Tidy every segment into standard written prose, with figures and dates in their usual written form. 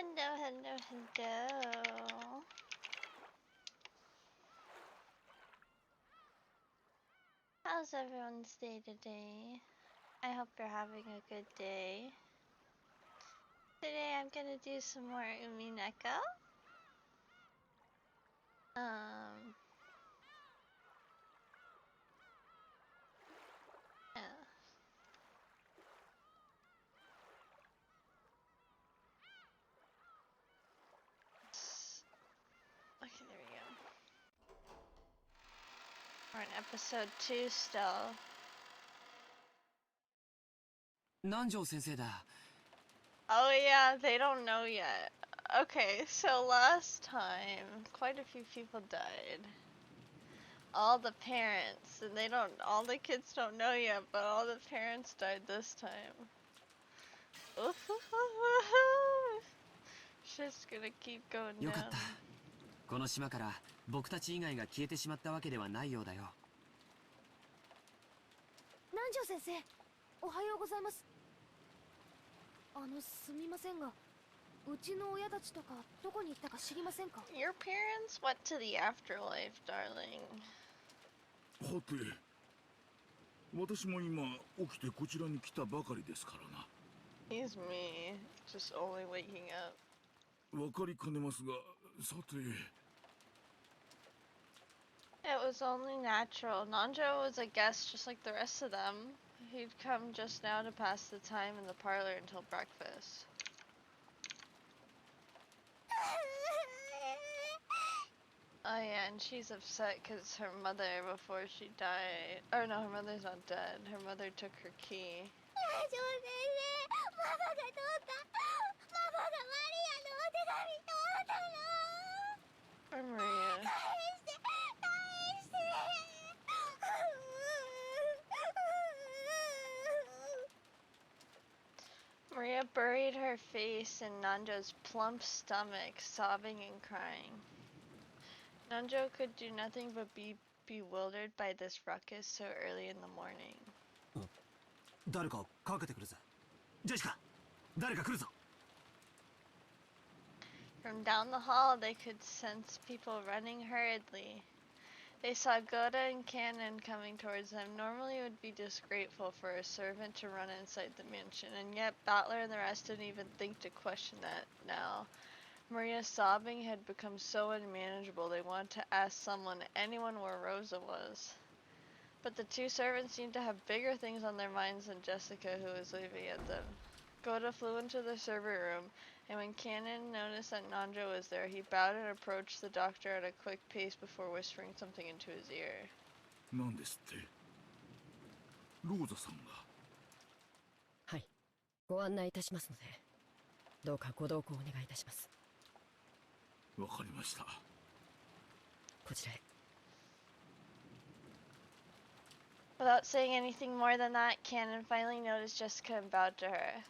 Hello. How's everyone's day today? I hope you're having a good day. Today I'm gonna do some more Umineko. Yeah. Okay, there we go. We're on episode 2 still. Nanjo sensei da. Oh yeah, they don't know yet. Okay, so last time, quite a few people died. All the parents, and all the kids don't know yet, but all the parents died this time. Shit's gonna keep going down. よかった。この島から僕たち以外が消えてしまったわけではないようだよ。南條先生、おはようございます。すみませんが、うちの親たちとかどこに行ったか知りませんか？ Your parents went to the afterlife, darling. はて、私も今起きてこちらに来たばかりですからな。He's me, just only waking up. わかりかねますが、さて。It was only natural. Nanjo was a guest just like the rest of them. He'd come just now to pass the time in the parlor until breakfast. Oh yeah, and she's upset because her mother, before she died, or no, her mother's not dead. Her mother took her key. Or Maria. Maria buried her face in Nanjo's plump stomach, sobbing and crying. Nanjo could do nothing but be bewildered by this ruckus so early in the morning. 誰かかけてくるぜ。ジェシカ、誰か来るぞ。From down the hall, they could sense people running hurriedly. They saw Goda and Cannon coming towards them. Normally it would be disgraceful for a servant to run inside the mansion, and yet Battler and the rest didn't even think to question that now. Maria's sobbing had become so unmanageable they wanted to ask anyone where Rosa was. But the two servants seemed to have bigger things on their minds than Jessica, who was leaving at them. Goda flew into the servant room, and when Cannon noticed that Nanjo was there, he bowed and approached the doctor at a quick pace before whispering something into his ear. 何ですって？ローザさんが。はい、ご案内いたしますので、どうかご同行お願いいたします。わかりました。こちらへ。Without saying anything more than that, Cannon finally noticed Jessica and bowed to her.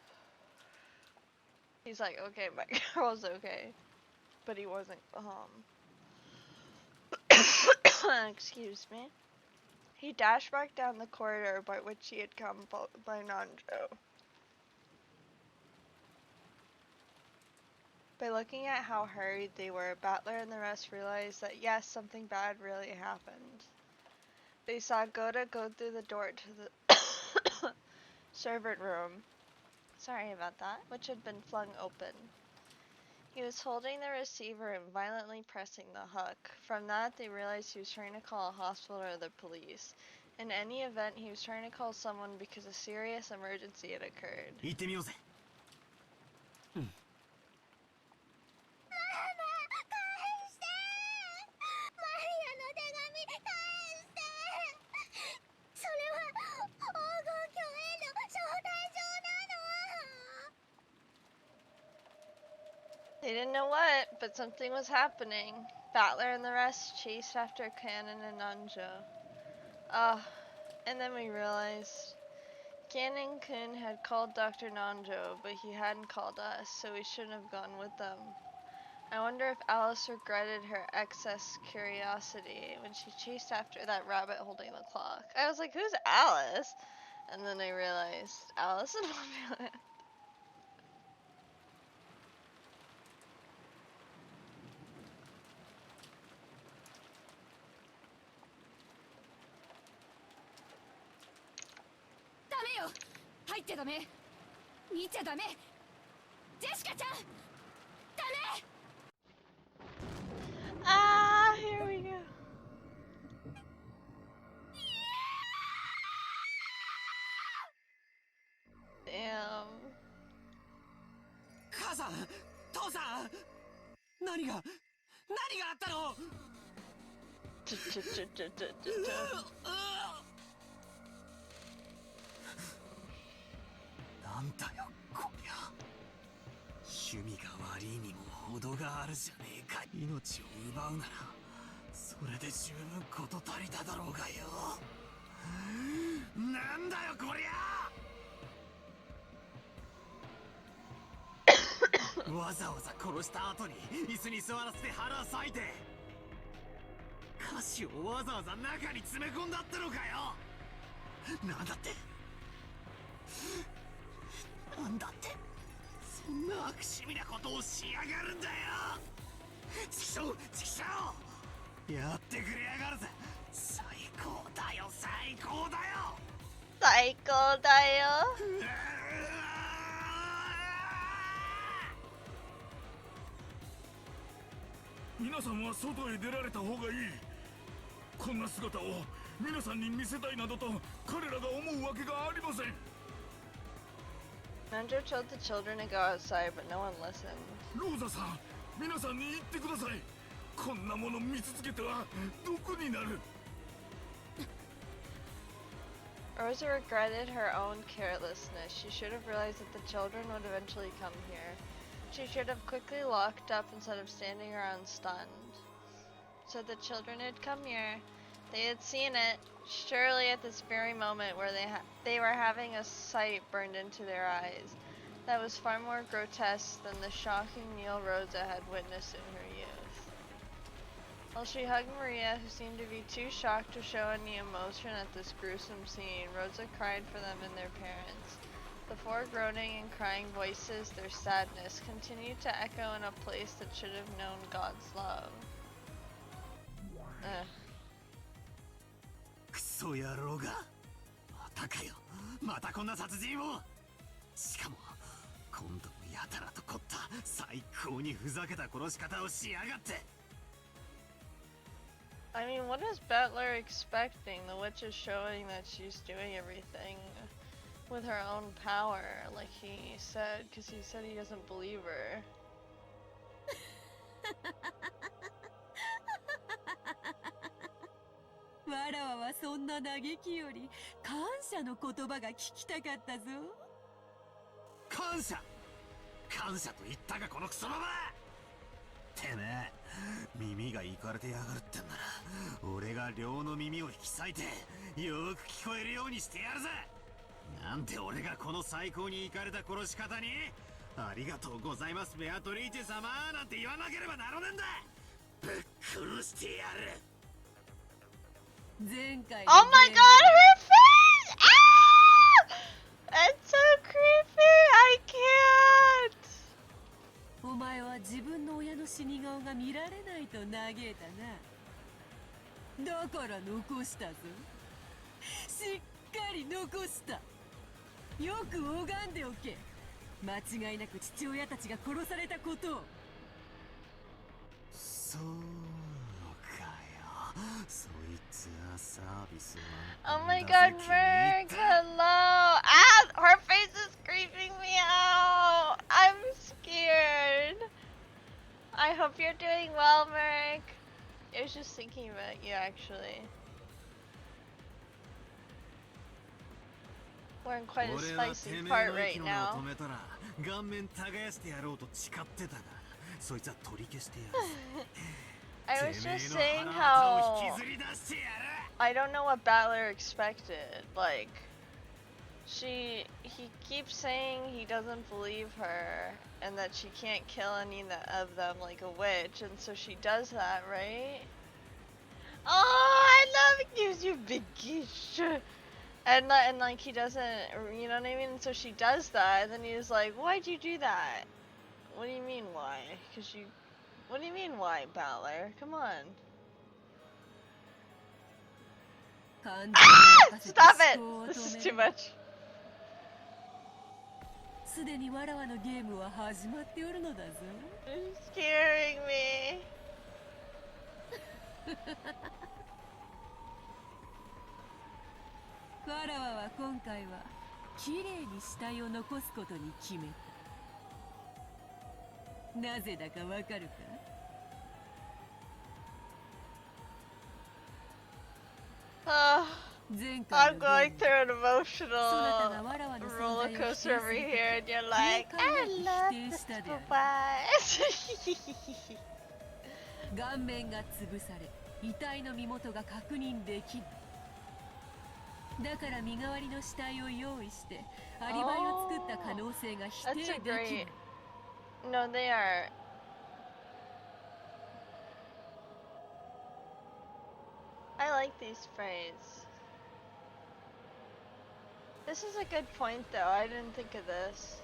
He's like, okay, my girl's okay. But he wasn't, excuse me. He dashed back down the corridor by which he had come by Nanjo. By looking at how hurried they were, Battler and the rest realized that yes, something bad really happened. They saw Goda go through the door to the servant room. Sorry about that, which had been flung open. He was holding the receiver and violently pressing the hook. From that, they realized he was trying to call a hospital or the police. In any event, he was trying to call someone because a serious emergency had occurred. 行ってみようぜ。They didn't know what, but something was happening. Battler and the rest chased after Cannon and Nanjo. And then we realized Cannon-kun had called Dr. Nanjo, but he hadn't called us, so we shouldn't have gone with them. I wonder if Alice regretted her excess curiosity when she chased after that rabbit holding the clock. I was like, who's Alice? And then I realized, Alice in Wonderland. よ。入っちゃダメ。見ちゃダメ。ジェシカちゃん、ダメ。 Ah, here we go. Damn. 母さん、父さん、何があったの？なんだよこりゃ。趣味が悪いにも程があるじゃねえか。命を奪うならそれで十分事足りただろうがよ。なんだよこりゃ。わざわざ殺した後に椅子に座らせて腹裂いて、菓子をわざわざ中に詰め込んだってのかよ。なんだってそんな悪趣味なことをしやがるんだよ。チキショウやってくれやがるぜ。最高だよ最高だよ。最高だよ。皆さんは外へ出られた方がいい。こんな姿を皆さんに見せたいなどと彼らが思うわけがありません。 Manjo told the children to go outside, but no one listened. ローザさん、皆さんに言ってください。こんなもの見続けては毒になる。 Rosa regretted her own carelessness. She should have realized that the children would eventually come here. She should have quickly locked up instead of standing around stunned. So the children had come here. They had seen it, surely at this very moment where they were having a sight burned into their eyes that was far more grotesque than the shocking meal Rosa had witnessed in her youth. While she hugged Maria, who seemed to be too shocked to show any emotion at this gruesome scene, Rosa cried for them and their parents. The four groaning and crying voices, their sadness, continued to echo in a place that should have known God's love. Ugh. クソ野郎がまたかよ。またこんな殺人を。しかも今度もやたらと凝った最高にふざけた殺し方をしやがって。 I mean, what is Butler expecting? The witch is showing that she's doing everything with her own power, like he said, because he said he doesn't believe her. わらわはそんな嘆きより感謝の言葉が聞きたかったぞ。感謝と言ったかこのクソババア。てめえ耳がいかれてやがるってんなら俺が両の耳を引き裂いてよーく聞こえるようにしてやるぜ。なんで俺がこの最高にいかれた殺し方にありがとうございますベアトリーチェ様なんて言わなければならねえんだ。ぶっ殺してやる。 前回 Oh my god, her face! Ah! It's so creepy! I can't! お前は自分の親の死に顔が見られないと嘆いたな。だから残したぞ。しっかり残した。よく拝んでおけ。間違いなく父親たちが殺されたことを。そうかよ。そいつはサービスは Oh my god, Merc! Hello! Ah! Her face is creeping me out! I'm scared! I hope you're doing well, Merc. I was just thinking about you, actually. We're in quite a spicy part right now. 顔面耕してやろうと誓ってたが、そいつは取り消してやる。 I was just saying how I don't know what Battler expected. Like, he keeps saying he doesn't believe her and that she can't kill any of them like a witch, and so she does that, right? Oh, I love you big gish. And like he doesn't, you know what I mean? So she does that, and then he's like, "Why'd you do that? What do you mean why? Cause you." What do you mean why, Battler? Come on. Ah! Stop it! This is too much. すでにわらわのゲームは始まっておるのだぞ。 You're scaring me. わらわは今回はきれいに死体を残すことに決めた。なぜだかわかるか？ 前回 I'm のゲー going ム through an そなたが emotional わらわの存 roller 在を否定 coaster する over こと here, and you're を like, 軽快 I な love く否定 this したである。 spice. 顔面が潰され遺体の身元が確認できる。だから身代わりの死体を用意してアリバイを作った可能性が否 That's 定 a でき great. る。 No, they are. I like these phrases. This is a good point, though. I didn't think of this.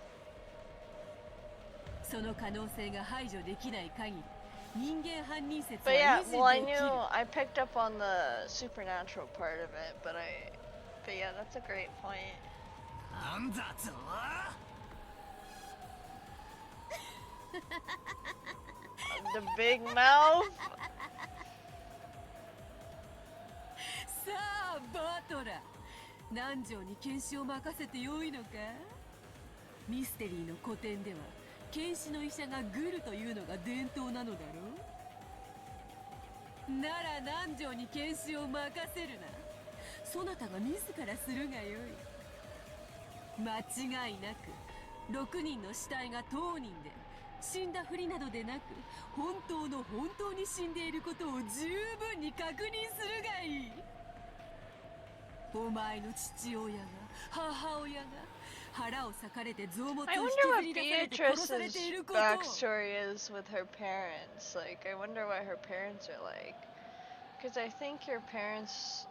その可能性が排除できない限り人間犯人説 But は yeah, 維持 well, I でき knew る。 I picked up on the supernatural part of it, but yeah, that's a great point. なんだと？ The big mouth. さあバトラ、南條に検視を任せてよいのか？ミステリーの古典では検視の医者がグルというのが伝統なのだろう。なら南條に検視を任せるな。そなたが自らするがよい。間違いなく6人の死体が当人で死んだふりなどでなく本当に死んでいることを十分に確認するがいい。お前の父親が母親が腹を裂かれて臓物を I 引 wonder きず what り出されて殺されてい Beatrice's ることを。 backstory is with her parents. Like, I wonder what her parents are like. Because I think your parents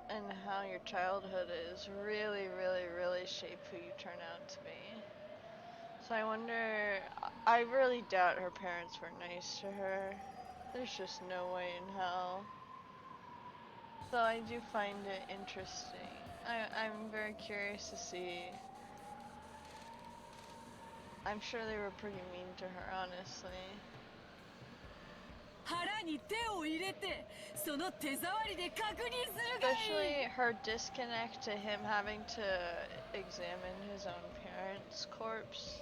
and how your childhood is really, really, really shape who you turn out to be. So I wonder, I really doubt her parents were nice to her. There's just no way in hell. So I do find it interesting. I'm very curious to see. I'm sure they were pretty mean to her, honestly. 腹に手を入れてその手触りで確認するがいい。 Especially her disconnect to him having to examine his own parents' corpse.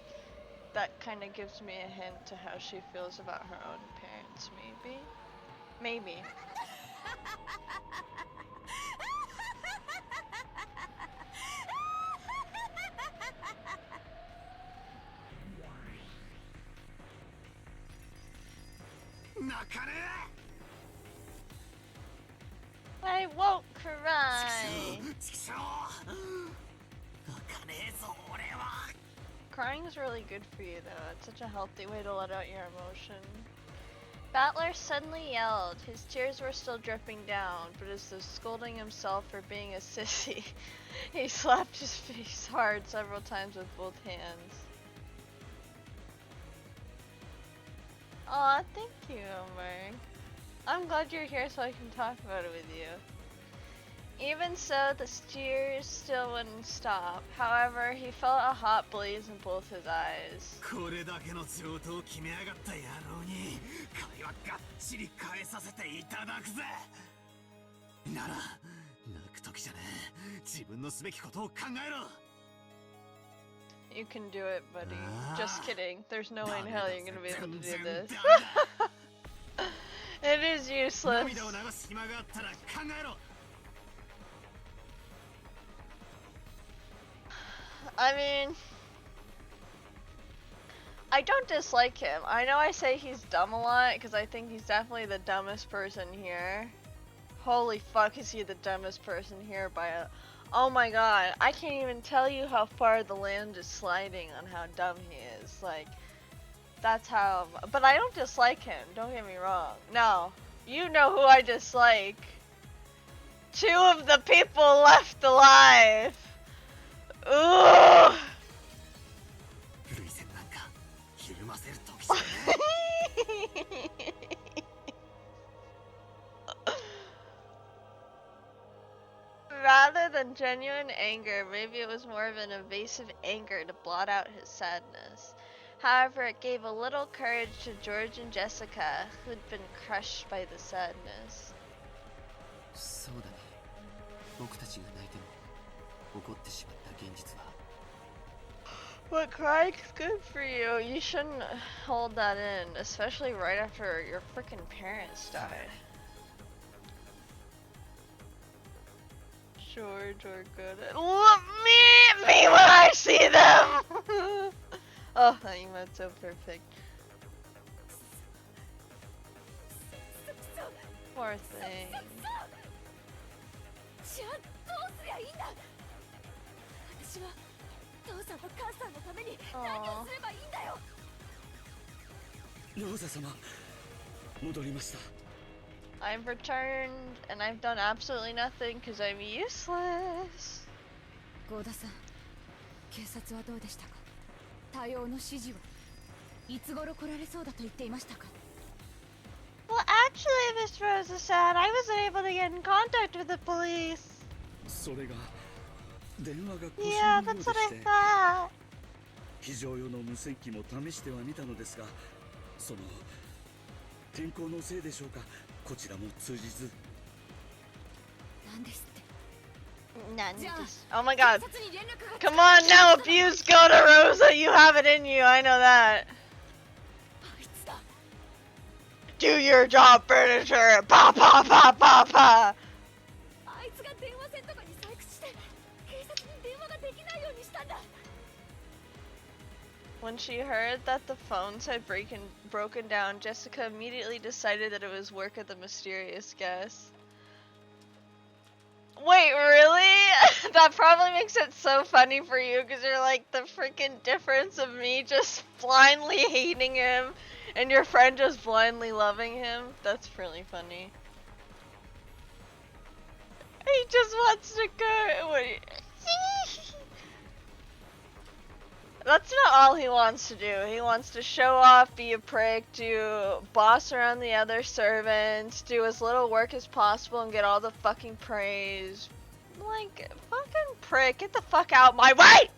That kind of gives me a hint to how she feels about her own parents, maybe? Maybe. I won't cry! Crying is really good for you, though. It's such a healthy way to let out your emotion. Battler suddenly yelled. His tears were still dripping down, but as though scolding himself for being a sissy, he slapped his face hard several times with both hands. Aw, thank you, Omar. I'm glad you're here so I can talk about it with you. Even so, the tears still wouldn't stop. However, he felt a hot blaze in both his eyes. これだけの上等を決めやがった野郎に会話がっちり返させていただくぜ。なら泣く時じゃねえ。自分のすべきことを考えろ。 You can do it, buddy. Just kidding. There's no way in hell you're gonna be able to do 全然 this. ダメだ。 It is useless. 涙を流す暇があったら考えろ。 I mean, I don't dislike him. I know I say he's dumb a lot because I think he's definitely the dumbest person here. Holy fuck, is he the dumbest person here by a... Oh my god, I can't even tell you how far the land is sliding on how dumb he is. Like, that's how... But I don't dislike him, don't get me wrong. No, you know who I dislike. 2 of the people left alive. Ooh! 涙腺なんかひるませる時じゃねえ。 Rather than than genuine anger. Maybe it was more of an evasive anger to blot out his sadness. However, it gave a little courage to George and Jessica, who'd been crushed by the sadness. そうだね。僕たちが泣いても起こってしまった現実は But crying's good for you. You shouldn't hold that in, especially right after your freaking parents died. George or good. Look me when I see them. Oh, that emote's so perfect. Poor thing. じゃあどうすりゃいいんだ。私は父さんと母さんのために何をすればいいんだよ。ローザ様、戻りました。 I've returned and I've done absolutely nothing because I'm useless. ゴーダさん、警察はどうでしたか。対応の指示はいつ頃来られそうだと言っていましたか。 Well, actually, Miss Rosa said I wasn't able to get in contact with the police. それが電話が故 Yeah, 障のよう that's で what し I て、 thought. 非常用の無線機も試してはみたのですが、その天候のせいでしょうか、こちらも通じず。なんですって。 Oh my god. Come on now, abuse Goda Rosa. You have it in you. I know that. Do your job, furniture. Pa pa pa pa pa. あいつが電話線とかに採掘して警察に電話ができないようにしたんだ。 When she heard that the phones had broken down, Jessica immediately decided that it was work of the mysterious guest. Wait, really? That probably makes it so funny for you because you're like the freaking difference of me just blindly hating him and your friend just blindly loving him. That's really funny. He just wants to go. Wait. That's not all he wants to do. He wants to show off, be a prick, boss around the other servants, do as little work as possible and get all the fucking praise. Like, fucking prick, get the fuck out my way!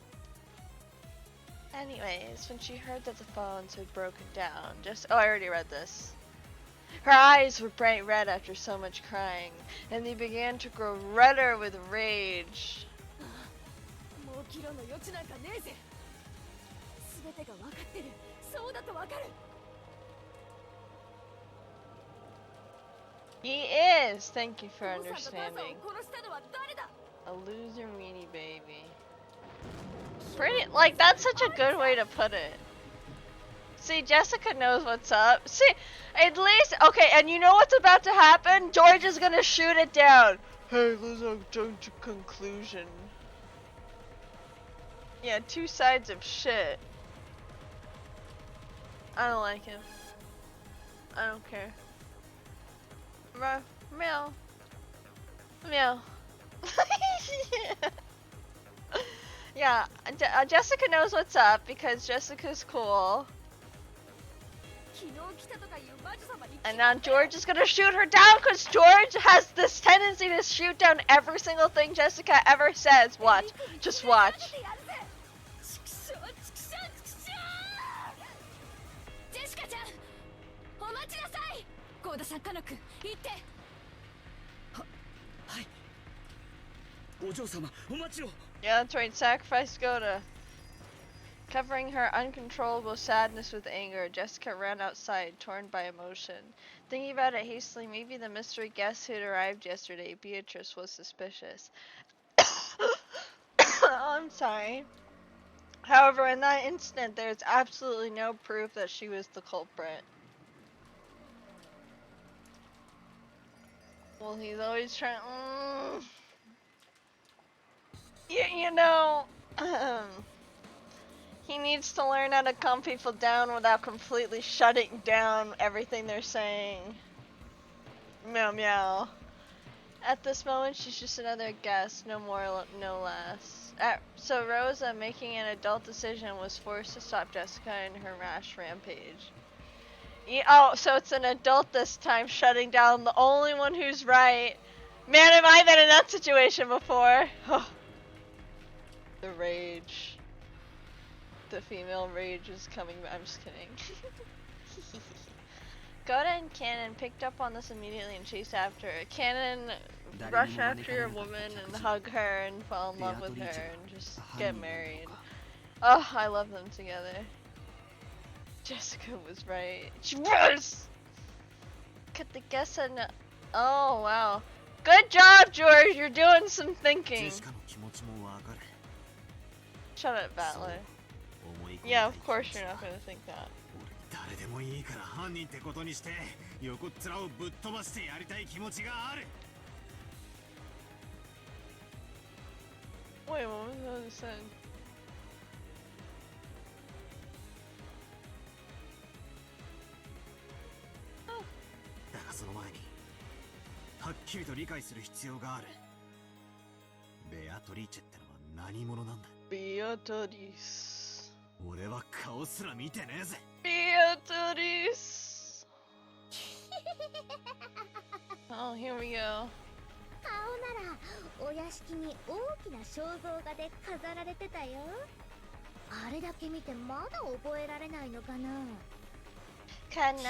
Anyways, when she heard that the phones had broken down, oh, I already read this. Her eyes were bright red after so much crying, and they began to grow redder with rage. もう議論の余地なんかねえぜ。全てが分かってる。そうだと分かる。 He is! Thank you for 父さんと母さんを understanding. 殺したのは誰だ。 A loser meanie baby. Pretty, like, that's such a good way to put it. See, Jessica knows what's up. See, at least, okay, and you know what's about to happen? George is gonna shoot it down. Hey, let's jump to conclusion. Yeah, two sides of shit. I don't like him. I don't care. Meow. Meow. Yeah, Jessica knows what's up because Jessica's cool. 昨日来たとかいう魔女様に。 And now George is gonna shoot her down because George has this tendency to shoot down every single thing Jessica ever says. Watch. Just watch. ジェシカちゃん、お待ちなさい。ゴーダさん、カノ君、行って。はい。お嬢様、お待ちを。 Yeah, that's right. Sacrifice Goda. Covering her uncontrollable sadness with anger, Jessica ran outside, torn by emotion. Thinking about it hastily, maybe the mystery guest who'd arrived yesterday, Beatrice, was suspicious. I'm sorry. However, in that instant, there's absolutely no proof that she was the culprit. Well, he's always trying. You know, he needs to learn how to calm people down without completely shutting down everything they're saying. Meow meow. At this moment, she's just another guest, no more, no less. So Rosa, making an adult decision, was forced to stop Jessica in her rash rampage. Oh, so it's an adult this time, shutting down the only one who's right. Man, have I been in that situation before? The rage. The female rage is coming. I'm just kidding. Goda and Cannon picked up on this immediately and chased after her. Cannon rushed after a woman and hug her and fall in love with her and just get married. Oh, I love them together. Jessica was right. She was! Could the guess on... Oh, wow. Good job, George! You're doing some thinking. ジェシカの気持ちもわかる。 Shut up, Battler. 思い込み Yeah, たい of 気持 course ち you're は not gonna think that. 誰でもいいから犯人ってことにして横っ面をぶっ飛ばしてやりたい気持ちがある。 Wait, what was the other said? だがその前にはっきりと理解する必要がある。ベアトリーチェってのは何者なんだ。 Beatrice. 俺は顔すら見てねえぜ。 Beatrice. Oh, here we go. 顔ならお屋敷に大きな肖像画で飾られてたよ。あれだけ見てまだ覚えられないのかな。 Kana.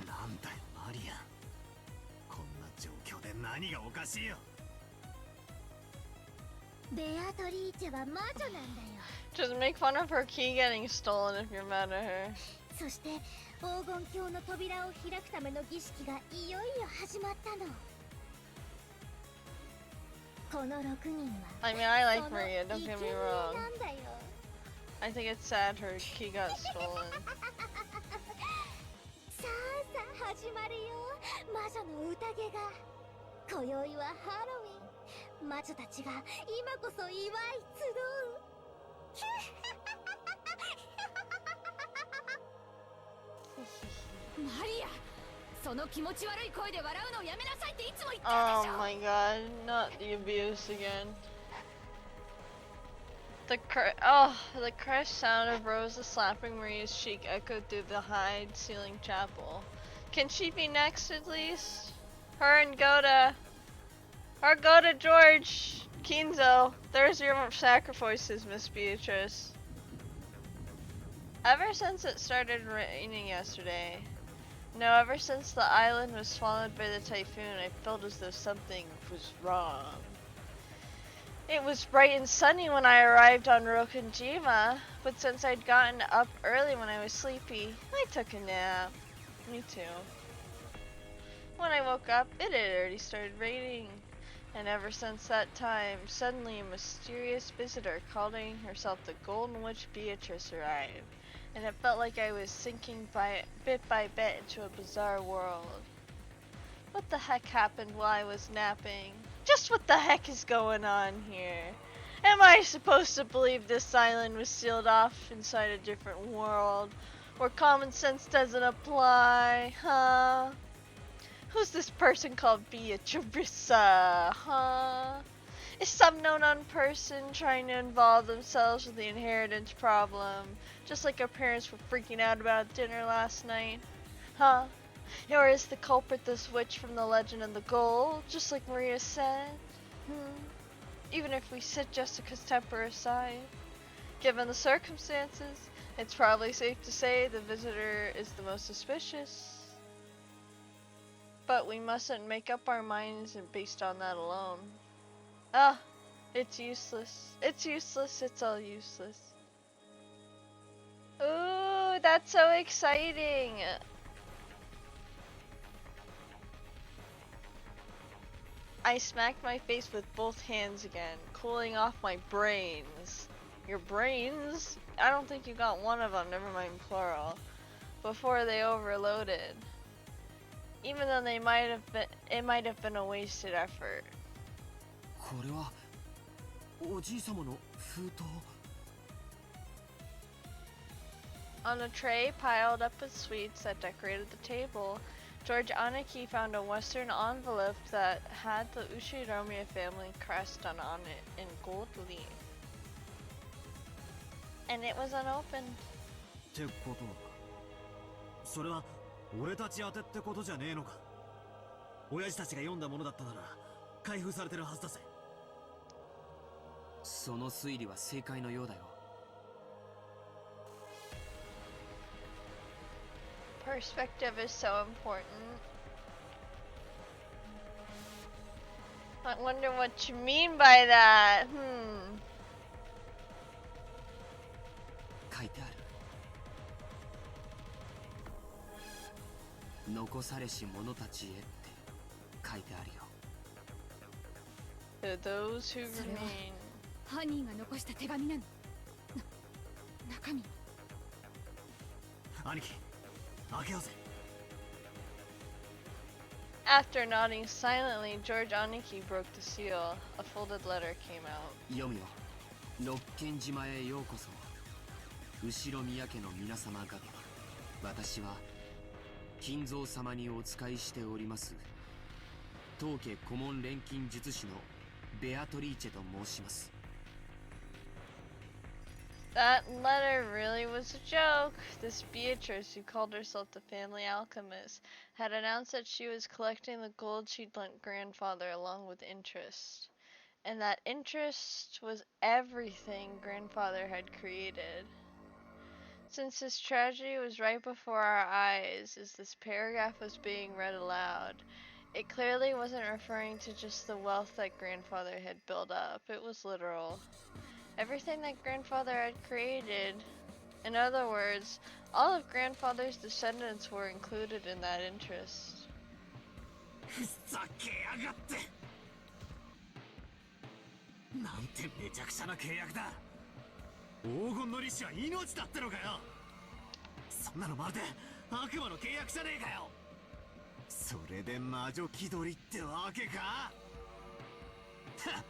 なんだよマリアン。こんな状況で何がおかしいよ。ベアトリーチェは魔女なんだよ。 Just make fun of her key getting stolen if you're mad at her. そして黄金鏡の扉を開くための儀式がいよいよ始まったの。この6人は I mean, I like その Maria, don't 生 get 贄 me な wrong. んだよ。 I think it's sad her key got stolen. さあさあ始まるよ、魔女の宴が。今宵はハロウィン。魔女たちが今こそ祝い集う。マリア、その気持ち悪い声で笑うのをやめなさいっていつも言ってるでし Oh ょ。 my god, not the abuse again. The crushed sound of Rosa slapping Maria's cheek echoed through the high-ceilinged chapel. Can she be next at least? Her and Goda. Or Goda, George, Kinzo. There's your sacrifices, Miss Beatrice. Ever since it started raining yesterday, no, ever since the island was swallowed by the typhoon, I felt as though something was wrong. It was bright and sunny when I arrived on Rokanjima, but since I'd gotten up early when I was sleepy, I took a nap. Me too. When I woke up, it had already started raining. And ever since that time, suddenly a mysterious visitor calling herself the Golden Witch Beatrice arrived. And it felt like I was sinking bit by bit into a bizarre world. What the heck happened while I was napping? Just what the heck is going on here? Am I supposed to believe this island was sealed off inside a different world, where common sense doesn't apply, huh? Who's this person called Beatrice, huh? Is some known person trying to involve themselves with the inheritance problem, just like our parents were freaking out about dinner last night? Huh? Or is the culprit this witch from the Legend of the Gold, just like Maria said? Even if we set Jessica's temper aside, given the circumstances, it's probably safe to say the visitor is the most suspicious. But we mustn't make up our minds based on that alone. Ah, it's useless. It's useless. It's all useless. Ooh, that's so exciting. I smacked my face with both hands again, cooling off my brains. Your brains? I don't think you got one of them, never mind plural, before they overloaded. Even though it might have been a wasted effort. これはおじい様の封筒。 On a tray piled up with sweets that decorated the table, George Aniki found a Western envelope that had the Ushiromiya family crest on it in gold leaf. And it was unopened. ってことは、それは俺たち宛てってことじゃねえのか。親父たちが読んだものだったなら開封されてるはずだぜ。その推理は正解のようだよ。Perspective is so important. I wonder what you mean by that. 書いてある。残されし者たちへって書いてあるよ。To those who それは remain. 犯人が残した手紙なの。中身は兄貴、開けようぜ。After nodding silently, George Aniki broke the seal. A folded letter came out. 読むよ。六軒島へようこそ。後ろ宮家の皆様方、私は金蔵様にお仕えしております当家顧問錬金術師のベアトリーチェと申します。 That letter really was a joke. This Beatrice, who called herself the family alchemist, had announced that she was collecting the gold she'd lent grandfather along with interest. And that interest was everything grandfather had created. Since this tragedy was right before our eyes as this paragraph was being read aloud, it clearly wasn't referring to just the wealth that grandfather had built up. It was literal. Everything that grandfather had created. In other words, all of grandfather's descendants were included in that interest. ふざけやがって。なんてめちゃくちゃな契約だ。黄金の利子は命だってのかよ。そんなのまるで悪魔の契約じゃねえかよ。それで魔女気取りってわけか。はっ、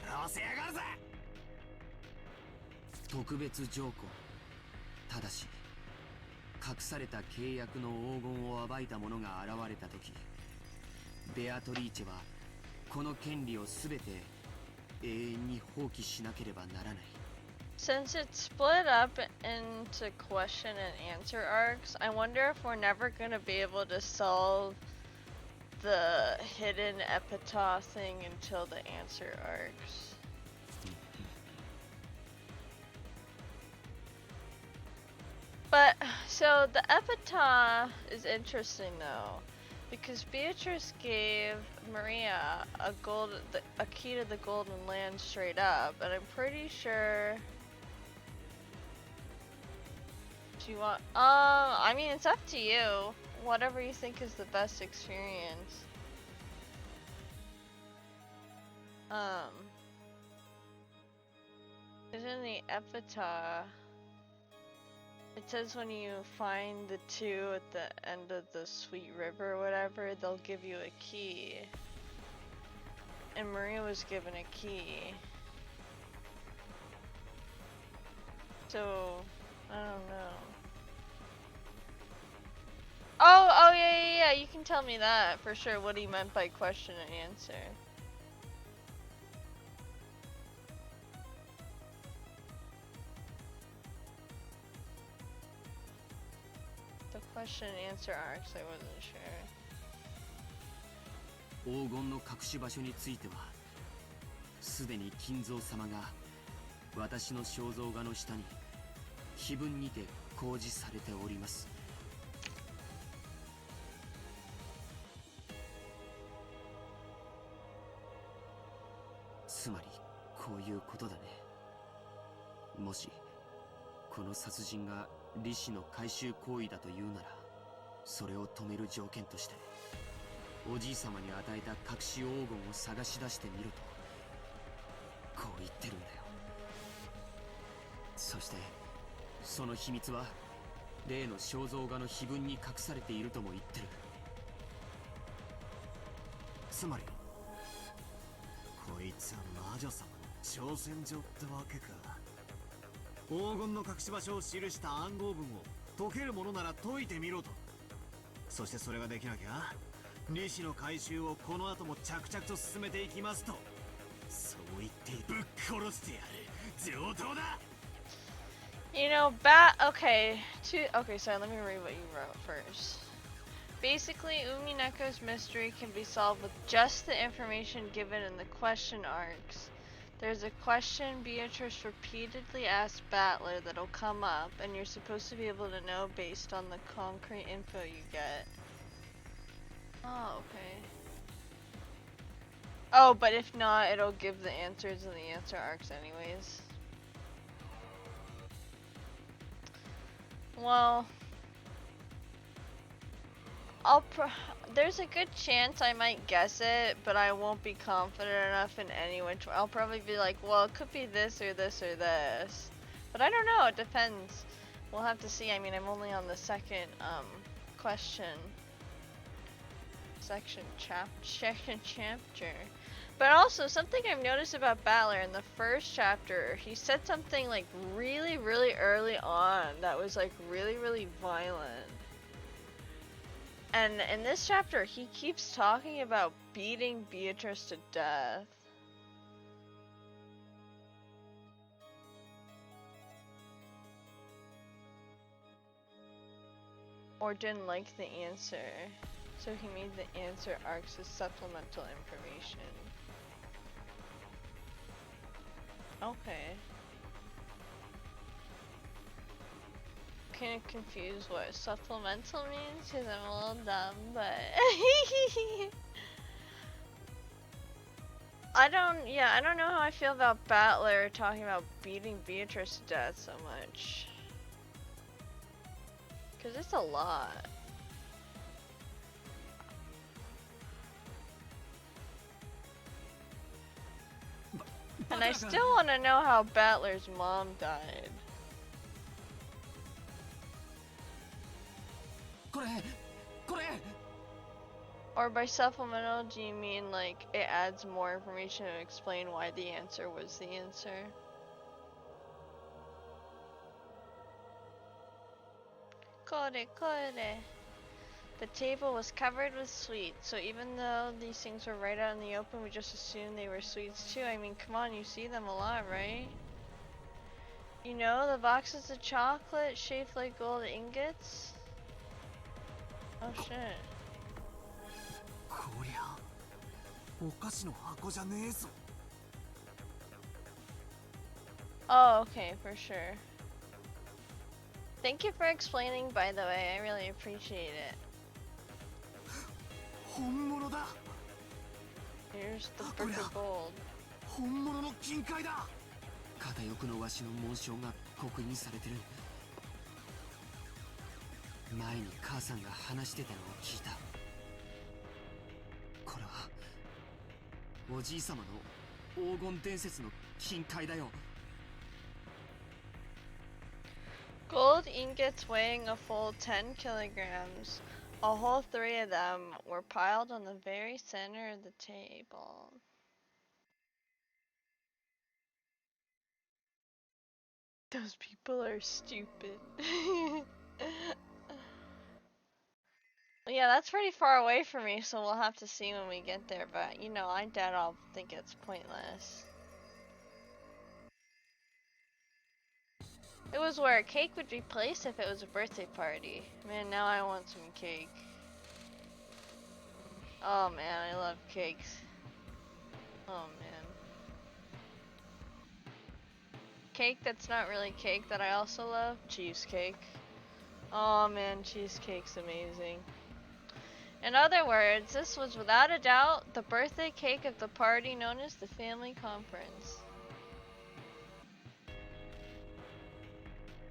笑わせやがるぜ。特別条項。ただし隠された契約の黄金を暴いた者が現れた時、ベアトリーチェはこの権利を全て永遠に放棄しなければならない。 Since it's split up into question and answer arcs, I wonder if we're never gonna be able to solve the hidden epitaph thing until the answer arcs. But, so the epitaph is interesting though, because Beatrice gave Maria a key to the Golden Land straight up, and I'm pretty sure she I mean, it's up to you. Whatever you think is the best experience. Isn't the epitaph? It says when you find the two at the end of the Sweet River or whatever, they'll give you a key. And Maria was given a key. So, I don't know. Oh yeah, you can tell me that for sure, what he meant by question and answer. The question and answer arcs, I wasn't sure. 黄金の隠し場所についてはすでに金蔵様が私の肖像画の下に碑文にて公示されております。つまりこういうことだね。もしこの殺人が利子の回収行為だというなら、それを止める条件としておじい様に与えた隠し黄金を探し出してみろとこう言ってるんだよ。そしてその秘密は例の肖像画の碑文に隠されているとも言ってる。つまりこいつは魔女様の挑戦状ってわけか。黄金の隠し場所を記した暗号文を解けるものなら解いてみろと。そしてそれができなきゃ利子の回収をこの後も着々と進めていきますと、そう言ってぶっ殺してやる。上等だ。 You know, okay, sorry, let me read what you wrote first. Basically, Umineko's mystery can be solved with just the information given in the question arcs. There's a question Beatrice repeatedly asks Battler that'll come up, and you're supposed to be able to know based on the concrete info you get. Oh, okay. Oh, but if not, it'll give the answers in the answer arcs anyways. Well, there's a good chance I might guess it, but I won't be confident enough in any which. I'll probably be like, well, it could be this or this or this, but I don't know. It depends. We'll have to see. I mean, I'm only on the second question second chapter. But also, something I've noticed about Battler in the first chapter, he said something like really, really early on that was like really, really violent. And in this chapter, he keeps talking about beating Beatrice to death. Or didn't like the answer. So he made the answer arcs as supplemental information. Okay. Kind of confused what supplemental means because I'm a little dumb, but I don't know how I feel about Battler talking about beating Beatrice to death so much. Cause it's a lot. And I still want to know how Battler's mom died. Or by supplemental, do you mean like it adds more information to explain why the answer was the answer? Kore. The table was covered with sweets, so even though these things were right out in the open, we just assumed they were sweets too. I mean, come on, you see them a lot, right? You know, the boxes of chocolate shaped like gold ingots? Oh shit. Oh, okay, for sure. Thank you for explaining, by the way. I really appreciate it. Here's the brick of gold. 片翼のわしの紋章が刻印されてる。前に母さんが話してたのを聞いた。これはおじい様の黄金伝説の金塊だよ。Gold ingots weighing a full 10 kilograms. A whole 3 of them were piled on the very center of the table. Those people are stupid. Yeah, that's pretty far away from me, so we'll have to see when we get there, but you know, I doubt I'll think it's pointless. It was where a cake would be placed if it was a birthday party. Man, now I want some cake. Oh man, I love cakes. Oh man. Cake that's not really cake that I also love? Cheesecake. Oh man, cheesecake's amazing. In other words, this was without a doubt the birthday cake of the party known as the family conference.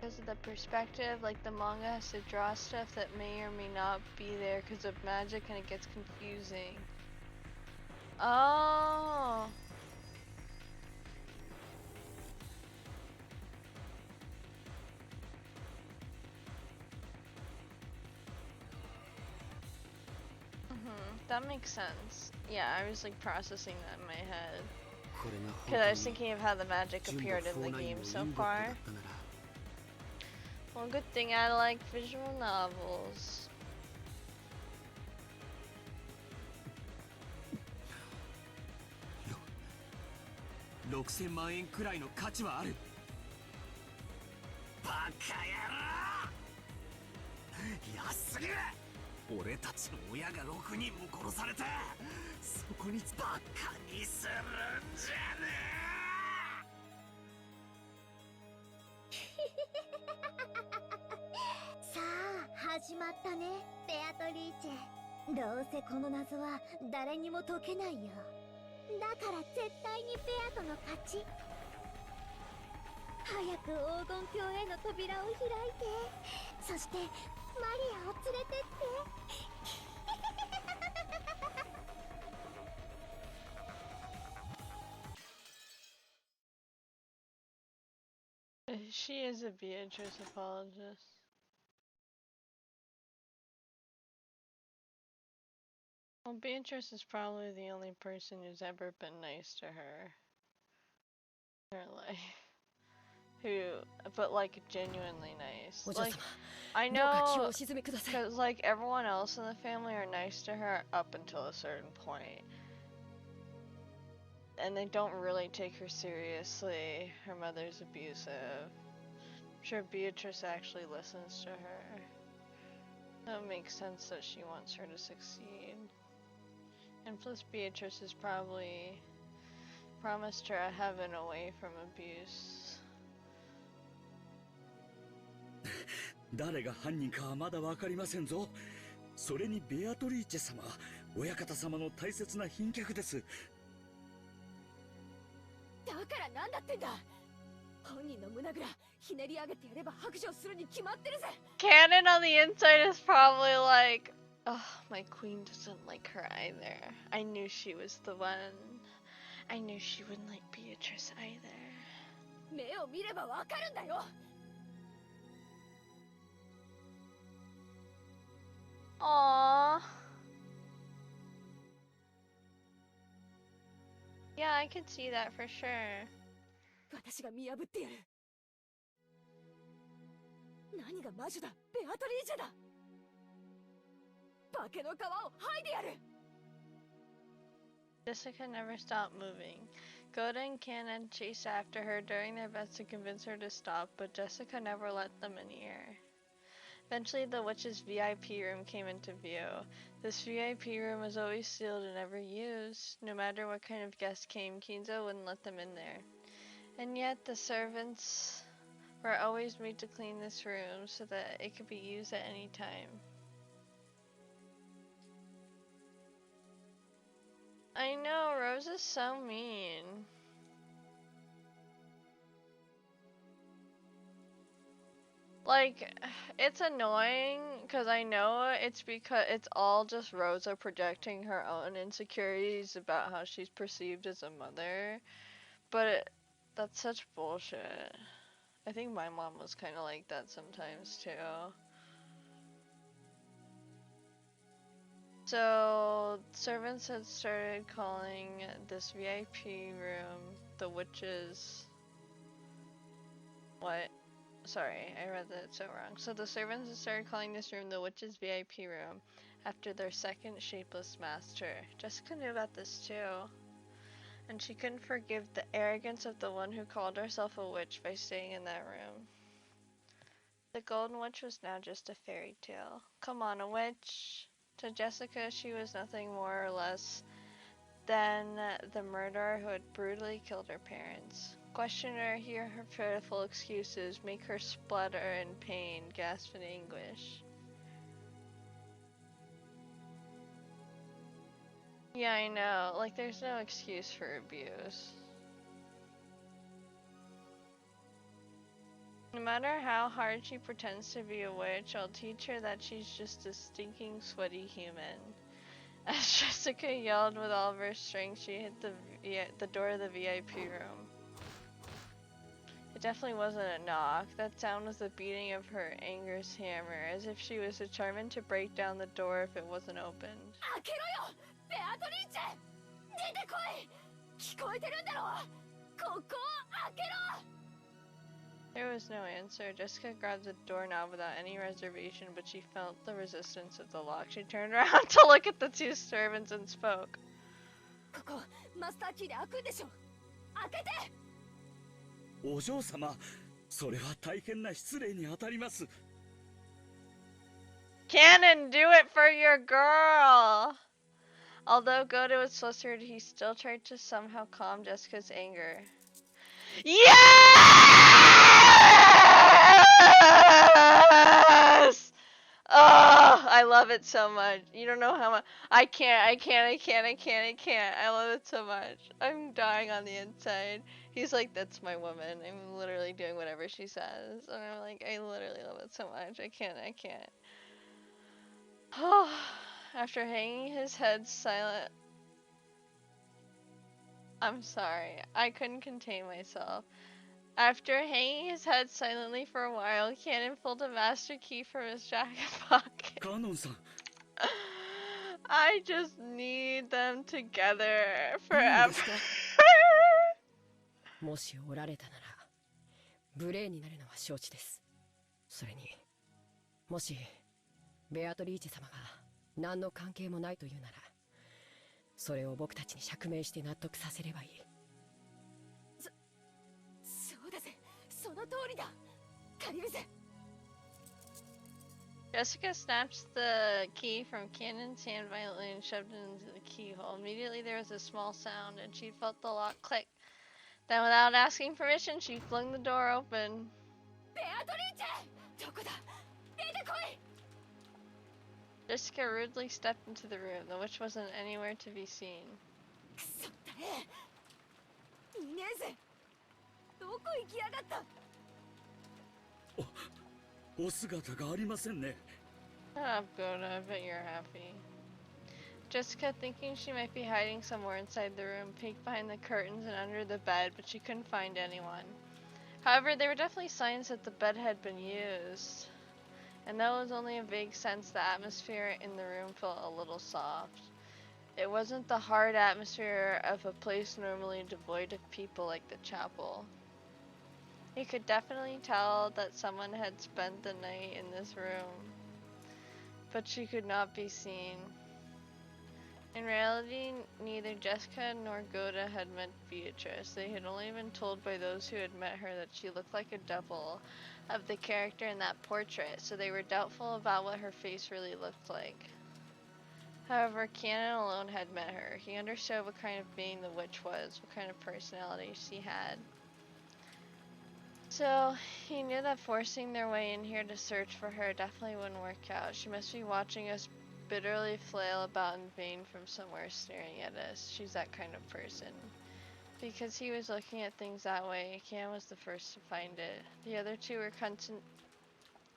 Because of the perspective, like the manga has to draw stuff that may or may not be there because of magic and it gets confusing. Oh. That makes sense. Yeah, I was like processing that in my head. Because I was thinking of how the magic appeared in the game so far. Well, good thing I like visual novels. 6000万円くらいの価値はある。バカ野郎！安すぎる！俺たちの親が6人も殺されて、そこにバカにするんじゃねさあ始まったね、ベアトリーチェ。どうせこの謎は誰にも解けないよ。だから絶対にベアとの勝ち。早く黄金鏡への扉を開いて、そしてマリアを連れてって。She is a Beatrice apologist. Well, Beatrice is probably the only person who's ever been nice to her in her life. But like genuinely nice. Like, I know, because like everyone else in the family are nice to her up until a certain point. And they don't really take her seriously. Her mother's abusive. I'm sure Beatrice actually listens to her. That makes sense that she wants her to succeed. And plus Beatrice has probably promised her a heaven away from abuse. 誰が犯人かはまだわかりませんぞ。それにベアトリーチェ様、親方様の大切な賓客です。だからなんだってんだ。本人の胸ぐらひねり上げてやれば白状するに決まってるぜ。 Canon on the inside is probably like, oh, my queen doesn't like her either. I knew she was the one. I knew she wouldn't like Beatrice either. 目を見ればわかるんだよ。Aww. Yeah, I could see that for sure. 私が見破ってやる。何が魔女だ、ベアトリーチェだ。化けの皮を剥いでやる。 Jessica never stopped moving. Goda and Canon chased after her, doing their best to convince her to stop, but Jessica never let them near. Eventually, the witch's VIP room came into view. This VIP room was always sealed and never used. No matter what kind of guest came, Kinzo wouldn't let them in there. And yet, the servants were always made to clean this room so that it could be used at any time. I know, Rose is so mean. Like, it's annoying because I know it's because it's all just Rosa projecting her own insecurities about how she's perceived as a mother, but that's such bullshit. I think my mom was kind of like that sometimes too. So, servants had started calling this VIP room the witch's... What? Sorry, I read that so wrong. So the servants had started calling this room the witch's VIP room after their second shapeless master. Jessica knew about this too. And she couldn't forgive the arrogance of the one who called herself a witch by staying in that room. The Golden Witch was now just a fairy tale. Come on, a witch. To Jessica, she was nothing more or less than the murderer who had brutally killed her parents. Question her, hear her pitiful excuses, make her splutter in pain, gasp in anguish. Yeah, I know. Like, there's no excuse for abuse. No matter how hard she pretends to be a witch, I'll teach her that she's just a stinking, sweaty human. As Jessica yelled with all of her strength, she hit the door of the VIP room. It definitely wasn't a knock. That sound was the beating of her anger's hammer, as if she was determined to break down the door if it wasn't opened. 開けろよ、ベアトリーチェ。出てこい。聞こえてるんだろ。ここを開けろ。 There was no answer. Jessica grabbed the doorknob without any reservation, but she felt the resistance of the lock. She turned around to look at the two servants and spoke. ここマスターキーで開くんでしょ。開けて。お嬢様、それは大変な失礼にあたります。Can Cannon, do it for your girl! Although Goda was flustered, he still tried to somehow calm Jessica's anger. Yes! Oh, I love it so much. You don't know how much. I can't. I love it so much. I'm dying on the inside. He's like, that's my woman. I'm literally doing whatever she says. And I'm like, I literally love it so much. I can't. After hanging his head silent. I'm sorry. I couldn't contain myself. After hanging his head silently for a while, Cannon pulled a master key from his jacket pocket. カノンさん I just need them together いいん forever. ですかもしおられたなら無礼になるのは承知です。それにもしベアトリーチェ様が何の関係もないというならそれを僕たちに釈明して納得させればいい。そうだぜ、その通りだ。カリブゼ。 Jessica snatched the key from Cannon's hand violently and shoved it into the keyhole. Immediately there was a small sound, and she felt the lock click. Then, without asking permission, she flung the door open. ベアトリーチェ、どこだ？出てこい。 Jessica rudely stepped into the room. The witch wasn't anywhere to be seen. くそったね。いねえぜ。どこ行きやがった。お姿がありませんね Shut up, Goda. I bet you're happy. Jessica, thinking she might be hiding somewhere inside the room, peeked behind the curtains and under the bed, but she couldn't find anyone. However, there were definitely signs that the bed had been used. And though it was only a vague sense, the atmosphere in the room felt a little soft. It wasn't the hard atmosphere of a place normally devoid of people like the chapel. You could definitely tell that someone had spent the night in this room, but she could not be seen. In reality, neither Jessica nor Goda had met Beatrice. They had only been told by those who had met her that she looked like a double of the character in that portrait, so they were doubtful about what her face really looked like. However, Cannon alone had met her. He understood what kind of being the witch was, what kind of personality she had. So, he knew that forcing their way in here to search for her definitely wouldn't work out. She must be watching us bitterly flail about in vain from somewhere staring at us. She's that kind of person. Because he was looking at things that way, Cam was the first to find it. The other two were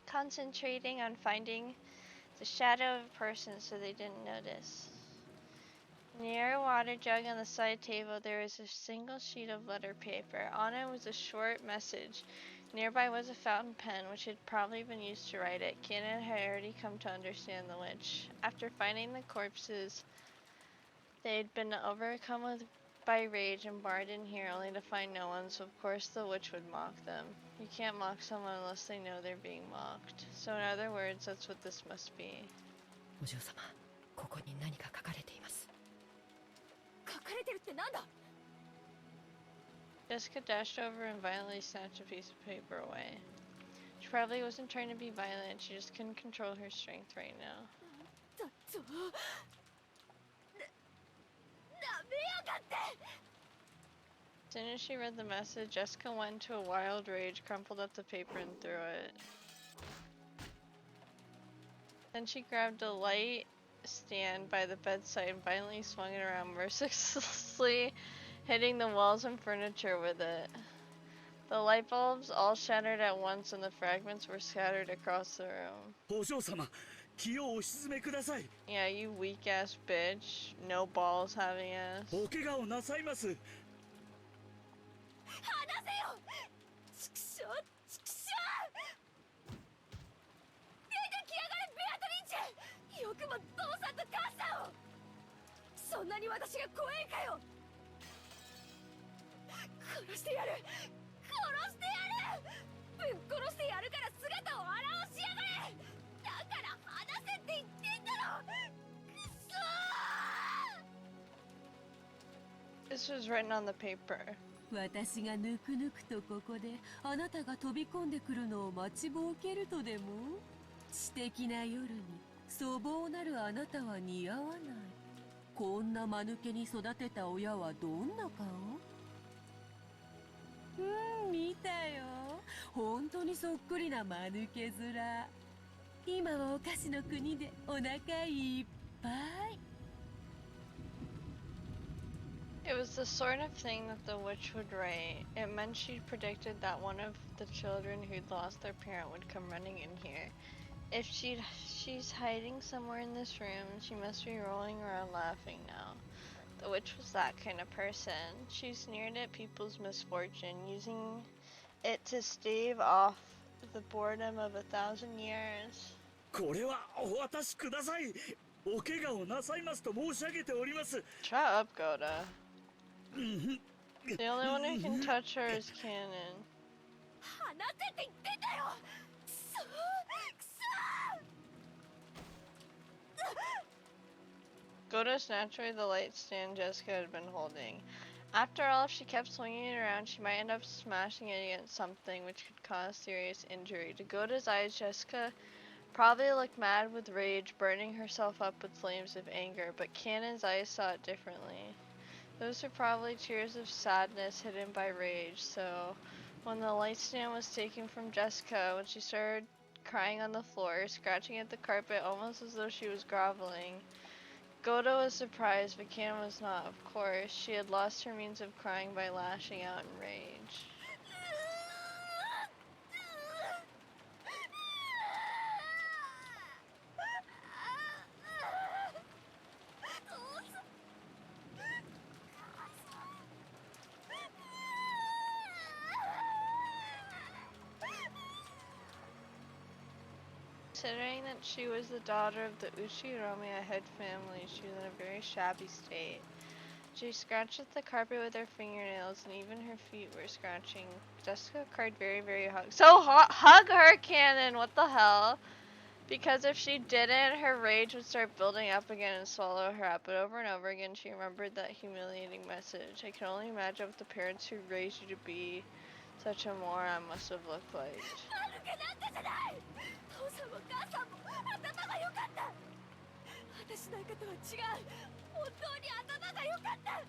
concentrating on finding the shadow of a person so they didn't notice. Near a water jug on the side table, there was a single sheet of letter paper. On it was a short message. Nearby was a fountain pen, which had probably been used to write it. Cannon had already come to understand the witch. After finding the corpses, they had been overcome by rage and barred in here only to find no one, so of course the witch would mock them. You can't mock someone unless they know they're being mocked. So in other words, that's what this must be. お嬢様、ここに何か書かれています。書かれてるってなんだ。 Jessica dashed over and violently snatched a piece of paper away. She probably wasn't trying to be violent, she just couldn't control her strength right now. だと。なめやがって。 As soon as she read the message, Jessica went into a wild rage, crumpled up the paper and threw it. Then she grabbed a light stand by the bedside and violently swung it around, mercilessly hitting the walls and furniture with it. The light bulbs all shattered at once and the fragments were scattered across the room. お嬢様気をお沈めください Yeah, you weak ass bitch. No balls having ass. お怪我をなさいます離せよ。ちくしょう、ちくしょう。出てきやがれベアトリーチェ。よくも父さんと母さんを。そんなに私が怖いかよ。殺してやる。殺してやる。ぶっ殺してやるから姿を現しやがれ。だから離せって言ってんだろ。くそー。 This was written on the paper. 私がぬくぬくとここであなたが飛び込んでくるのを待ちぼうけるとでも知的な夜に粗暴なるあなたは似合わない。こんな間抜けに育てた親はどんな顔？見たよ。本当にそっくりな間抜け面。今はお菓子の国でお腹いっぱい。It was the sort of thing that the witch would write. It meant she predicted that one of the children who'd lost their parent would come running in here. If she's hiding somewhere in this room, she must be rolling around laughing now. The witch was that kind of person. She sneered at people's misfortune, using it to stave off the boredom of 1,000 years. これはお渡しください。お怪我をなさいますと申し上げております。 Shut up, Goda. The only one who can touch her is Canon. 放てって言ってんだよ。くそくそ。 Goda snatched away the light stand Jessica had been holding. After all, if she kept swinging it around, she might end up smashing it against something which could cause serious injury. To Goda's eyes, Jessica probably looked mad with rage, burning herself up with flames of anger, but Cannon's eyes saw it differently. Those were probably tears of sadness hidden by rage, so when the light stand was taken from Jessica, when she started crying on the floor, scratching at the carpet almost as though she was groveling, Goda was surprised, but Cannon was not, of course. She had lost her means of crying by lashing out in rage. Considering that she was the daughter of the Uchiromiya head family, she was in a very shabby state. She scratched at the carpet with her fingernails, and even her feet were scratching. Jessica cried very, very hard. So hug her, Cannon! What the hell? Because if she didn't, her rage would start building up again and swallow her up. But over and over again, she remembered that humiliating message. I can only imagine what the parents who raised you to be such a moron must have looked like. 父さんも母さんも頭が良かった。私なんかとは違う。本当に頭が良かった。悪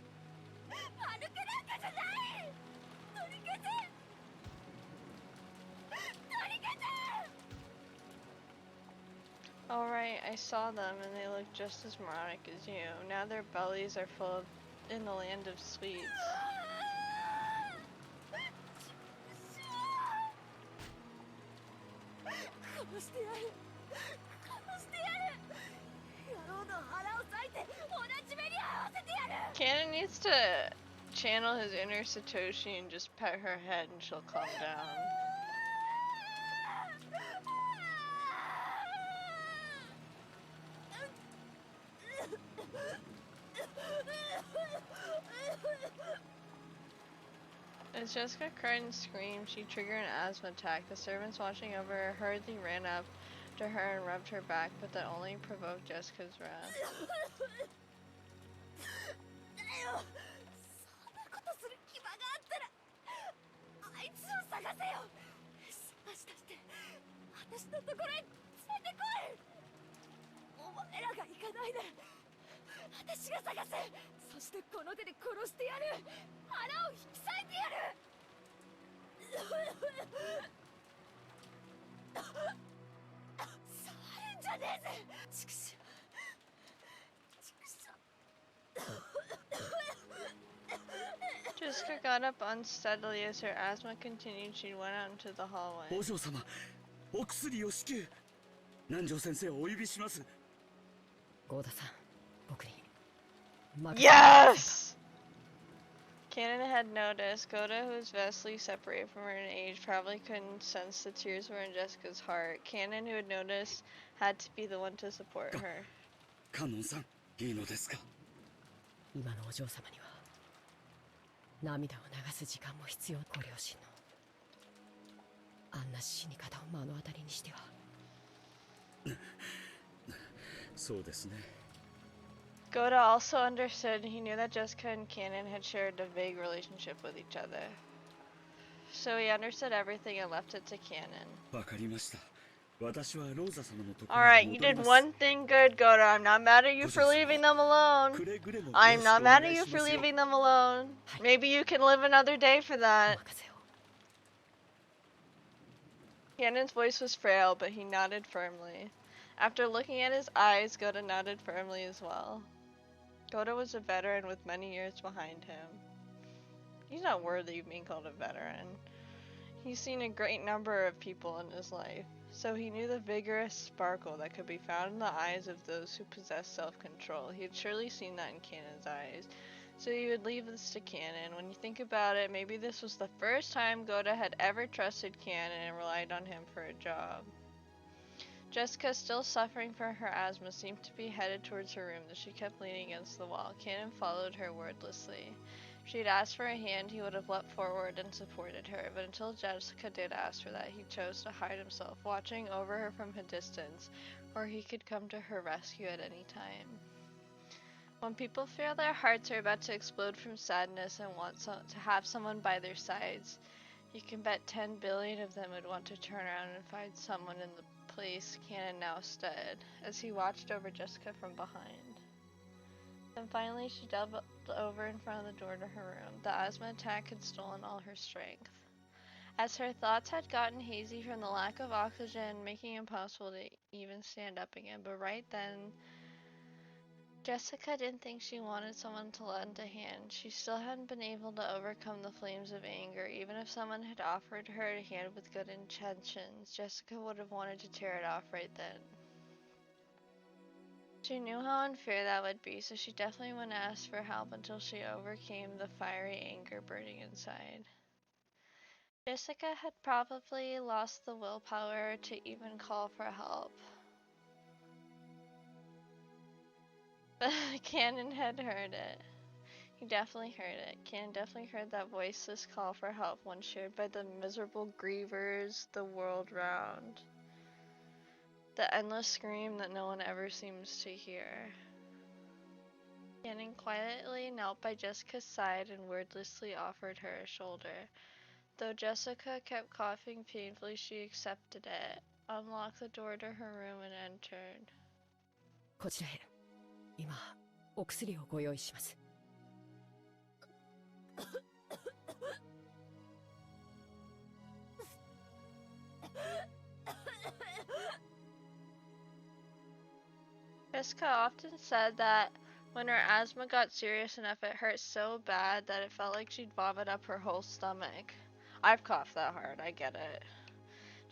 くなんかじゃない。取り消せ。取り消せ。 Alright, I saw them and they look just as moronic as you. Now their bellies are full in the land of sweets. Cannon needs to channel his inner Satoshi and just pet her head and she'll calm down. As Jessica cried and screamed, she triggered an asthma attack. The servants watching over her hurriedly ran up to her and rubbed her back, but that only provoked Jessica's wrath. そんなことする暇があったらあいつを探せよ。探し出して私のところへ連れてこい。お前らが行かないで私が探せ。そしてこの手で殺してやる。腹を引き裂いてやる。触るんじゃねえぜ。畜生。 Jessica got up unsteadily as her asthma continued. She went out into the hallway. お嬢様、お薬を至急。南條先生をお呼びします。ゴーダさん、僕に任せて。 Yes! Cannon had noticed. Goda, who was vastly separated from her in age, probably couldn't sense the tears were in Jessica's heart. Cannon, who had noticed, had to be the one to support her. 観音さん、いいのですか。今のお嬢様には涙を流す時間も必要。ご両親のあんな死に方を目の当たりにしては。そうですね。 Goda also understood. He knew that Jessica and Cannon had shared a vague relationship with each other. So he understood everything and left it to Cannon. わかりました。Alright, you did one thing good, Goda. I'm not mad at you for leaving them alone. I'm not mad at you for leaving them alone. Maybe you can live another day for that. Cannon's voice was frail, but he nodded firmly. After looking at his eyes, Goda nodded firmly as well. Goda was a veteran with many years behind him. He's not worthy of being called a veteran. He's seen a great number of people in his life, so he knew the vigorous sparkle that could be found in the eyes of those who possess self-control. He had surely seen that in Cannon's eyes, so he would leave this to Cannon. When you think about it, maybe this was the first time Goda had ever trusted Cannon and relied on him for a job. Jessica, still suffering from her asthma, seemed to be headed towards her room, though she kept leaning against the wall. Cannon followed her wordlessly. If she had asked for a hand, he would have leapt forward and supported her, but until Jessica did ask for that, he chose to hide himself, watching over her from a distance, where he could come to her rescue at any time. When people feel their hearts are about to explode from sadness and want to have someone by their sides, you can bet 10 billion of them would want to turn around and find someone in the place Cannon now stood, as he watched over Jessica from behind. Then finally she delved over in front of the door to her room. The asthma attack had stolen all her strength. As her thoughts had gotten hazy from the lack of oxygen, making it impossible to even stand up again, but right then, Jessica didn't think she wanted someone to lend a hand. She still hadn't been able to overcome the flames of anger. Even if someone had offered her a hand with good intentions, Jessica would have wanted to tear it off right then. She knew how unfair that would be, so she definitely wouldn't ask for help until she overcame the fiery anger burning inside. Jessica had probably lost the willpower to even call for help. But Cannon had heard it. He definitely heard it. Cannon definitely heard that voiceless call for help, one shared by the miserable grievers the world round. The endless scream that no one ever seems to hear. Cannon quietly knelt by Jessica's side and wordlessly offered her a shoulder. Though Jessica kept coughing painfully, she accepted it, unlocked the door to her room, and entered. こちらへ。今、お薬をご用意します。Jessica often said that when her asthma got serious enough, it hurt so bad that it felt like she'd vomit up her whole stomach. I've coughed that hard, I get it.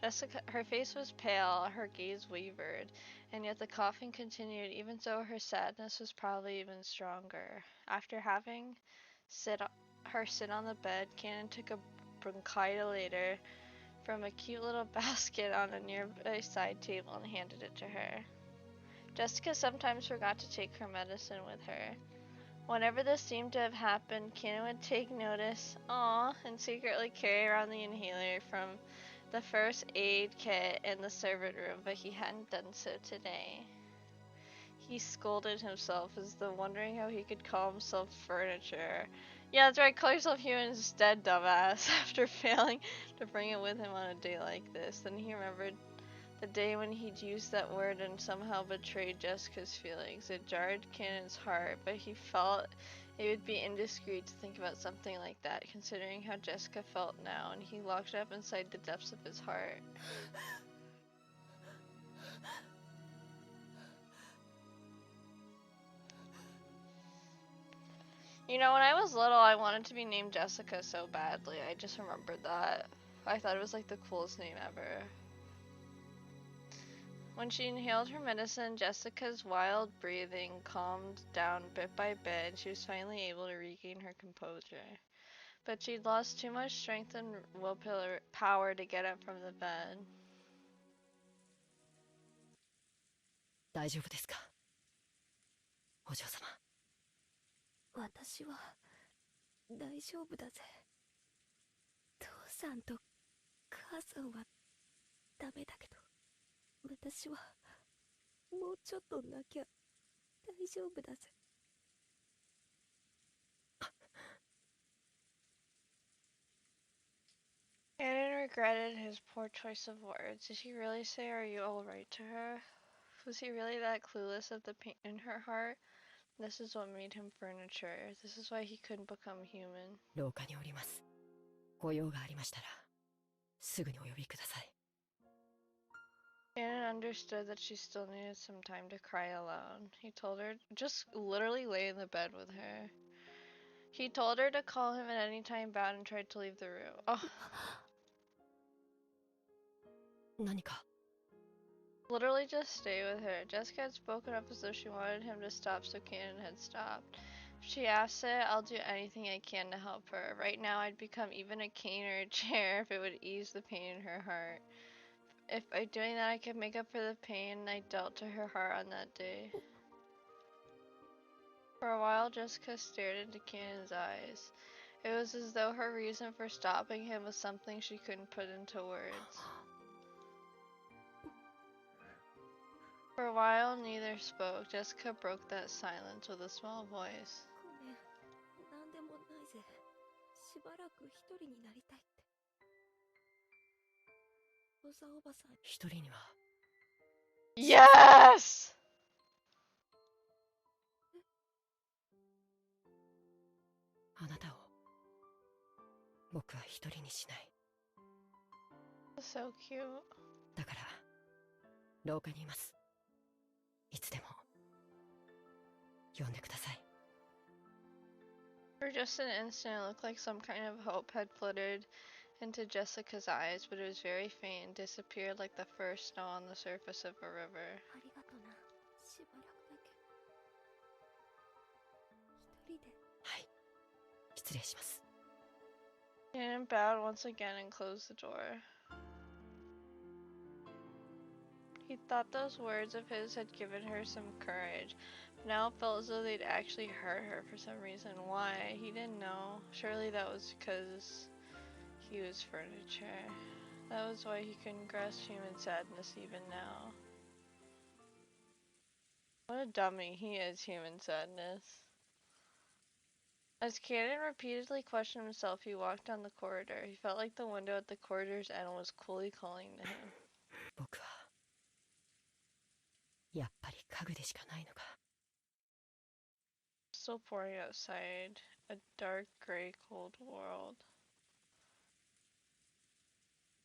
Jessica, her face was pale, her gaze wavered, and yet the coughing continued, even though her sadness was probably even stronger. After having her sit on the bed, Cannon took a bronchodilator from a cute little basket on a nearby side table and handed it to her. Jessica sometimes forgot to take her medicine with her. Whenever this seemed to have happened, Cannon would take notice, and secretly carry around the inhaler from the first aid kit in the servant room, but he hadn't done so today. He scolded himself as though wondering how he could call himself furniture. Yeah, that's right, call yourself human instead, dumbass, after failing to bring it with him on a day like this. Then he remembered the day when he'd used that word and somehow betrayed Jessica's feelings. It jarred Cannon's heart, but he felt it would be indiscreet to think about something like that, considering how Jessica felt now, and he locked it up inside the depths of his heart. You know, when I was little, I wanted to be named Jessica so badly. I just remembered that. I thought it was like the coolest name ever. When she inhaled her medicine, Jessica's wild breathing calmed down bit by bit, and she was finally able to regain her composure. But she'd lost too much strength and willpower to get up from the bed. 大丈夫ですか、お嬢様。私は大丈夫だぜ。父さんと母さんはダメだけど、私はもうちょっとなきゃ大丈夫だぜ。Cannon regretted his poor choice of words. Did he really say, "Are you alright" to her? Was he really that clueless of the pain in her heart? This is what made him furniture. This is why he couldn't become human. 廊下におります。ご用がありましたら、すぐにお呼びください。Shannon understood that she still needed some time to cry alone. He told her, just literally lay in the bed with her. He told her to call him at any time bound and tried to leave the room. Oh. 何か Literally just stay with her. Jessica had spoken up as though she wanted him to stop, so Cannon had stopped. If she asked it, I'll do anything I can to help her. Right now I'd become even a cane or a chair if it would ease the pain in her heart. If by doing that I could make up for the pain I dealt to her heart on that day. For a while Jessica stared into Cannon's eyes. It was as though her reason for stopping him was something she couldn't put into words. For a while, neither spoke. Jessica broke that silence with a small voice. ごめん、なんでもないぜ。しばらく一人になりたいって。ロザおばさん、一人には Yes! あなたを僕は一人にしない。 So cute. だから廊下にいます。いつでも呼んでください。 For just an instant, it looked like some kind of hope had flitted into Jessica's eyes, but it was very faint and disappeared like the first snow on the surface of a river. ありがとな。しばらくだけ。一人で。はい、失礼します。 Shannon bowed once again and closed the door. He thought those words of his had given her some courage, but now it felt as though they'd actually hurt her for some reason. Why? He didn't know. Surely that was because he was furniture. That was why he couldn't grasp human sadness even now. What a dummy. He is human sadness. As Cannon repeatedly questioned himself, he walked down the corridor. He felt like the window at the corridor's end was coolly calling to him. 僕はやっぱり家具でしかないのか。 Still pouring outside, a dark, gray, cold world.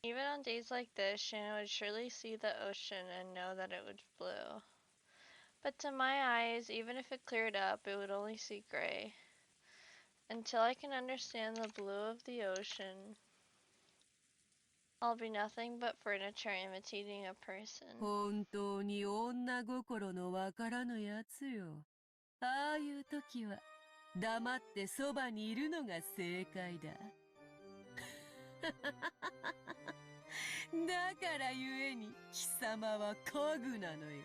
Even on days like this, Shannon would surely see the ocean and know that it was blue. But to my eyes, even if it cleared up, it would only see gray. Until I can understand the blue of the ocean, I'll be nothing but furniture imitating a person. 本当に女心のわからぬやつよ。ああいう時は黙ってそばにいるのが正解だ。だからゆえに貴様は家具なのよ。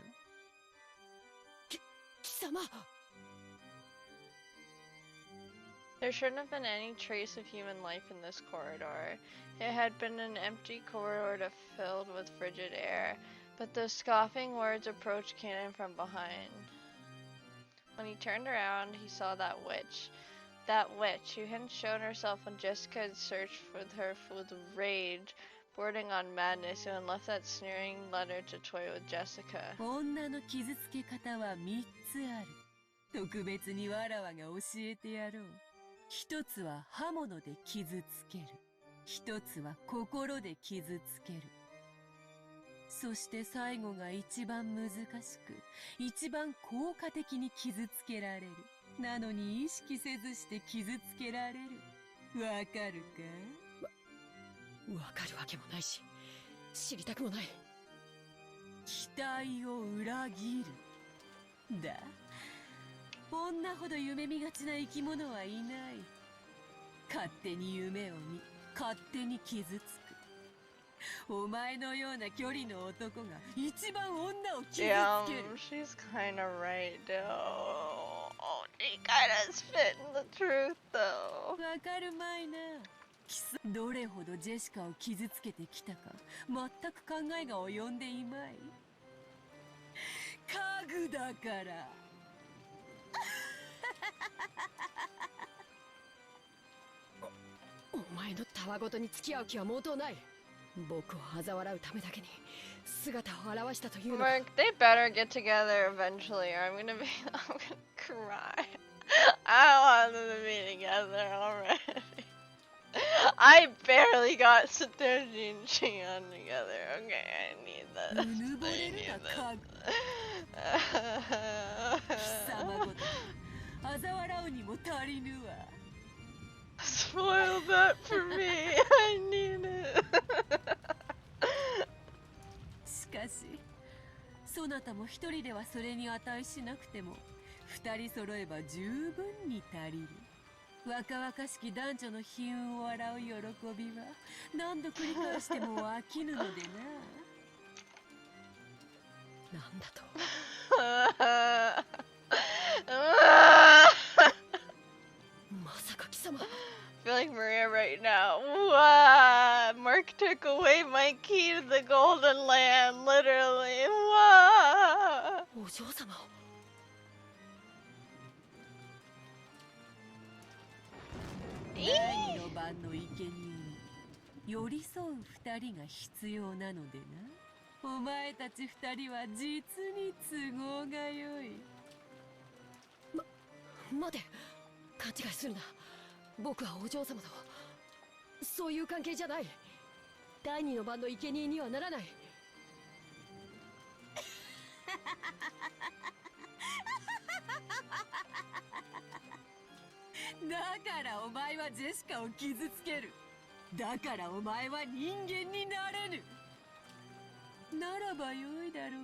貴様。 There shouldn't have been any trace of human life in this corridor. It had been an empty corridor filled with frigid air, but the scoffing words approached Cannon from behind. When he turned around, he saw that witch. That witch who hadn't shown herself when Jessica had searched with her with rage, bordering on madness, who had left that sneering letter to toy with Jessica. 女の傷つけ方は3つある。特別にわらわが教えてやろう。一つは刃物で傷つける。一つは心で傷つける。そして最後が一番難しく、一番効果的に傷つけられる。なのに意識せずして傷つけられる。わかるか？わかるわけもないし、知りたくもない。期待を裏切る。だ。女ほど夢見がちな生き物はいない。勝手に夢を見、勝手に傷つく。お前のような距離の男が一番女を傷つける。She's kinda right, though. Oh, she kinda spitting the truth, though. わかるまいな。どれほどジェシカを傷つけてきたか、全く考えが及んでいまい。家具だから。お前のたわごとに付き合う気は毛頭ない。僕を嘲笑うためだけに姿を現したというのか。 Mark, they better get together eventually, or I'm gonna cry. I don't want them to be together already. I barely got Satoshi and Shion together. Okay, I need this. うぬぼ I れる need な this. か貴様ごと嘲笑うにも足りぬわ。 Spoil that for me. I need it. しかしそなたも一人ではそれに値しなくても二人揃えば十分に足りる。若々しき男女の悲運を笑う喜びは何度繰り返しても飽きぬのでな。なんだと。まさか貴様。 I feel like Maria right now. What? Mark took away my key to the Golden Land, literally. What? お嬢様を。第二の番の生贄に寄り添う二人が必要なのでな。お前たち二人は実に都合が良い。待て、勘違いするな。僕はお嬢様とそういう関係じゃない。第二の番の生贄にはならない。だからお前はジェシカを傷つける。だからお前は人間になれぬ。ならばよいだろう。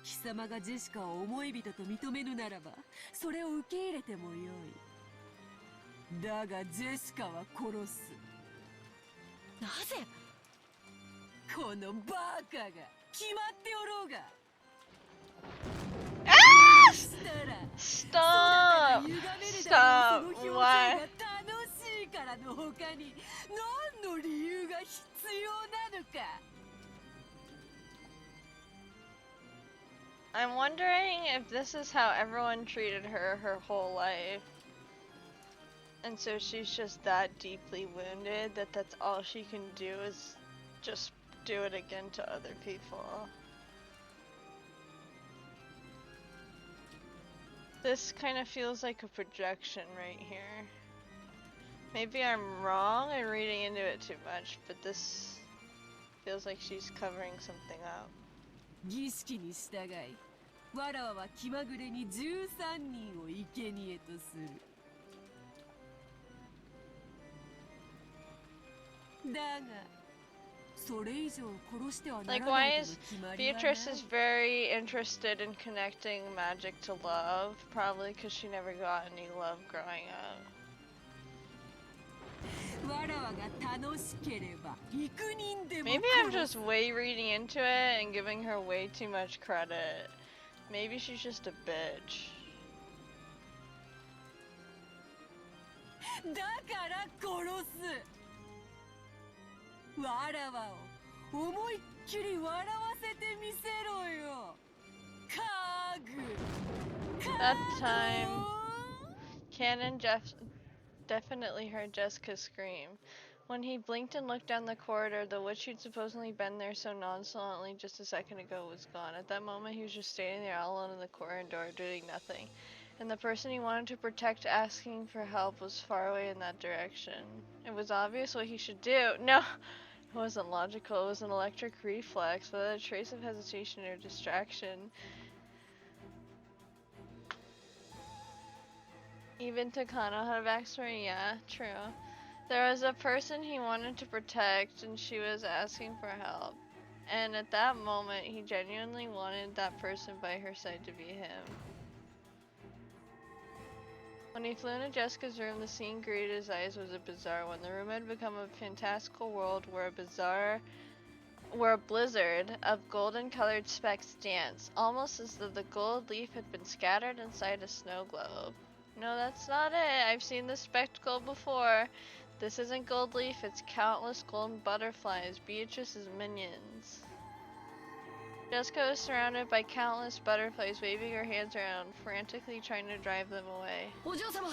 貴様がジェシカを思い人と認めぬならばそれを受け入れてもよい。だがジェシカは殺す。なぜ。このバカが決まっておろうが。したら Stop! そなたが歪めるだろう Stop! その表情が Why? 楽しいからの他に何の理由が必要なのか。 I'm wondering if this is how everyone treated her her whole life. And so she's just that deeply wounded that that's all she can do is just do it again to other people. This kind of feels like a projection right here. Maybe I'm wrong and reading into it too much, but this feels like she's covering something up. 儀式に従い、わらわは気まぐれに13人を生贄とする。だが、それ以上殺してはな Like, ら why ないと is の決まりはない。 Beatrice is very interested in connecting magic to love, probably because she never got any love growing up. わらわが楽しければ幾人でも Maybe I'm 殺す。 just way reading into it and giving her way too much credit. Maybe she's just a bitch. だから殺す。わらわを思いっきり笑わせてみせろよ。かぐ。 That time, Cannon definitely heard Jessica scream. When he blinked and looked down the corridor, the witch who'd supposedly been there so nonchalantly just a second ago was gone. At that moment, he was just standing there all alone in the corridor, doing nothing. And the person he wanted to protect asking for help was far away in that direction. It was obvious what he should do. No! It wasn't logical, it was an electric reflex, without a trace of hesitation or distraction. Even Takano had a backstory, yeah, true. There was a person he wanted to protect and she was asking for help. And at that moment, he genuinely wanted that person by her side to be him. When he flew into Jessica's room, the scene greeted his eyes was a bizarre one. The room had become a fantastical world where a blizzard of golden-colored specks danced, almost as though the gold leaf had been scattered inside a snow globe. No, that's not it. I've seen this spectacle before. This isn't gold leaf, it's countless golden butterflies, Beatrice's minions. Jessica was surrounded by countless butterflies, waving her hands around, frantically trying to drive them away. お嬢様。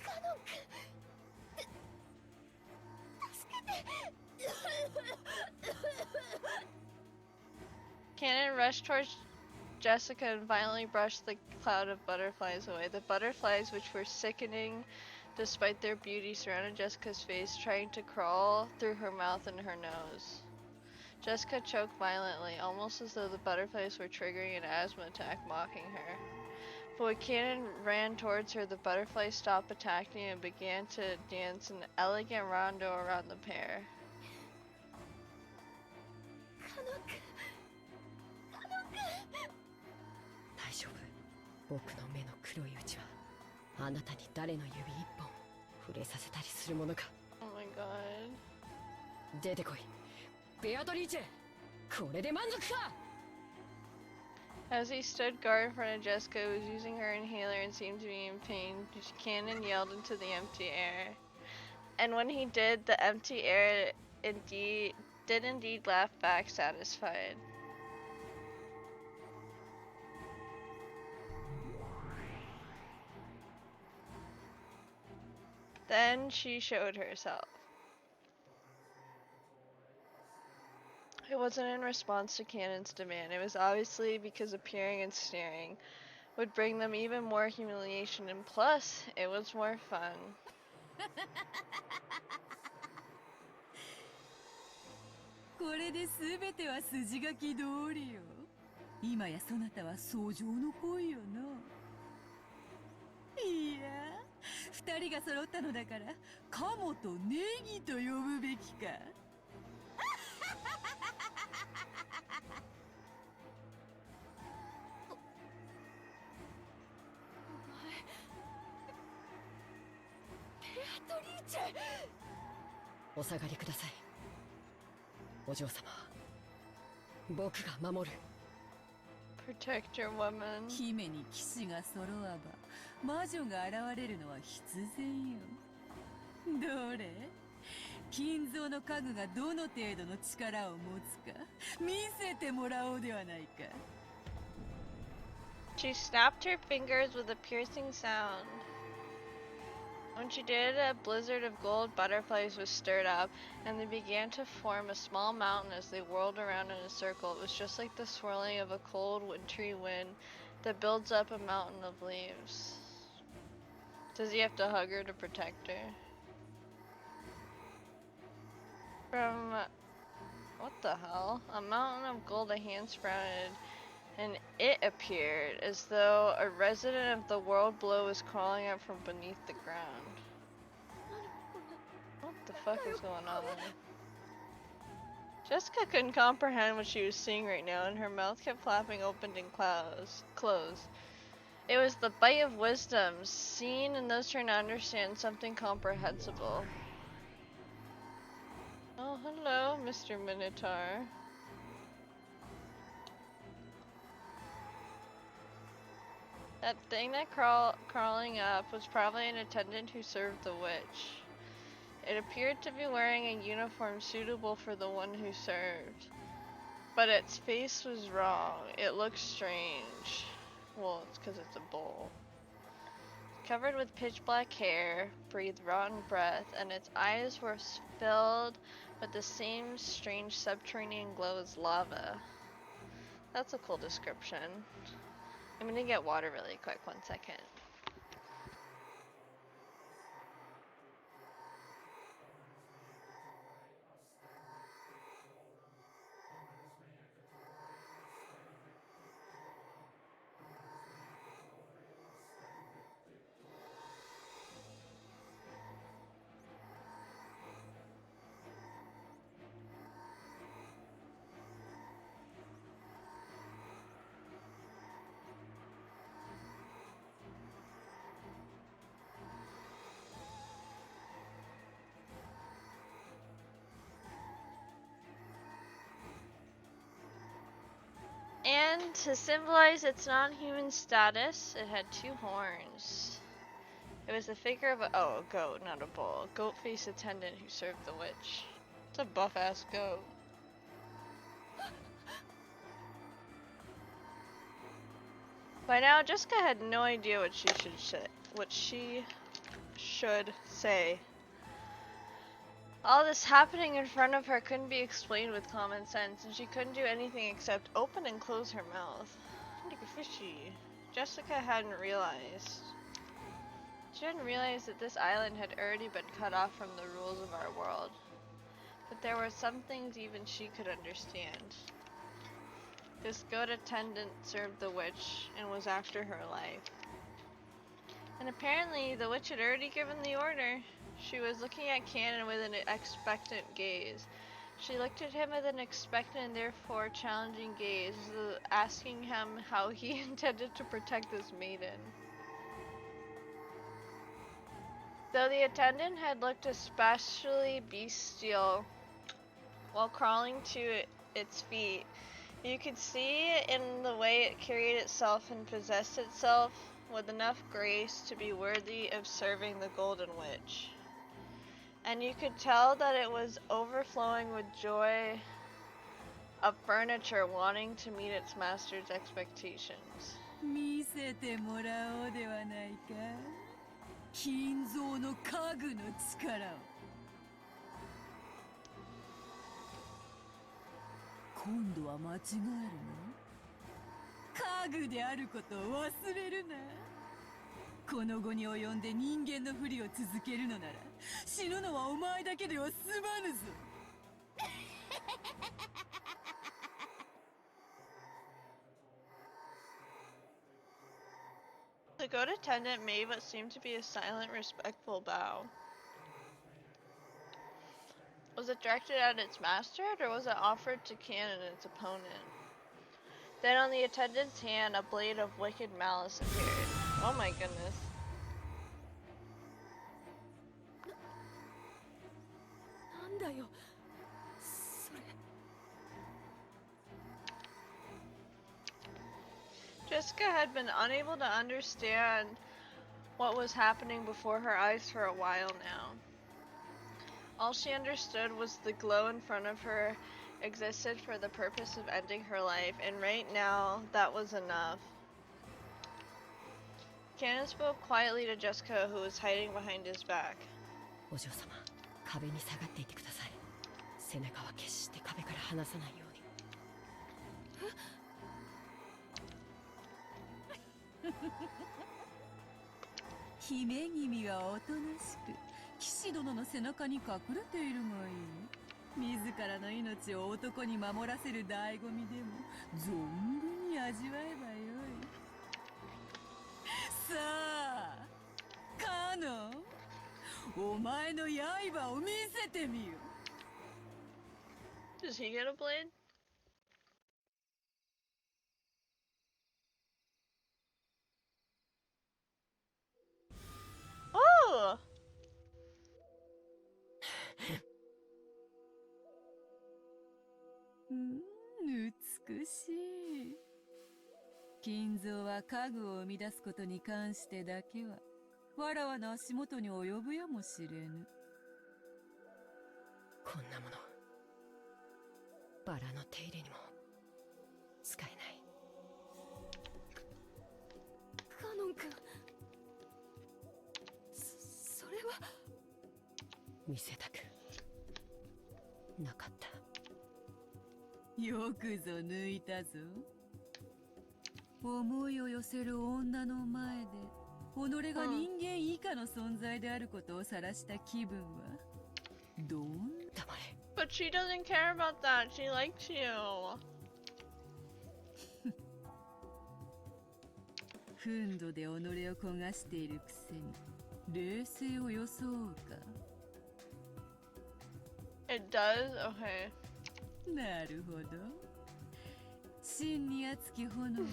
カノン君 rushed towards Jessica and violently brushed the cloud of butterflies away. The butterflies, which were sickening despite their beauty, surrounded Jessica's face, trying to crawl through her mouth and her nose. Jessica choked violently, almost as though the butterflies were triggering an asthma attack, mocking her. But when Cannon ran towards her, the butterflies stopped attacking and began to dance an elegant rondo around the pair. カノ君カノ君大丈夫。僕の目の黒いうちはあなたに誰の指一本触れさせたりするものか。 Oh my god. 出てこいベアトリーチェ。これで満足か。 As he stood guard in front of Jessica, who was using her inhaler and seemed to be in pain, Cannon yelled into the empty air. And when he did, the empty air did indeed laugh back, satisfied. Then she showed herself. It wasn't in response to Cannon's demand. It was obviously because appearing and staring would bring them even more humiliation, and plus, it was more fun. これで全ては筋書き通りよ。今やそなたは訴状の恋よな。いや、二人が揃ったのだから、カモとネギと呼ぶべきか。ベアトリーチェ。お下がりください。お嬢様、僕が守る。 Protect your woman. 姫に騎士が揃わば魔女が現れるのは必然よ。どれ金蔵の家具がどの程度の力を持つか見せてもらおうではないか。 She snapped her fingers with a piercing sound. When she did, a blizzard of gold butterflies was stirred up, and they began to form a small mountain as they whirled around in a circle. It was just like the swirling of a cold, wintry wind that builds up a mountain of leaves. Does he have to hug her to protect her? From... what the hell? A mountain of gold, a hand sprouted, and it appeared as though a resident of the world below was crawling up from beneath the ground. What the fuck is going on? Jessica couldn't comprehend what she was seeing right now, and her mouth kept flapping open and closed. It was the bite of wisdom, seen in those trying to understand something comprehensible. Oh, hello, Mr. Minotaur. That thing that crawling up was probably an attendant who served the witch. It appeared to be wearing a uniform suitable for the one who served. But its face was wrong. It looked strange. Well, it's because it's a bull. Covered with pitch black hair, breathed rotten breath, and its eyes were filled with the same strange subterranean glow as lava. That's a cool description. I'm gonna get water really quick, 1 second. And to symbolize its non-human status, it had 2 horns. It was the figure of a goat, not a bull. A goat-faced attendant who served the witch. It's a buff-ass goat. By now, Jessica had no idea what she should say. All this happening in front of her couldn't be explained with common sense, and she couldn't do anything except open and close her mouth. Like a fishy. Jessica hadn't realized. She hadn't realized that this island had already been cut off from the rules of our world. But there were some things even she could understand. This goat attendant served the witch and was after her life. And apparently the witch had already given the order. She was looking at Canon with an expectant gaze. She looked at him with an expectant and therefore challenging gaze, asking him how he intended to protect this maiden. Though the attendant had looked especially bestial while crawling to its feet, you could see in the way it carried itself and possessed itself with enough grace to be worthy of serving the Golden Witch. And you could tell that it was overflowing with joy of furniture wanting to meet its master's expectations. 見せてもらおうではないか。金蔵の家具の力を。今度は間違えるの？家具であることを忘れるな。この後に及んで人間のふりを続けるのなら、死ぬのはお前だけでは済まぬぞ。The goat attendant made what seemed to be a silent, respectful bow. Was it directed at its master, or was it offered to Canon, its opponent? Then on the attendant's hand, a blade of wicked malice appeared. Oh my goodness. Jessica had been unable to understand what was happening before her eyes for a while now. All she understood was the glow in front of her existed for the purpose of ending her life, and right now, that was enough. Canon spoke quietly to Jessica, who was hiding behind his back. お嬢様、壁に下がっていてください。背中は決して壁から離さないように。姫君はおとなしく騎士殿の背中に隠れているがいい。自らの命を男に守らせる醍醐味でも存分に味わえばよい。さあカノン、お前の刃を見せてみよ。 Does he get a blade? Oh! 美しい。金蔵は家具を生み出すことに関してだけはわらわの足元に及ぶやもしれぬ。こんなものバラの手入れにも使えない。カノン君、それは見せたくなかった。よくぞ抜いたぞ。思いを寄せる女の前で己が人間以下の存在であることを晒した気分はどんな。黙れ。 But she doesn't care about that. She likes you. 憤怒で己を焦がしているくせに冷静を装うか。 It does? Okay. なるほど。真に熱き炎は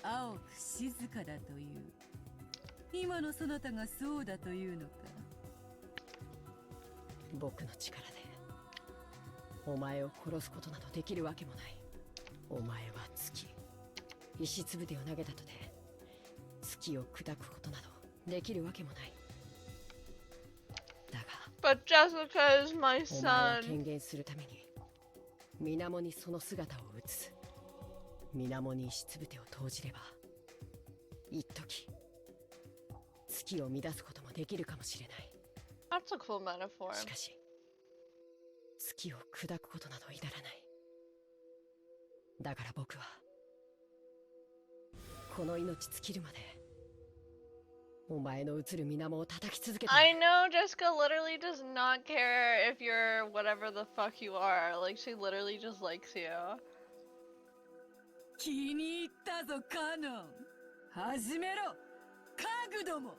青く静かだという。今のそなたがそうだというのか。僕の力でお前を殺すことなどできるわけもない。お前は月、石つぶてを投げたとて月を砕くことなどできるわけもない。だが But Jessica is my お前は son. 権限するために水面にその姿を映す。水面に石つぶてを投じれば一時月を乱すこともできるかもしれない。 That's a cool metaphor. しかし月を砕くことなどいらない。だから僕はこの命尽きるまでお前の映る水面を叩き続けて。 I know Jessica literally does not care if you're whatever the fuck you are. Like, she literally just likes you. 気に入ったぞカノン。始めろカグども。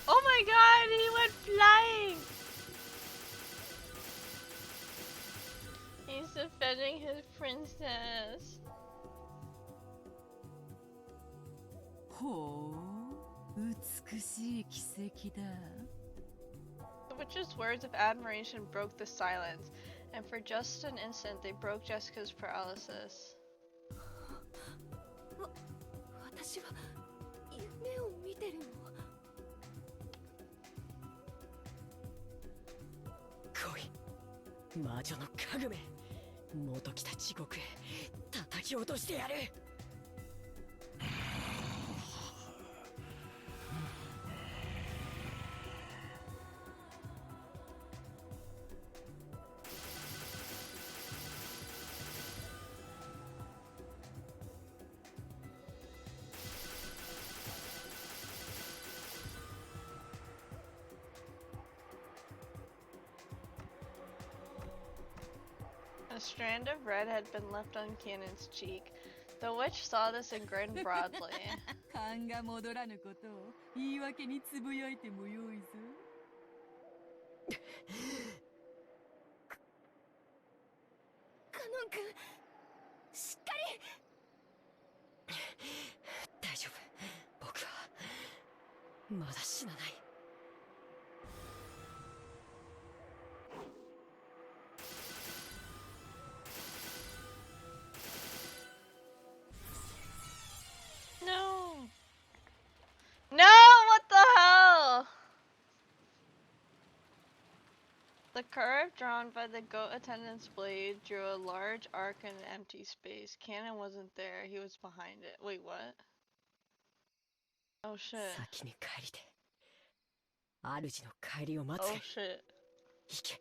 Oh my god, he went flying! He's defending his princess. ほう、美しい奇跡だ。 The witch's words of admiration broke the silence, and for just an instant they broke Jessica's paralysis. 私は夢を見てるの？来い魔女の家具め、元来た地獄へ叩き落としてやる。A strand of red had been left on Cannon's cheek. The witch saw this and grinned broadly. 勘が戻らぬことを言い訳につぶやいてもよいぞ。カノン君、しっかり。大丈夫、僕はまだ死なない。No! No! What the hell? The curve drawn by the goat attendant's blade drew a large arc in an empty space. Cannon wasn't there. He was behind it. Wait, what? Oh shit. 先に帰りて、主の帰りを待つ。 Oh shit. 行け。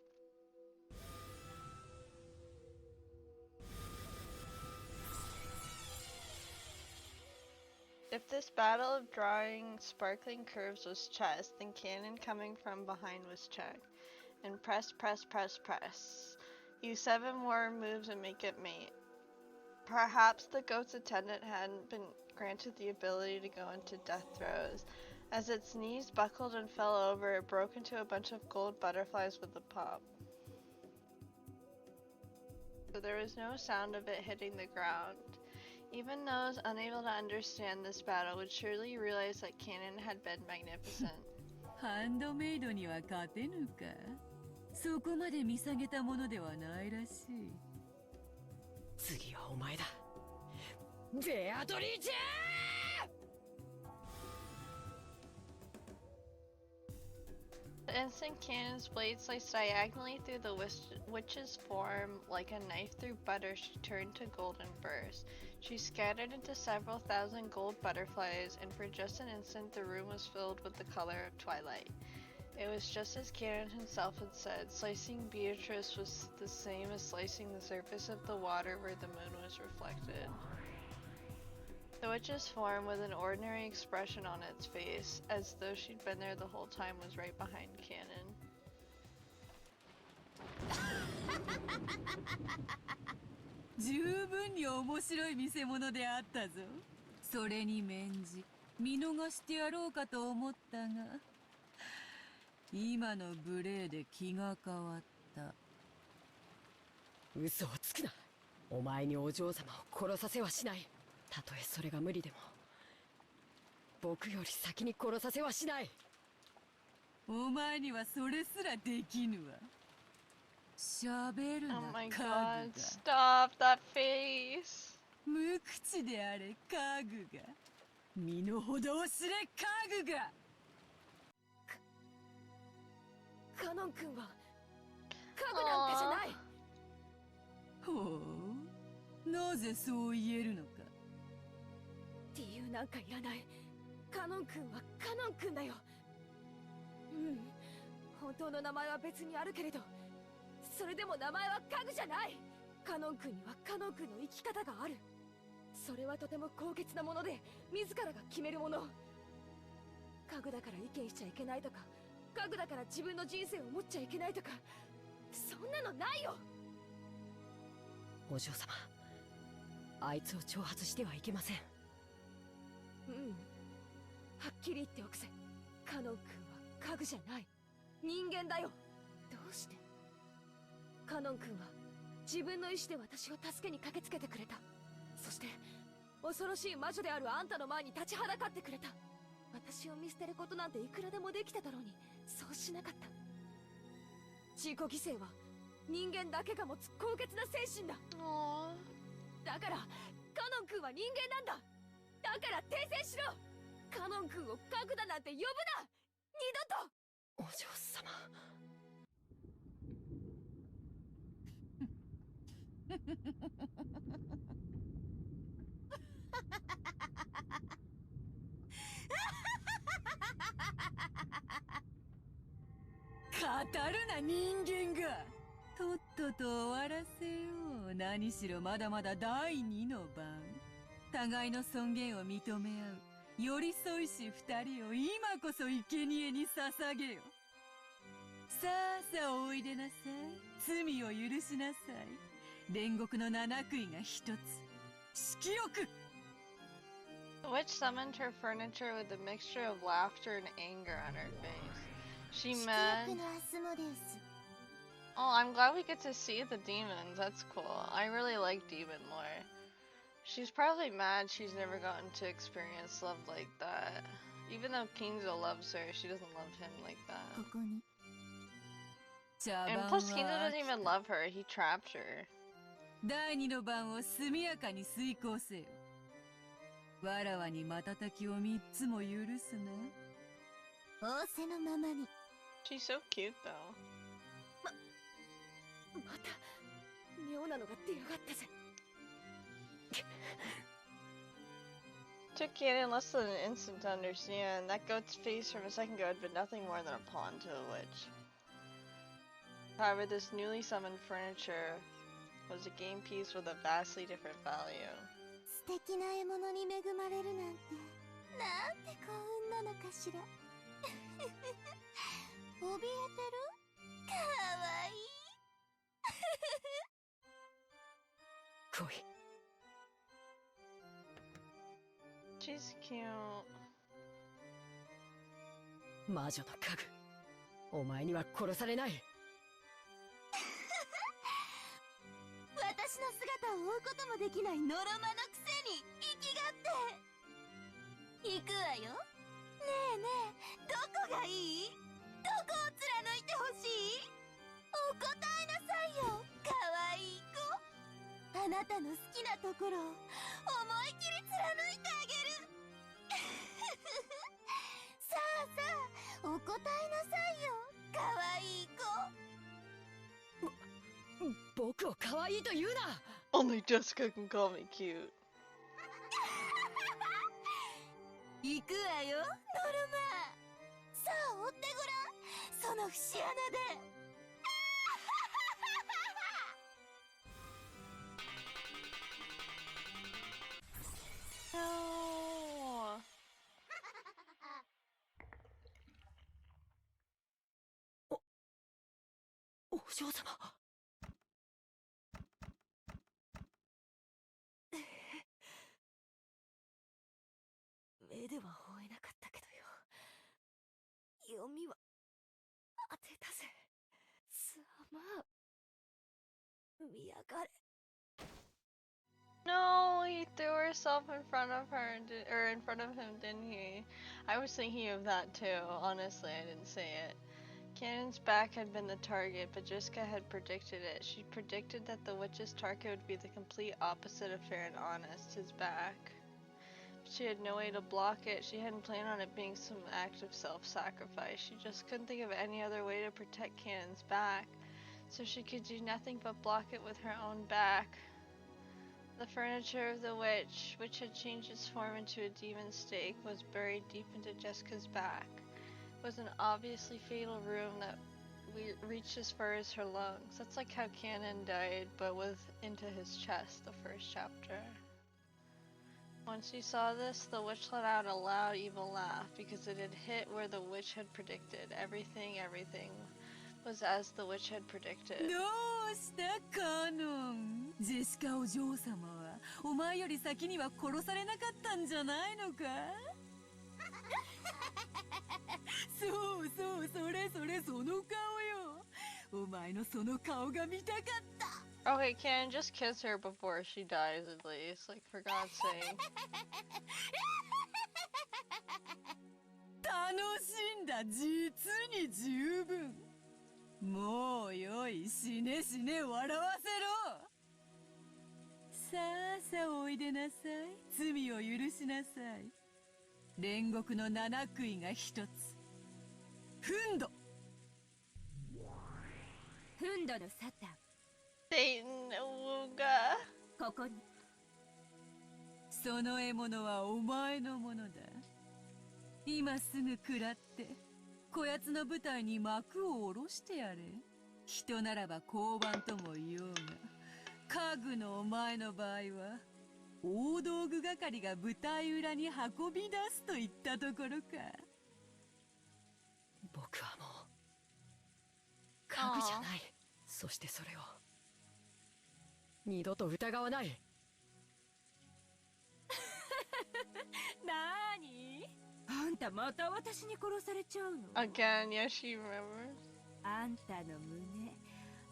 If this battle of drawing sparkling curves was chess, then Cannon coming from behind was check. And press, press, press, press. Use 7 more moves and make it mate. Perhaps the goat's attendant hadn't been granted the ability to go into death throes. As its knees buckled and fell over, it broke into a bunch of gold butterflies with a pop. So there was no sound of it hitting the ground. Even those unable to understand this battle would surely realize that Cannon had been magnificent. ハンドメイドには勝てぬか。そこまで見下げたものではないらしい。次はお前だ、ベアトリーチェ。 The instant Cannon's blade sliced diagonally through the witch's form like a knife through butter, she turned to gold and burst. She scattered into several thousand gold butterflies, and for just an instant the room was filled with the color of twilight. It was just as Cannon himself had said, slicing Beatrice was the same as slicing the surface of the water where the moon was reflected. The witch's form, with an ordinary expression on its face, as though she'd been there the whole time, was right behind Cannon. 十分に面白い見せ物であったぞ。それに免じ見逃してやろうかと思ったが、今の無礼で気が変わった。嘘をつくな。お前にお嬢様を殺させはしない。たとえそれが無理でも僕より先に殺させはしない。お前にはそれすらできぬわ。喋るな、 Oh my 家具 god, が。 stop that face. 無口であれ家具が。身の程を知れ家具が。カノン君は家具なんかじゃない。ほう、なぜそう言えるのか。理由なんかいらない。カノン君はカノン君だよ。うん、本当の名前は別にあるけれど、それでも名前は家具じゃない。カノン君にはカノン君の生き方がある。それはとても高潔なもので、自らが決めるもの。家具だから意見しちゃいけないとか、家具だから自分の人生を持っちゃいけないとか、そんなのないよ。お嬢様、あいつを挑発してはいけません。うん、はっきり言っておくぜ。カノン君は家具じゃない、人間だよ。どうして？カノン君は自分の意志で私を助けに駆けつけてくれた。そして恐ろしい魔女であるあんたの前に立ちはだかってくれた。私を見捨てることなんていくらでもできただろうに、そうしなかった。自己犠牲は人間だけが持つ高潔な精神だ。だからカノン君は人間なんだ。だから訂正しろ。カノン君を家具だなんて呼ぶな、二度と。お嬢様。語るな人間が。とっとと終わらせよう。何しろまだまだ第二の番。互いの尊厳を認め合う寄り添いし二人を今こそ生贄に捧げよ。さあさあおいでなさい。罪を許しなさい。煉獄の七杭が一つ。色欲。 The witch summoned her furniture with a mixture of laughter and anger on her face. She mad. Oh, I'm glad we get to see the demons. That's cool. I really like demon lore. She's probably mad she's never gotten to experience love like that. Even though Kinzo loves her, she doesn't love him like that. And plus, Kinzo doesn't even love her. He trapped her. 第二の番を速やかに遂行せよ。わらわに瞬きを三つも許すな。仰せのままに。 She's so cute though. また妙なのが出やがったぜ。Took Kaden less than an instant to understand. That goat's face from a second ago had been nothing more than a pawn to a witch. However, this newly summoned furniture was a game piece with a vastly different value. 素敵な獲物に恵まれるなんて、なんて幸運なのかしら。怯えてる？かわいい。来い。 She's cute. 魔女の家具、お前には殺されない。私の姿を追うこともできないノロマのくせに生きがって。行くわよ。ねえねえ、どこがいい？どこを貫いてほしい？お答えなさいよ、かわいい子。あなたの好きなところを思い切り貫いてあげる。さあさあ、お答えなさいよ、かわいい子。僕を可愛いと言うな。 Only Jessica can call me cute. 行くわよ、ノルマ。さあ追ってごらん、その節穴で。No. お嬢様。目では追えなかったけどよ、読みは当てたぜ。さあまあ、見やがれ。 No, he threw herself in front of her, or in front of him, didn't he? I was thinking of that too. Honestly, I didn't say it. Cannon's back had been the target, but Jessica had predicted it. She predicted that the witch's target would be the complete opposite of fair and honest, his back. But she had no way to block it. She hadn't planned on it being some act of self-sacrifice. She just couldn't think of any other way to protect Cannon's back, so she could do nothing but block it with her own back. The furniture of the witch, which had changed its form into a demon stake, was buried deep into Jessica's back. It was an obviously fatal wound that reached as far as her lungs. That's like how Canon died, but with into his chest, the first chapter. Once he saw this, the witch let out a loud, evil laugh, because it had hit where the witch had predicted. Everything was as the witch had predicted. どうしたカノン。ジェシカお嬢様はお前より先には殺されなかったんじゃないのか。そうそう、それその顔よ。お前のその顔が見たかった。Okay, Canon, just kiss her before she dies at least, like for God's sake. 楽しんだ、実に十分。もうよい、死ね死ね、笑わせろ。さあさあおいでなさい、罪を許しなさい。煉獄の七杭が一つ。フンド。フンドのサタン、 Satan, Awuga. ここに。その獲物はお前のものだ。今すぐ食らってこやつの舞台に幕を下ろしてやれ。人ならば交番とも言おうが、家具のお前の場合は大道具係が舞台裏に運び出すといったところか。僕はもう家具じゃない。そしてそれを二度と疑わない。なーに？あんたまた私に殺されちゃうの？ Again, yes, she remembers. あんたの胸、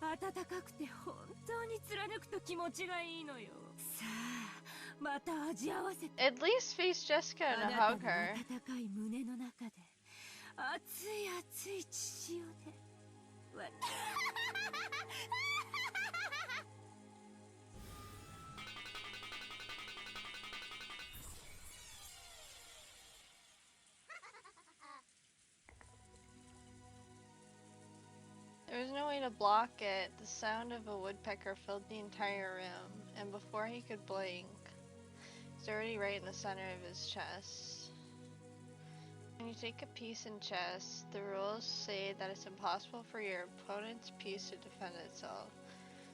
温かくて本当に貫くと気持ちがいいのよ。さあ、また味合わせて。 At least face Jessica あ and なた hug の her. 温かい胸の中で、熱い熱い血潮で。There was no way to block it. The sound of a woodpecker filled the entire room, and before he could blink, he's already right in the center of his chest. When you take a piece in chess, the rules say that it's impossible for your opponent's piece to defend itself.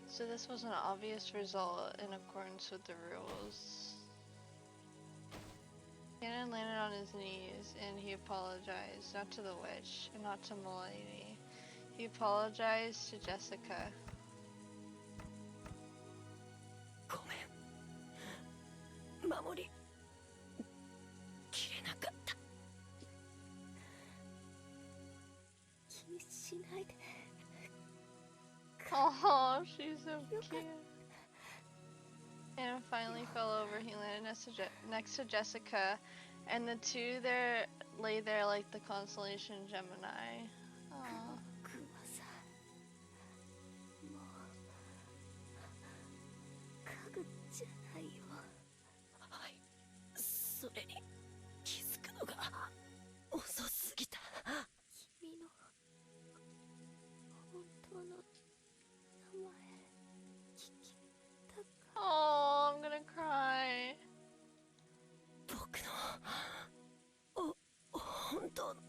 So this was an obvious result in accordance with the rules. Ganon landed on his knees, and he apologized, not to the witch, and not to Milady. He apologized to Jessica. ごめん、守りきれなかった。気にしないで。 Oh, she's so cute. And finally fell over. He landed next to Jessica, and the two there lay there like the constellation Gemini. Aww. 僕はさ、もう家具じゃないよ。はい、それに気づくのが遅すぎた。君の本当の名前聞きたかった。 Oh, I'm gonna cry. 僕の本当の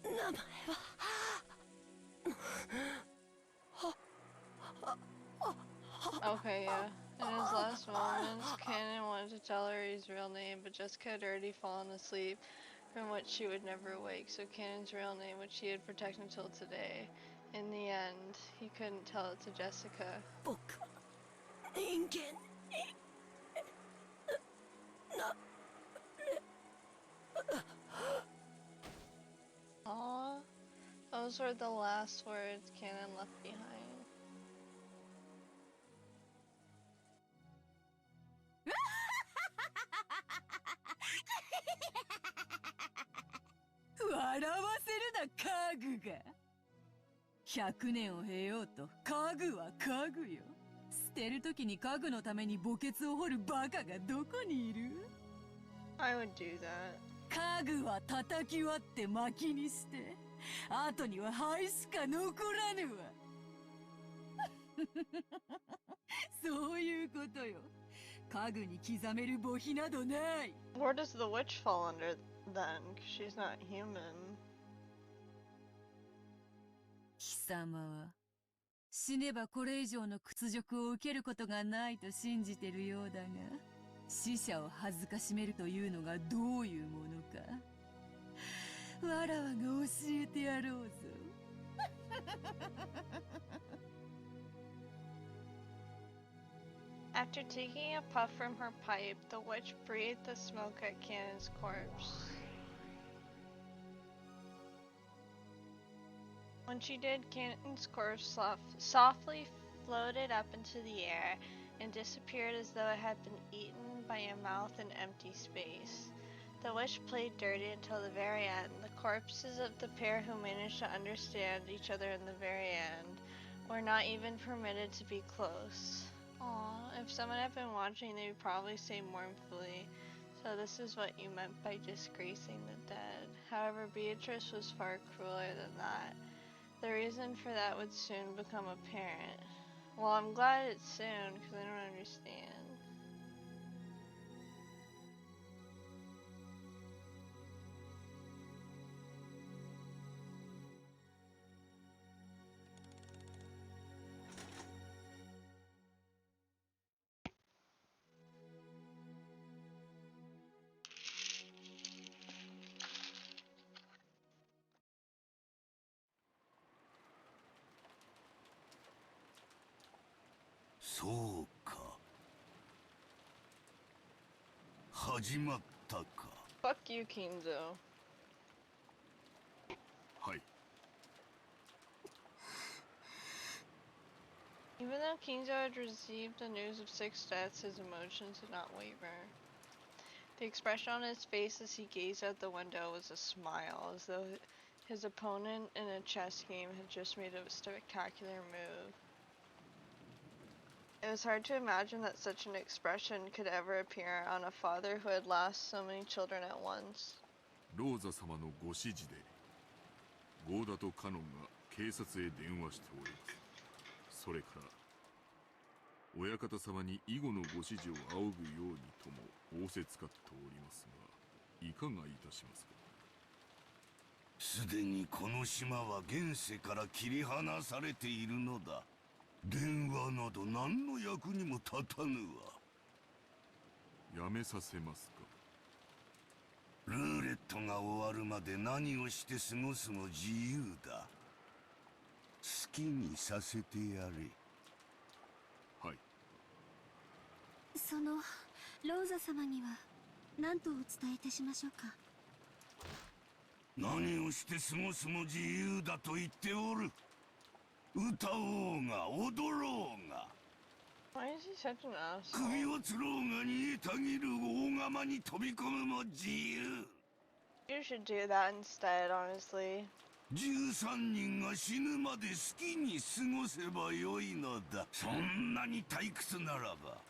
名前はOkay, yeah. In his last moments, Canon wanted to tell her his real name, but Jessica had already fallen asleep, from which she would never wake. So Canon's real name, which he had protected until today, in the end, he couldn't tell it to Jessica. 僕は人間にな Aww. Those were the last words Canon left behind. 笑わせるな家具が。100年を経ようと家具は家具よ。捨てるときに家具のために墓穴を掘るバカがどこにいる？ I would do that. 家具は叩き割って薪にして、後には灰しか残らぬわ。そういうことよ。家具に刻める墓碑などない。 Where does the witch fall under then? 'Cause she's not human. 貴様は死ねばこれ以上の屈辱を受けることがないと信じてるようだが、死者を恥ずかしめるというのがどういうものか、わらわが教えてやろうぞ。After taking a puff from her pipe, the witch breathed the smoke at Cannon's corpse. When she did, Cannon's corpse softly floated up into the air and disappeared as though it had been eaten by a mouth in empty space. The witch played dirty until the very end. The corpses of the pair who managed to understand each other in the very end were not even permitted to be close. Aw, if someone had been watching, they would probably say mournfully, "So this is what you meant by disgracing the dead." However, Beatrice was far crueler than that. The reason for that would soon become apparent. Well, I'm glad it's soon, because I don't understand.そうか。始まったか。Fuck you, Kinzo. はい。 Even though Kinzo had received the news of 6 deaths, his emotions did not waver. The expression on his face as he gazed out the window was a smile, as though his opponent in a chess game had just made a spectacular move. It was hard to imagine that such an expression could ever appear on a father who had lost so many children at once. ローザ様のご指示でゴーダとカノンが警察へ電話しております。それから親方様に以後のご指示を仰ぐようにとも仰せつかっておりますが、いかがいたしますか。すでにこの島は現世から切り離されているのだ。電話など何の役にも立たぬわ。やめさせますか。ルーレットが終わるまで何をして過ごすも自由だ。好きにさせてやれ。はい。そのローザ様には何とお伝えいたしましょうか。何をして過ごすも自由だと言っておる。歌おうが踊ろうが。Why is he such an asshole? 首をつろうが煮えたぎる大釜に飛び込むも自由。You should do that instead, honestly. 13人が死ぬまで好きに過ごせばよいのだ。そんなに退屈ならば、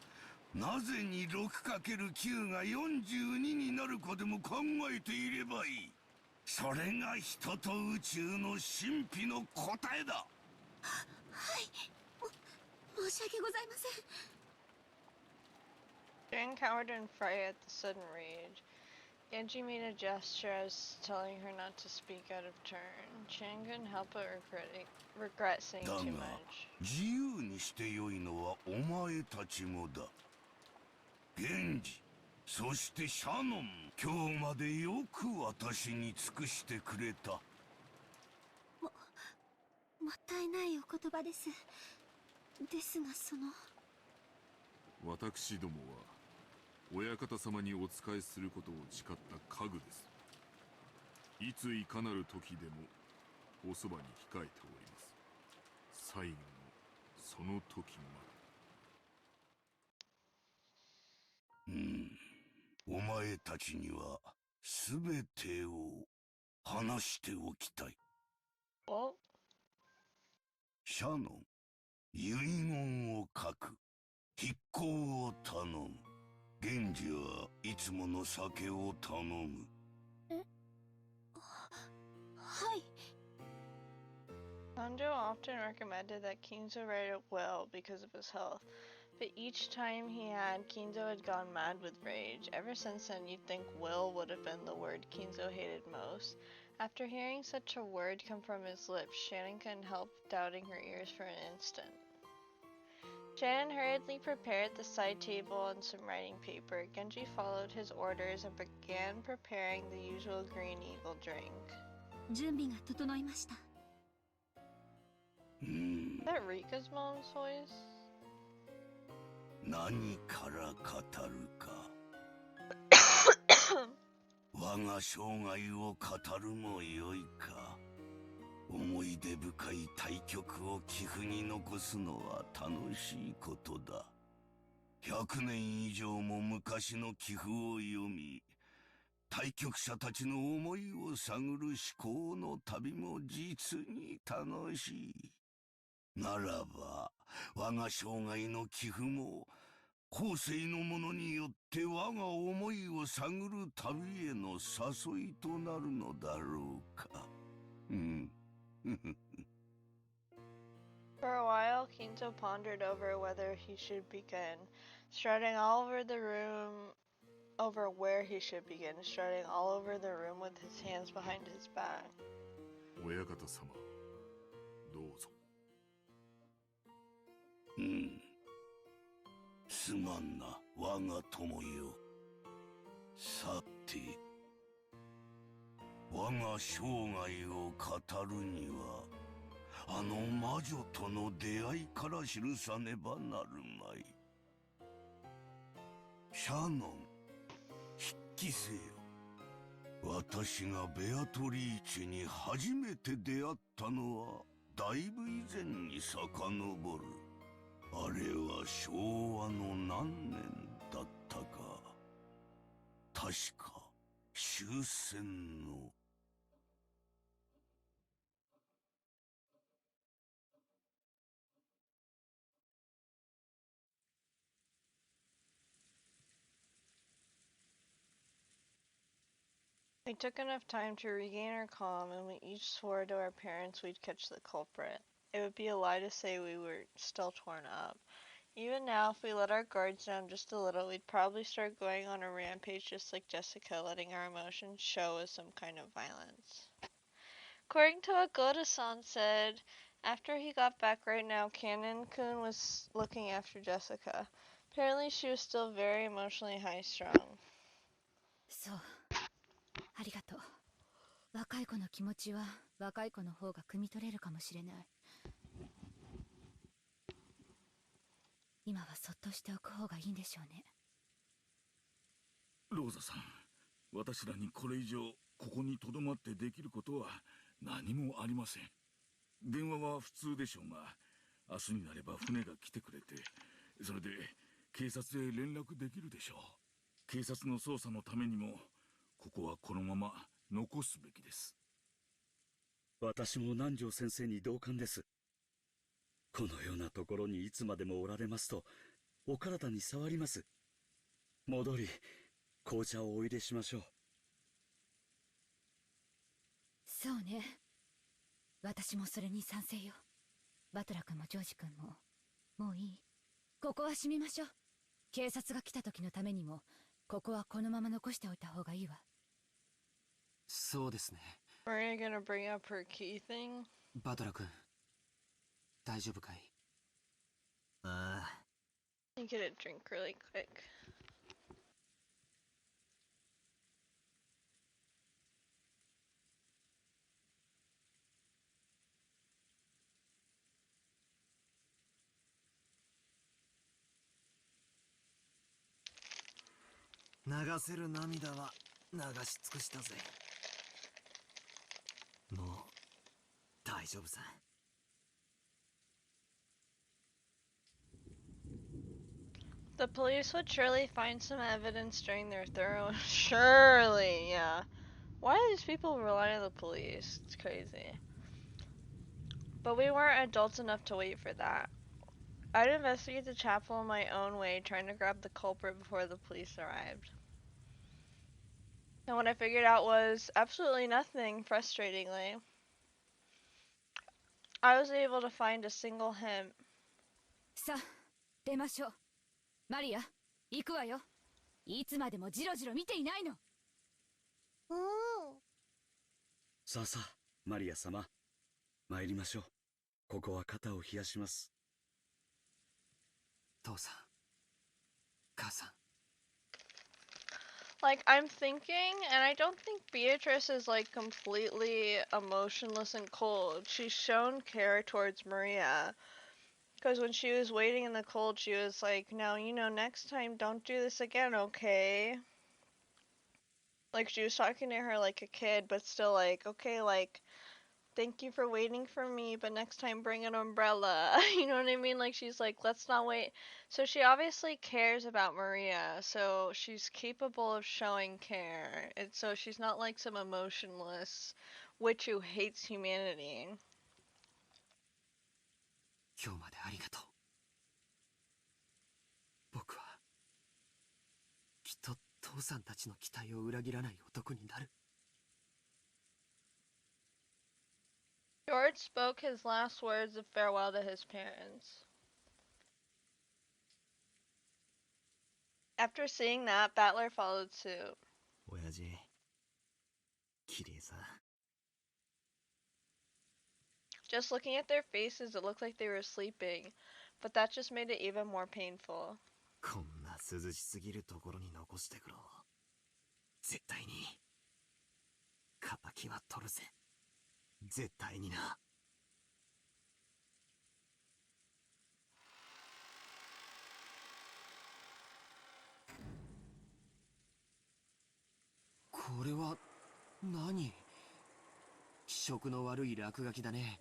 なぜに 6×9 が42になるかでも考えていればいい。それが人と宇宙の神秘の答えだ。はい、申し訳ございません。 Jane cowered in fright at the sudden rage. Genji made a gesture as telling her not to speak out of turn. Chan couldn't help but regret saying だが too much. 自由にしてよいのはお前たちもだ。源氏、そしてシャノン、今日までよく私に尽くしてくれた。もったいないお言葉です。ですが私どもは親方様にお仕えすることを誓った家具です。いついかなる時でもおそばに控えております。最後のその時まで。お前たちには全てを話しておきたい。Well, シャノン、遺言を書く。筆行を頼む。源氏はいつもの酒を頼む。はい。 Sanjo often recommended that Kinzo write a will because of his health. But each time he had, Kinzo had gone mad with rage. Ever since then, you'd think will would have been the word Kinzo hated most. After hearing such a word come from his lips, Shannon couldn't help doubting her ears for an instant. Shannon hurriedly prepared the side table and some writing paper. Genji followed his orders and began preparing the usual Green Eagle drink. 準備が整いました。 Is that Rika's mom's voice? 何から語るか。我が生涯を語るもよいか。思い出深い対局を棋譜に残すのは楽しいことだ。100年以上も昔の棋譜を読み、対局者たちの思いを探る思考の旅も実に楽しい。ならば、我が生涯の棋譜も、後世の者によって我が思いを探る旅への誘いとなるのだろうか。For a while, Kinzo pondered over whether he should begin, strutting all over the room, over where he should begin, strutting all over the room with his hands behind his back. 親方様、どうぞ。すまんな、我が友よ。さて、我が生涯を語るには、あの魔女との出会いから記さねばなるまい。シャノン、筆記せよ。私がベアトリーチェに初めて出会ったのは、だいぶ以前に遡る。あれは昭和の何年だったか。確か終戦の。We took enough time to regain our calm, and we each swore to our parents we'd catch the culprit. It would be a lie to say we were still torn up. Even now, if we let our guards down just a little, we'd probably start going on a rampage just like Jessica, letting our emotions show as some kind of violence. According to what Goda-san said, after he got back right now, Cannon-kun was looking after Jessica. Apparently, she was still very emotionally high-strung. そう、ありがとう。若い子の気持ちは若い子の方が汲み取れるかもしれない。今はそっとしておく方がいいんでしょうね。ローザさん、私らにこれ以上ここにとどまってできることは何もありません。電話は普通でしょうが、明日になれば船が来てくれて、それで警察へ連絡できるでしょう。警察の捜査のためにも、ここはこのまま残すべきです。私も南條先生に同感です。このようなところにいつまでもおられますと、お体に障ります。戻り、紅茶をお入れしましょう。そうね。私もそれに賛成よ。バトラ君もジョージ君も。もういい？ここは閉めましょう。警察が来た時のためにも、ここはこのまま残しておいた方がいいわ。そうですね。Are you gonna bring up her key thing? バトラ君、大丈夫かい？ああ。You get a drink really quick. 流せる涙は流し尽くしたぜ。もう大丈夫さ。The police would surely find some evidence during their thorough. Surely, yeah. Why do these people rely on the police? It's crazy. But we weren't adults enough to wait for that. I'd investigate the chapel in my own way, trying to grab the culprit before the police arrived. And what I figured out was absolutely nothing, frustratingly. I was able to find a single hint. さあ、出ましょう。マリア、行くわよ。いつまでもジロジロ見ていないの。さあさあ、マリア様。参りましょう。ここは肩を冷やします。父さん、母さん。 Like, I'm thinking, and I don't think Beatrice is like completely emotionless and cold. She's shown care towards Maria. Because when she was waiting in the cold, she was like, now, you know, next time, don't do this again, okay? Like, she was talking to her like a kid, but still like, okay, like, thank you for waiting for me, but next time bring an umbrella. You know what I mean? Like, she's like, let's not wait. So she obviously cares about Maria, so she's capable of showing care. And so she's not like some emotionless witch who hates humanity. 今日までありがとう。僕はきっと父さんたちの期待を裏切らない男になる。 George spoke his last words of farewell to his parents. After seeing that, Battler followed suit. 親父、綺麗さ。Just looking at their faces, it looked like they were sleeping, but that just made it even more painful. こんな涼しすぎるところに残してくろ。絶対に。敵は取るぜ。絶対にな。これは何？気色の悪い落書きだね。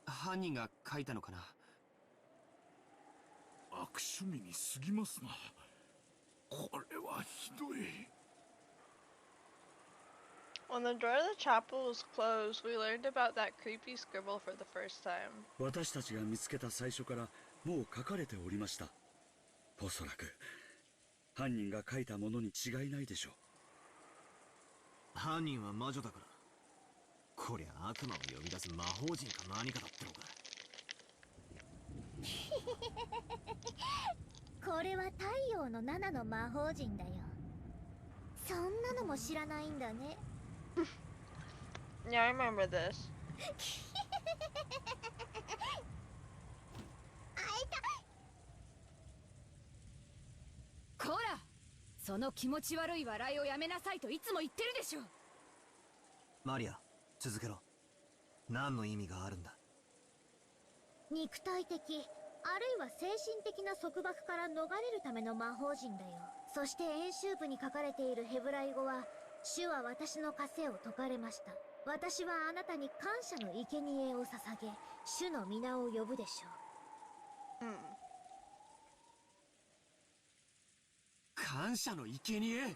犯人が書いたのかな。悪趣味に過ぎますな。これはひどい。 When the door of the chapel was closed, we learned about that creepy scribble for the first time. 私たちが見つけた最初からもう書かれておりました。おそらく犯人が書いたものに違いないでしょう。犯人は魔女だから。こりゃ悪魔を呼び出す魔法人か何かだってのか。これは太陽の7の魔法陣だよ。そんなのも知らないんだね。Yeah, I remember this. こら、その気持ち悪い笑いをやめなさいといつも言ってるでしょ。マリア、続けろ。何の意味があるんだ。肉体的、あるいは精神的な束縛から逃れるための魔法陣だよ。そして演習部に書かれているヘブライ語は、主は私の枷を解かれました。私はあなたに感謝の生贄を捧げ、主の皆を呼ぶでしょう。感謝の生贄。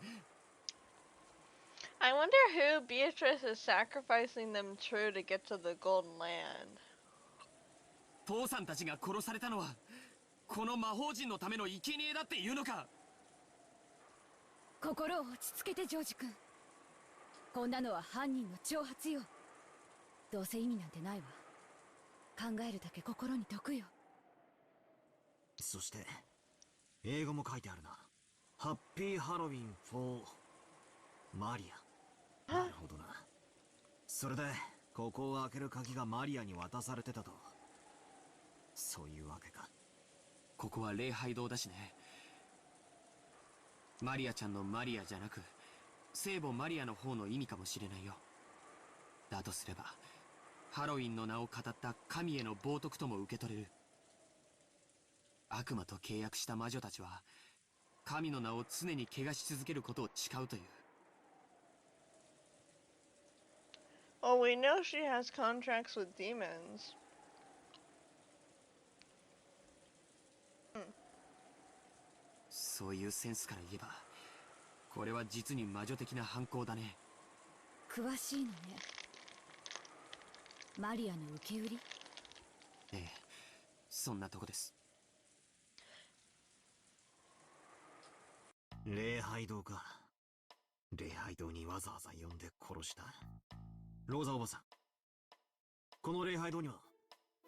I wonder who Beatrice is sacrificing them to get to the Golden Land. 父さんたちが殺されたのはこの魔法陣のための生贄だっていうのか。心を落ち着けてジョージ君。こんなのは犯人の挑発よ。どうせ意味なんてないわ。考えるだけ心に毒よ。そして英語も書いてあるな。ハッピーハロウィン for マリア。なるほどな。それでここを開ける鍵がマリアに渡されてたと。そういうわけか。ここは礼拝堂だしね。マリアちゃんのマリアじゃなく聖母マリアの方の意味かもしれないよ。だとすればハロウィンの名を語った神への冒涜とも受け取れる。悪魔と契約した魔女たちは神の名を常に汚し続けることを誓うという。Well, we know she has contracts with demons. そういうセンスから言えばこれは実に魔女的な犯行だね。詳しいのね。マリアの受け売り？ええ、そんなとこです。礼拝堂か。礼拝堂にわざわざ呼んで殺した。ローザおばさん、この礼拝堂には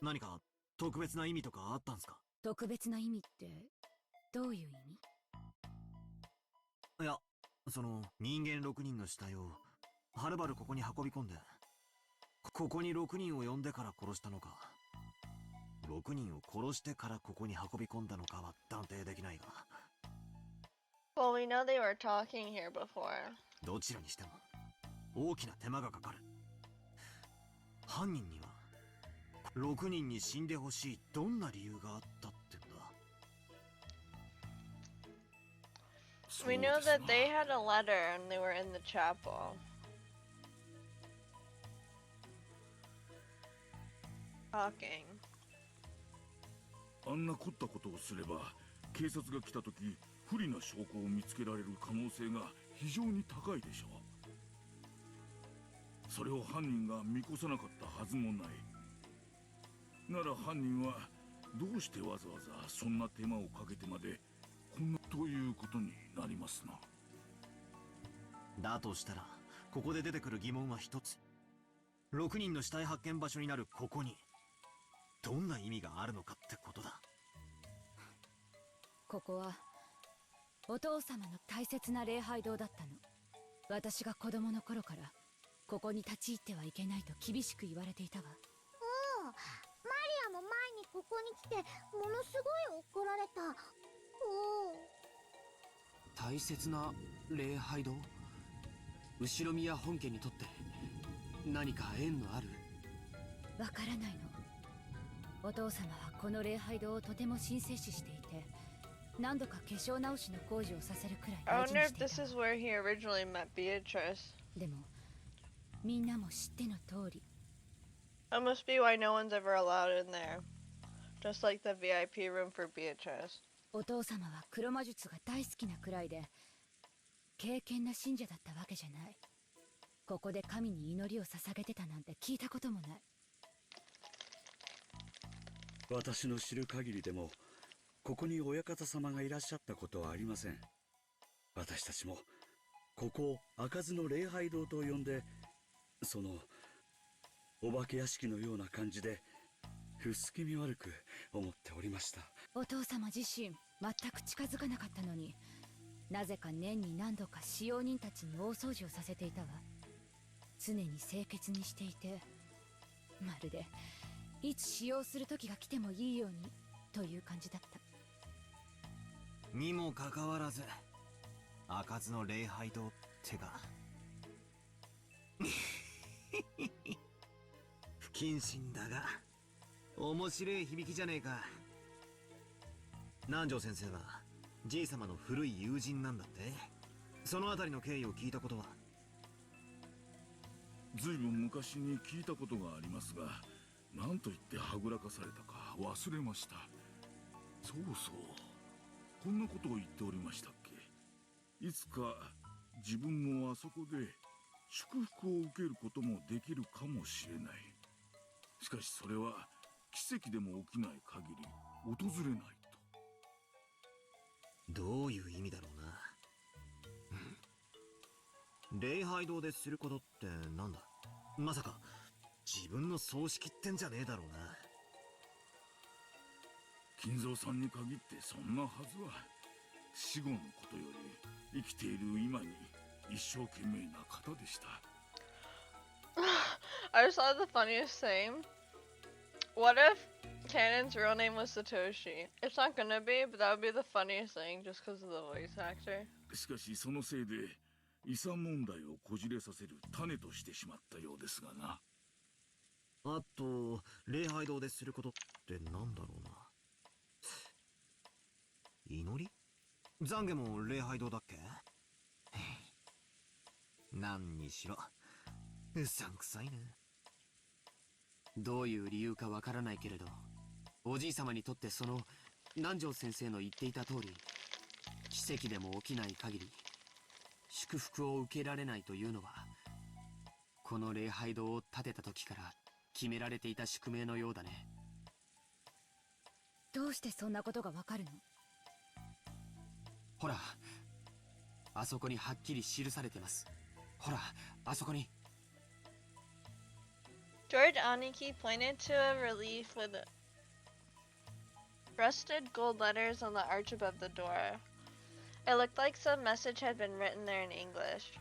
何か特別な意味とかあったんすか？特別な意味ってどういう意味？いや、その人間6人の死体をはるばるここに運び込んで、ここに6人を呼んでから殺したのか、6人を殺してからここに運び込んだのかは断定できないが。Well, we know they were talking here before. どちらにしても大きな手間がかかる。犯人には6人に死んでほしいどんな理由があったってんだ。We knew that they had a letter and they were in the chapel. Talking. あんな凝ったことをすれば警察が来た時不利な証拠を見つけられる可能性が非常に高いでしょう。それを犯人が見越さなかったはずもない。なら犯人はどうしてわざわざそんな手間をかけてまでこんなということになりますな。だとしたらここで出てくる疑問は一つ。6人の死体発見場所になるここにどんな意味があるのかってことだ。ここはお父様の大切な礼拝堂だったの。私が子供の頃からここに立ち入ってはいけないと厳しく言われていたわ。マリアも前にここに来てものすごい怒られた。大切な礼拝堂？後宮本家にとって何か縁のある？わからないの。お父様はこの礼拝堂をとても神聖視していて、何度か化粧直しの工事をさせるくらい I 大事に wonder し if てい this た is where he originally met Beatrice. でもみんなも知っての通り That must be why no one's ever allowed in there. Just like the VIP room for Beatrice. お父様は黒魔術が大好きなくらいで敬虔な信者だったわけじゃない。ここで神に祈りを捧げてたなんて聞いたこともない。私の知る限りでもここに親方様がいらっしゃったことはありません。私たちもここを開かずの礼拝堂と呼んで、そのお化け屋敷のような感じで不気味悪く思っておりました。お父様自身全く近づかなかったのに、なぜか年に何度か使用人たちに大掃除をさせていたわ。常に清潔にしていて、まるでいつ使用する時が来てもいいようにという感じだった。にもかかわらず開かずの礼拝堂ってか不謹慎だが面白い響きじゃねえか。南條先生はじい様の古い友人なんだって。そのあたりの経緯を聞いたことは？ずいぶん昔に聞いたことがありますが、何と言ってはぐらかされたか忘れました。そうそう、こんなことを言っておりましたっけ。いつか自分もあそこで祝福を受けることもできるかもしれない。しかしそれは奇跡でも起きない限り訪れないと。どういう意味だろうな。礼拝堂ですることってなんだ。まさか自分の葬式ってんじゃねえだろうな。金蔵さんに限ってそんなはずは。死後のことより生きている今に一生懸命な方でした。I saw the funniest thing. What if Cannon's real name was Satoshi? It's not gonna be, but that would be the funniest thing just because of the voice actor. しかしそのせいで遺産問題をこじれさせる種としてしまったようですがな。あと礼拝堂ですることってなんだろうな。祈り？懺悔も礼拝堂だっけ？何にしろうさんくさいね。どういう理由かわからないけれど、おじい様にとってその南條先生の言っていた通り、奇跡でも起きない限り祝福を受けられないというのは、この礼拝堂を建てた時から決められていた宿命のようだね。どうしてそんなことがわかるの？ほら、あそこにはっきり記されてます。ほら、あそこに。George Aniki pointed to a relief with Rusted gold letters on the arch above the door. It looked like some message had been written there in English.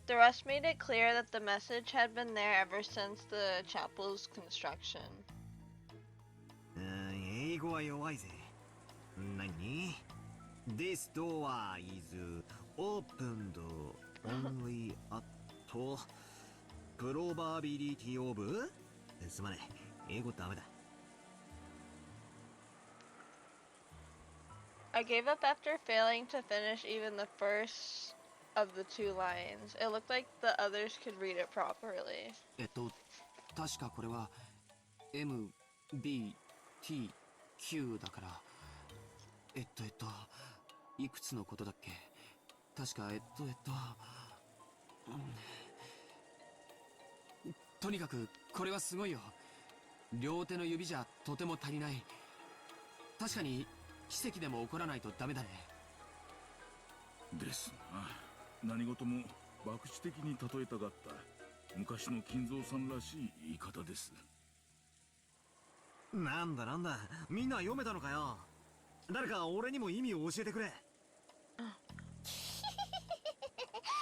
The rest made it clear that the message had been there ever since the chapel's construction. 英語は弱いぜ。何 ?This door is opened only at probability of すまねえ。英語ダメだ。I gave up after failing to finish even the first of the 2 lines. It looked like the others could read it properly. 確かこれは M, B, T, Q だから、いくつのことだっけ？確かとにかくこれはすごいよ。両手の指じゃとても足りない。確かに奇跡でも起こらないとダメだね。ですな。何事も博打的に例えたがった昔の金蔵さんらしい言い方です。なんだなんだ、みんな読めたのかよ。誰か俺にも意味を教えてくれ。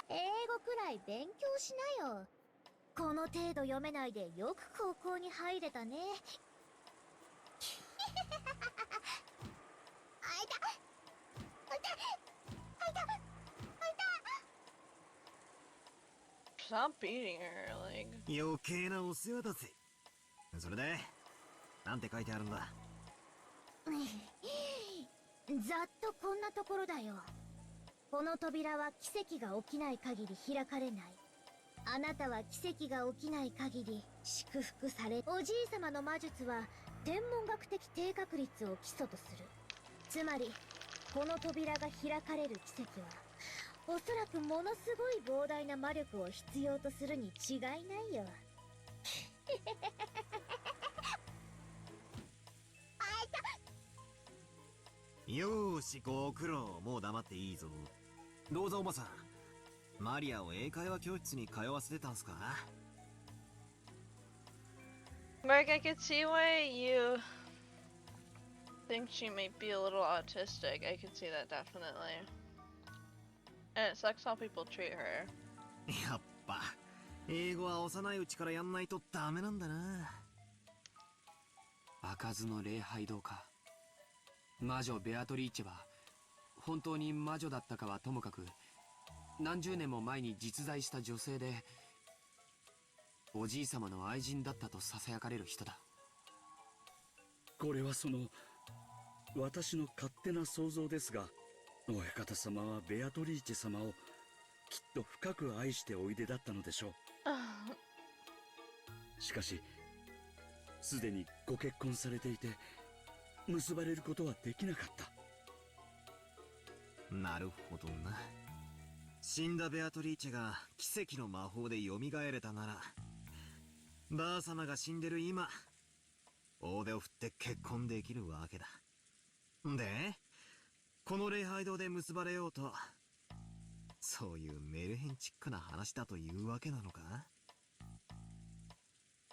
英語くらい勉強しなよ。この程度読めないでよく高校に入れたね。あいたあいたあいたあいた。 Stop beating her, like. 余計なお世話だぜ。それでなんて書いてあるんだ。ざっとこんなところだよ。この扉は奇跡が起きない限り開かれない。あなたは奇跡が起きない限り祝福され、おじい様の魔術は天文学的低確率を基礎とする。つまりこの扉が開かれる奇跡はおそらくものすごい膨大な魔力を必要とするに違いないよ。よーし、ご苦労。もう黙っていいぞ。どうぞおばさん、マリアを英会話教室に通わせてたんすか？ Mark, I could see why you think she might be a little autistic. I could see that definitely. And it sucks how people treat her. やっぱ英語は幼いうちからやんないとダメなんだな。開かずの礼拝堂か。魔女ベアトリーチェは本当に魔女だったかはともかく、何十年も前に実在した女性で、おじい様の愛人だったとささやかれる人だ。これは私の勝手な想像ですが、親方様はベアトリーチェ様をきっと深く愛しておいでだったのでしょう。しかしすでにご結婚されていて結ばれることはできなかった。なるほどな。死んだベアトリーチェが奇跡の魔法で蘇れたなら、ばあ様が死んでる今、大手を振って結婚できるわけだ。で、この礼拝堂で結ばれようと、そういうメルヘンチックな話だというわけなのか？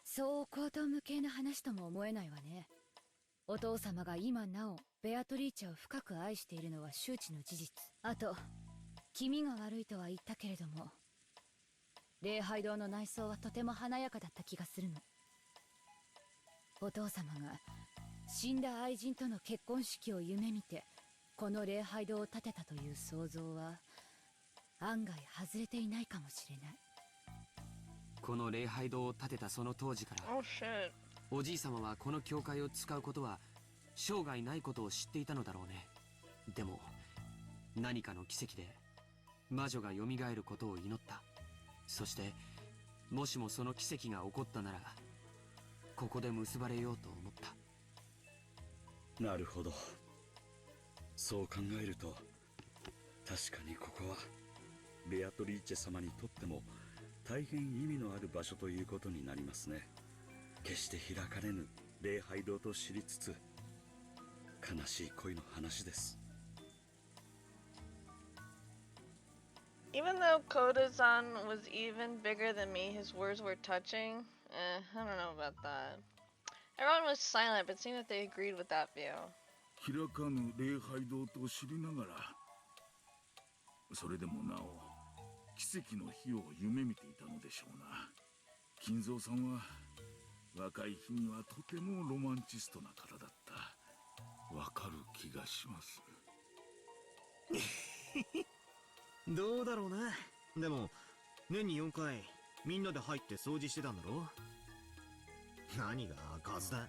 そう荒唐無稽な話とも思えないわね。お父様が今なおベアトリーチェを深く愛しているのは周知の事実。あと気味が悪いとは言ったけれども、礼拝堂の内装はとても華やかだった気がするの。お父様が死んだ愛人との結婚式を夢見てこの礼拝堂を建てたという想像は案外外れていないかもしれない。この礼拝堂を建てたその当時から、 Oh shit. おじい様はこの教会を使うことは生涯ないことを知っていたのだろうね。でも何かの奇跡で魔女が蘇ることを祈った。そしてもしもその奇跡が起こったなら、ここで結ばれようと思った。なるほど。そう考えると確かにここはベアトリーチェ様にとっても大変意味のある場所ということになりますね。決して開かれぬ礼拝堂と知りつつ、悲しい恋の話です。 Even though Kodazan was even bigger than me, his words were touching, I don't know about that. Everyone was silent, but it seemed that they agreed with that view. 開かぬ礼拝堂と知りながら、それでもなお奇跡の日を夢見ていたのでしょうな。金蔵さんは若い日にはとてもロマンチストな方だった。わかる気がします。どうだろうな。でも年に4回みんなで入って掃除してたんだろ。何が開かずだ。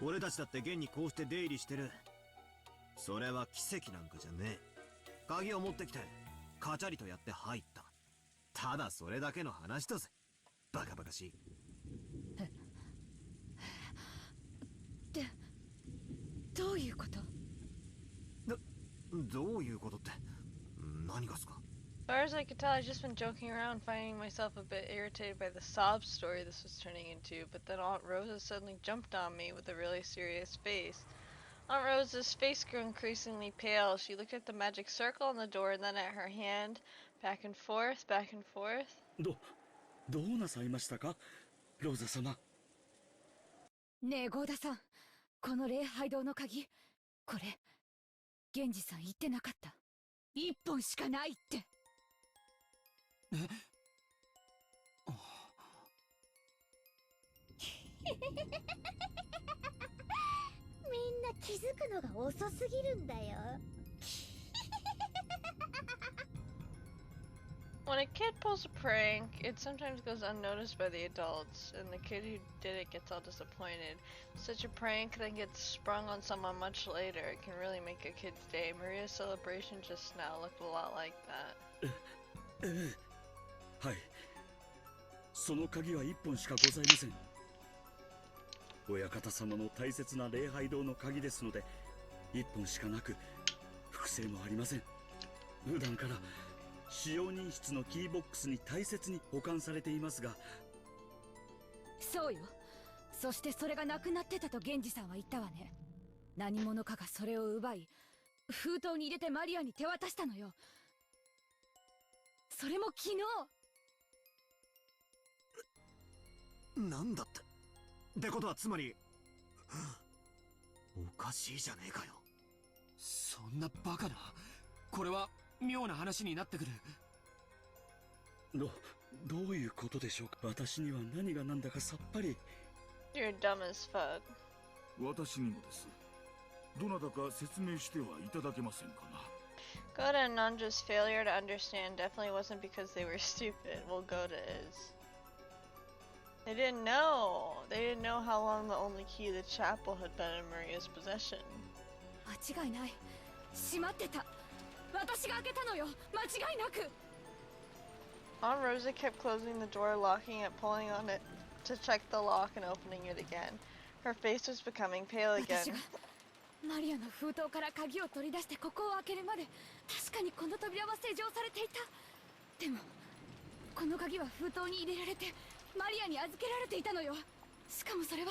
俺たちだって現にこうして出入りしてる。それは奇跡なんかじゃねえ。鍵を持ってきてカチャリとやって入った。ただそれだけの話だぜ。バカバカしい。どういうこと？どういうことって何がっすか？ As far as I could tell, I'd just been joking around, finding myself a bit irritated by the sob story this was turning into, but then Aunt Rosa suddenly jumped on me with a really serious face. Aunt Rosa's face grew increasingly pale. She looked at the magic circle on the door and then at her hand, back and forth, back and forth. どうなさいましたか、ローザ様。ねえゴーダさん、この礼拝堂の鍵、これ源氏さん言ってなかった？一本しかないって。みんな気づくのが遅すぎるんだよ。When a kid pulls a prank, it sometimes goes unnoticed by the adults, and the kid who did it gets all disappointed. Such a prank then gets sprung on someone much later. It can really make a kid's day. Maria's celebration just now looked a lot like that. はい。その鍵は一本しかございません。親方様の大切な礼拝堂の鍵ですので、一本しかなく、複製もありません。普段から使用人室のキーボックスに大切に保管されていますが。そうよ。そしてそれがなくなってたと源氏さんは言ったわね。何者かがそれを奪い、封筒に入れてマリアに手渡したのよ。それも昨日。なんだって。ってことはつまりおかしいじゃねえかよ。そんなバカな。これは妙な話になってくる。どういうことでしょうか。私には何が何だかさっぱり。 You're dumb as fuck. 私にもです。どなたか説明してはいただけませんかな。 Goda and Nanja's failure to understand definitely wasn't because they were stupid. Well, Goda is. They didn't know. They didn't know how long the only key to the chapel had been in Maria's possession. 間違いない。閉まってた。私が開けたのよ。間違いなく。Aunt Rosa kept closing the door, locking it, pulling on it to check the lock and opening it again. Her face was becoming pale 私 again. がマリアの封筒から鍵を取り出してここを開けるまで、確かにこの扉は施錠されていた。でもこの鍵は封筒に入れられてマリアに預けられていたのよ。しかもそれは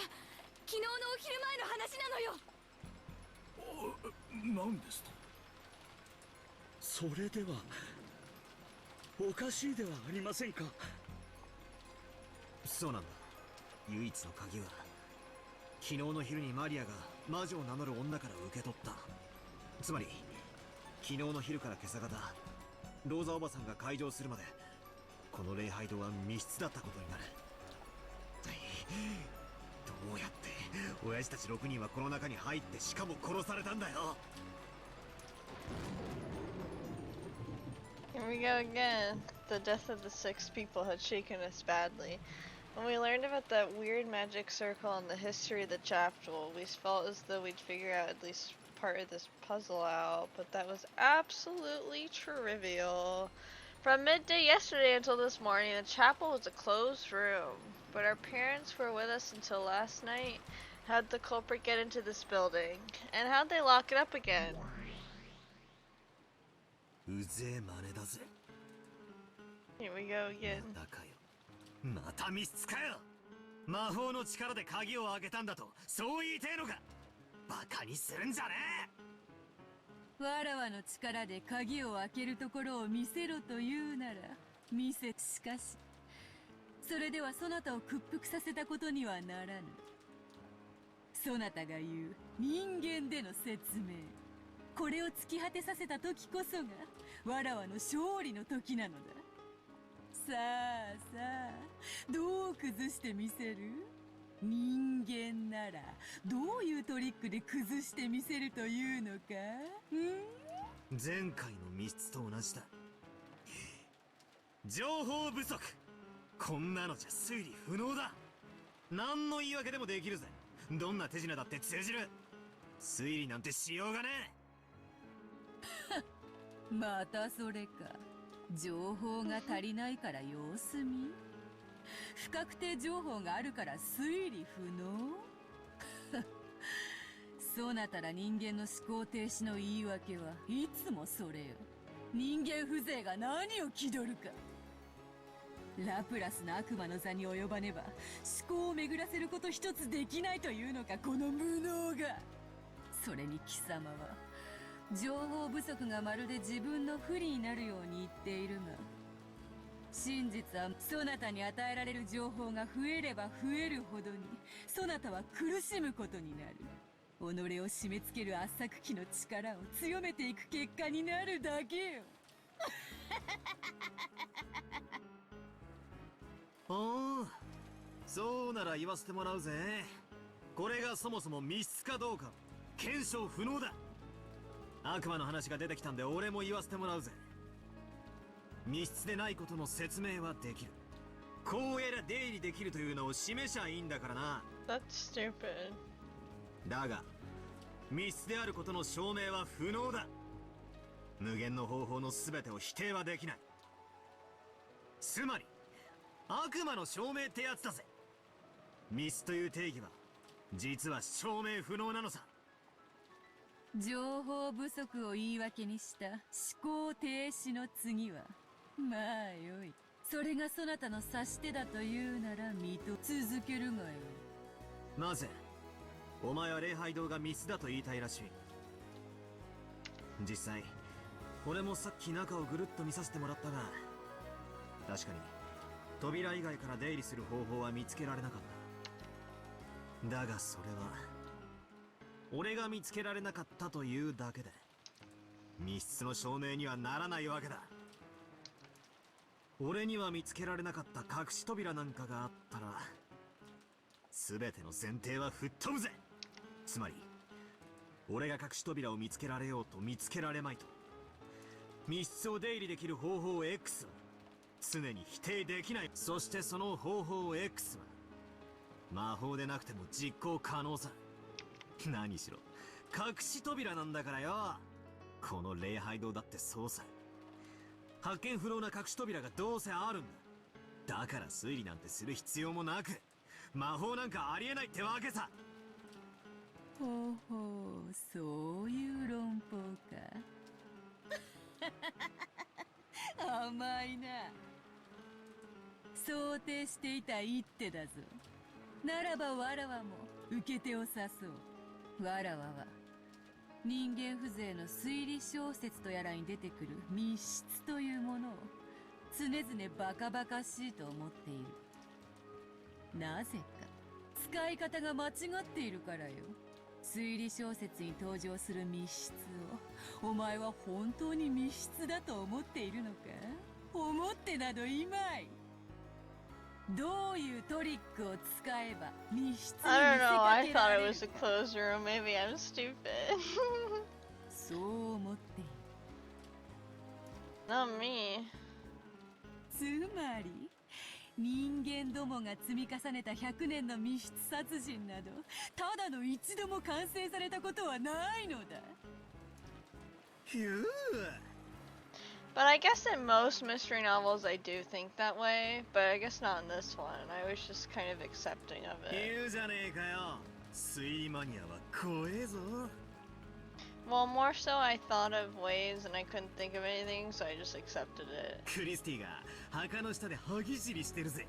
昨日のお昼前の話なのよ。何ですと。それではおかしいではありませんか。そうなんだ。唯一の鍵は昨日の昼にマリアが魔女を名乗る女から受け取った。つまり昨日の昼から今朝方ローザおばさんが開場するまでこの礼拝堂は密室だったことになる。どうやって親父たち6人はこの中に入ってしかも殺されたんだよ。 Here we go again. The death of the 6 people had shaken us badly. When we learned about that weird magic circle and the history of the chapel, we felt as though we'd figure out at least part of this puzzle out, but that was absolutely trivial. From midday yesterday until this morning, the chapel was a closed room, but our parents were with us until last night. How'd the culprit get into this building? And how'd they lock it up again? うぜえ真似だぜ。 Here we go again. またかよ。また密室かよ。魔法の力で鍵を開けたんだとそう言いてえのか。バカにするんじゃねえ。わらわの力で鍵を開けるところを見せろというなら見せ。しかしそれではそなたを屈服させたことにはならぬ。そなたが言う人間での説明、これを突き果てさせた時こそがわらわの勝利の時なのだ。さあさあ、どう崩してみせる？人間ならどういうトリックで崩してみせるというのか？前回の密室と同じだ。情報不足。こんなのじゃ推理不能だ。何の言い訳でもできるぜ。どんな手品だって通じる。推理なんてしようがねえ。またそれか。情報が足りないから様子見？不確定情報があるから推理不能？そなたら人間の思考停止の言い訳はいつもそれよ。人間風情が何を気取るか。ラプラスの悪魔の座に及ばねば思考を巡らせること一つできないというのか、この無能が。それに貴様は情報不足がまるで自分の不利になるように言っているが、真実はそなたに与えられる情報が増えれば増えるほどにそなたは苦しむことになる。己を締め付ける圧搾機の力を強めていく結果になるだけよ。おお、そうなら言わせてもらうぜ。これがそもそも密室かどうか検証不能だ。悪魔の話が出てきたんで俺も言わせてもらうぜ。密室でないことの説明はできる。こうやら出入りできるというのを示しゃいいんだからな。 That's stupid. だが密室であることの証明は不能だ。無限の方法の全てを否定はできない。つまり悪魔の証明ってやつだぜ。密室という定義は実は証明不能なのさ。情報不足を言い訳にした思考停止の次は、まあよい。それがそなたの指し手だというなら続けるがよい。なぜお前は礼拝堂が密室だと言いたいらしい。実際俺もさっき中をぐるっと見させてもらったが、確かに扉以外から出入りする方法は見つけられなかった。だがそれは俺が見つけられなかったというだけで密室の証明にはならないわけだ。俺には見つけられなかった隠し扉なんかがあったら全ての前提は吹っ飛ぶぜ。つまり俺が隠し扉を見つけられようと見つけられまいと、密室を出入りできる方法 X は常に否定できない。そしてその方法 X は魔法でなくても実行可能さ。何しろ隠し扉なんだからよ。この礼拝堂だってそうさ。発見不能な隠し扉がどうせあるんだ。だから推理なんてする必要もなく魔法なんかありえないってわけさ。ほうほう、そういう論法か。甘いな。想定していた一手だぞ。ならばわらわも受け手を誘う。わらわは人間風情の推理小説とやらに出てくる密室というものを常々バカバカしいと思っている。なぜか使い方が間違っているからよ。推理小説に登場する密室をお前は本当に密室だと思っているのか？思ってなどいまい。どういうトリックを使えば密室に見せか I don't know, I けら thought れ it る was a か。 closed room. Maybe I'm stupid. そう思っている。 Not me. つまり人間どもが積み重ねた100年の密室殺人などただの一度も完成されたことはないのだ。ひゅー。 But I guess in most mystery novels I do think that way, but I guess not in this one. I was just kind of accepting of it. 言うじゃねえかよ。推理マニアは怖えぞ。 Well, more so I thought of ways and I couldn't think of anything, so I just accepted it. クリスティが墓の下で歯ぎしりしてるぜ。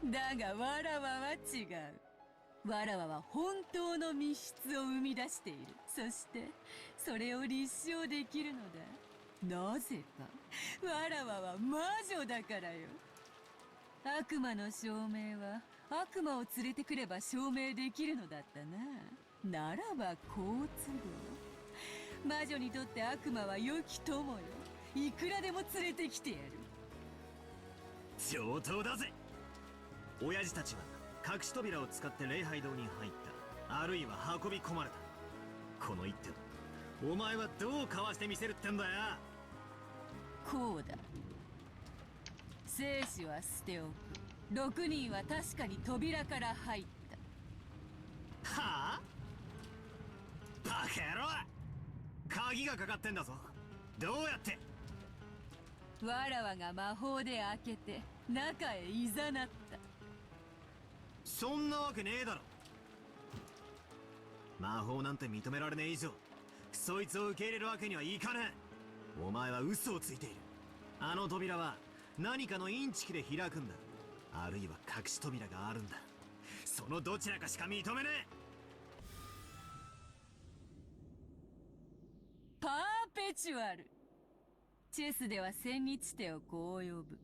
だがわらわは違う。わらわは本当の密室を生み出している。そしてそれを立証できるのだ。なぜかわらわは魔女だからよ。悪魔の証明は悪魔を連れてくれば証明できるのだったな。ならば好都合。魔女にとって悪魔は良き友よ。いくらでも連れてきてやる。上等だぜ。親父たちは隠し扉を使って礼拝堂に入った、あるいは運び込まれた。この一手をお前はどうかわしてみせるってんだよ。こうだ。生死は捨ておく。6人は確かに扉から入った。はあ、バカ野郎、鍵がかかってんだぞ。どうやって？わらわが魔法で開けて中へいざなった。そんなわけねえだろ。魔法なんて認められねえ以上、そいつを受け入れるわけにはいかねえ。お前は嘘をついている。あの扉は何かのインチキで開くんだ、あるいは隠し扉があるんだ。そのどちらかしか認めねえ。パーペチュアル。チェスでは千日手をこう呼ぶ。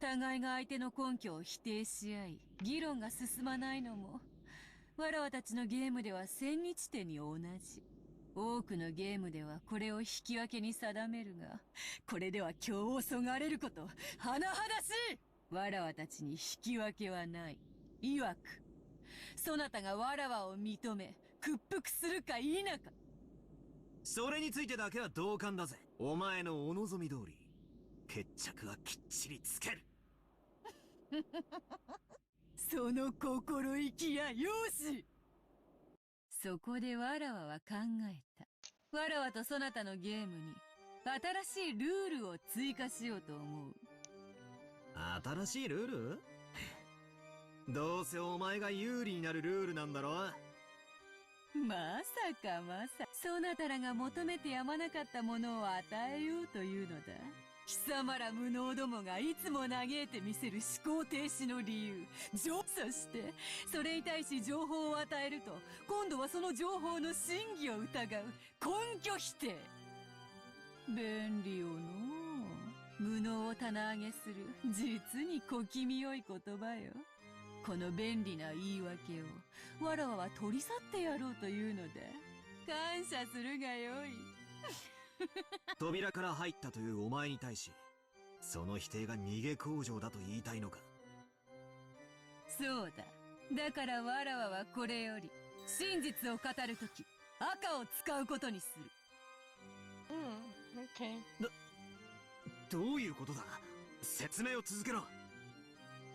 互いが相手の根拠を否定し合い、議論が進まないのも、わらわたちのゲームでは千日手に同じ。多くのゲームではこれを引き分けに定めるが、これでは今日そがれること、甚だしい。わらわたちに引き分けはない。曰く、そなたがわらわを認め、屈服するか否か。それについてだけは同感だぜ。お前のお望み通り、決着はきっちりつける。その心意気やよし。そこでわらわは考えた。わらわとそなたのゲームに新しいルールを追加しようと思う。新しいルール？どうせお前が有利になるルールなんだろ。まさかまさか、そなたらが求めてやまなかったものを与えようというのだ。貴様ら無能どもがいつも嘆いてみせる思考停止の理由。そしてそれに対し情報を与えると、今度はその情報の真偽を疑う根拠否定。便利よのう。無能を棚上げする実に小気味よい言葉よ。この便利な言い訳をわらわは取り去ってやろうというのだ。感謝するがよい。扉から入ったというお前に対し、その否定が逃げ口上だと言いたいのか。そうだ。だからわらわはこれより真実を語るとき赤を使うことにする。Okay. どういうことだ。説明を続けろ。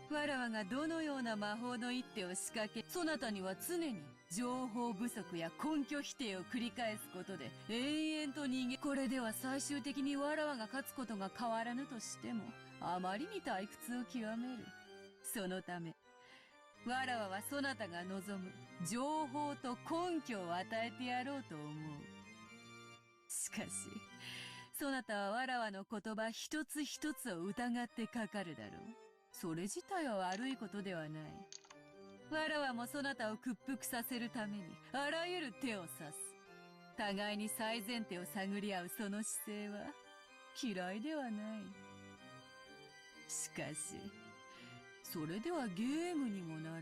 わらわがどのような魔法の一手を仕掛け、そなたには常に情報不足や根拠否定を繰り返すことで延々と逃げ、これでは最終的にわらわが勝つことが変わらぬとしても、あまりに退屈を極める。そのためわらわはそなたが望む情報と根拠を与えてやろうと思う。しかしそなたはわらわの言葉一つ一つを疑ってかかるだろう。それ自体は悪いことではない。わらわもそなたを屈服させるためにあらゆる手を指す。互いに最善手を探り合うその姿勢は嫌いではない。しかしそれではゲームにもなら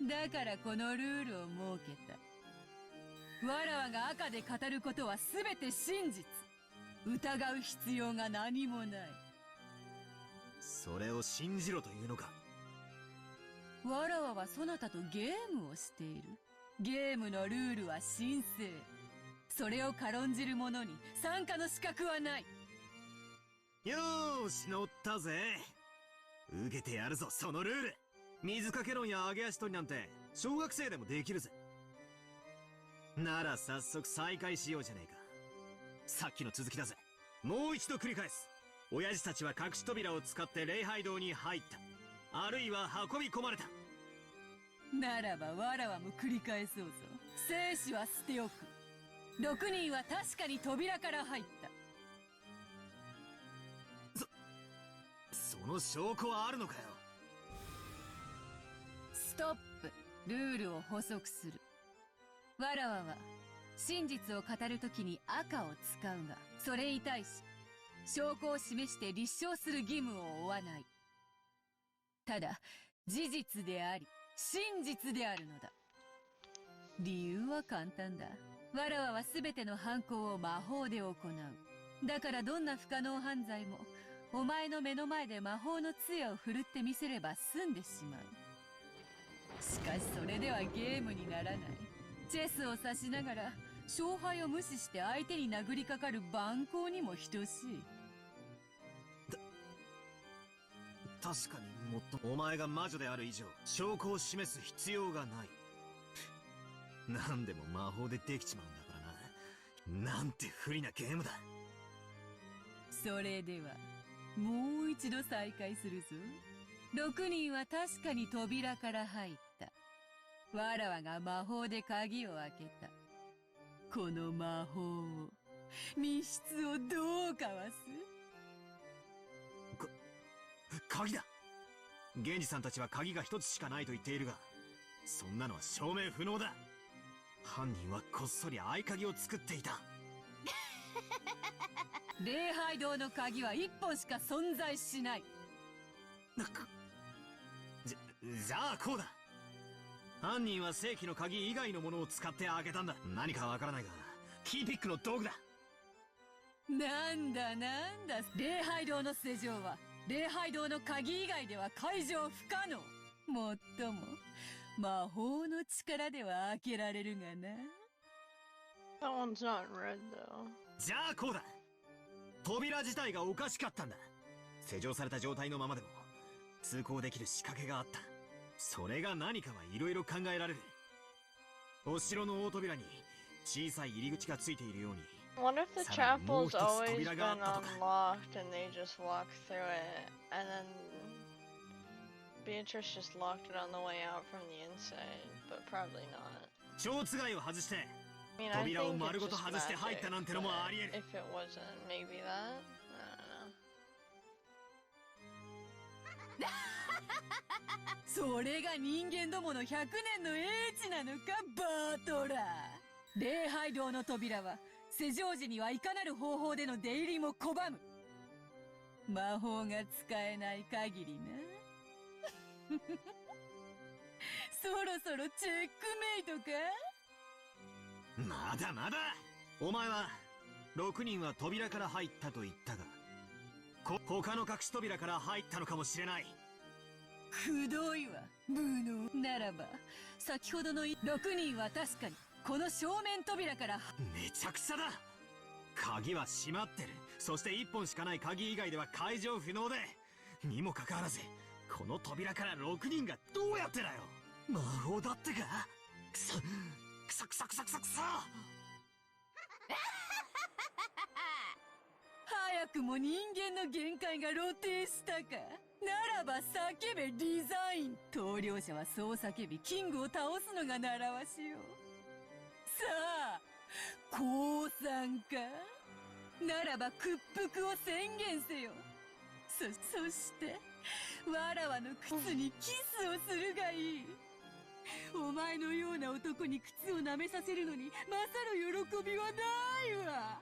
ぬ。だからこのルールを設けた。わらわが赤で語ることは全て真実。疑う必要が何もない。それを信じろというのか。わらわはそなたとゲームをしている。ゲームのルールは神聖。それを軽んじる者に参加の資格はない。よーし、乗ったぜ。受けてやるぞ、そのルール。水かけ論や揚げ足取りなんて小学生でもできるぜ。なら早速再開しようじゃねえか。さっきの続きだぜ。もう一度繰り返す。親父たちは隠し扉を使って礼拝堂に入った、あるいは運び込まれた。ならばわらわも繰り返そうぞ。生死は捨ておく。6人は確かに扉から入った。その証拠はあるのかよ。ストップ。ルールを補足する。わらわは真実を語るときに赤を使うが、それに対し証拠を示して立証する義務を負わない。ただ事実であり真実であるのだ。理由は簡単だ。わらわは全ての犯行を魔法で行う。だからどんな不可能犯罪もお前の目の前で魔法の杖を振るってみせれば済んでしまう。しかしそれではゲームにならない。チェスを指しながら勝敗を無視して相手に殴りかかる蛮行にも等しい。確かにもっとお前が魔女である以上証拠を示す必要がない。何でも魔法でできちまうんだからな。なんて不利なゲームだ。それではもう一度再開するぞ。6人は確かに扉から入った。わらわが魔法で鍵を開けた。この魔法を密室をどうかわす？鍵だ。源氏さんたちは鍵が一つしかないと言っているが、そんなのは証明不能だ。犯人はこっそり合鍵を作っていた。礼拝堂の鍵は1本しか存在しない。じゃあこうだ。犯人は正規の鍵以外のものを使って開けたんだ。何かわからないがキーピックの道具だ。なんだなんだ、礼拝堂の施錠は礼拝堂の鍵以外では解錠不可能。もっとも魔法の力では開けられるがな。 That one's not red though. じゃあこうだ。扉自体がおかしかったんだ。施錠された状態のままでも通行できる仕掛けがあった。それが何かはいろいろ考えられる。お城の大扉に小さい入り口がついているように。 What if the chapel's always been unlocked and they just walk through it, and then Beatrice just locked it on the way out from the inside, but probably not. 蝶つがいを外して I mean, I think 扉を it's 丸ごと just 外して入ったなんてのもあり magic, 得る。 but if it wasn't, maybe that? I don't know. それが人間どもの100年の英知なのか、バートラー。礼拝堂の扉は施錠時にはいかなる方法での出入りも拒む。魔法が使えない限りな。そろそろチェックメイトか？まだまだ。お前は6人は扉から入ったと言ったが、他の隠し扉から入ったのかもしれない。くどいわ、無能。ならば先ほどの6人は確かにこの正面扉から。めちゃくちゃだ。鍵は閉まってる。そして1本しかない鍵以外では解錠不能で、にもかかわらずこの扉から6人がどうやってだよ。魔法だってか。くそくそくそくそくそくそ。早くも人間の限界が露呈したか。ならば叫べデザイン。投了者はそう叫びキングを倒すのが習わしよ。さあ降参か。ならば屈服を宣言せよ。そしてわらわの靴にキスをするがいい。お前のような男に靴を舐めさせるのに勝る喜びはないわ。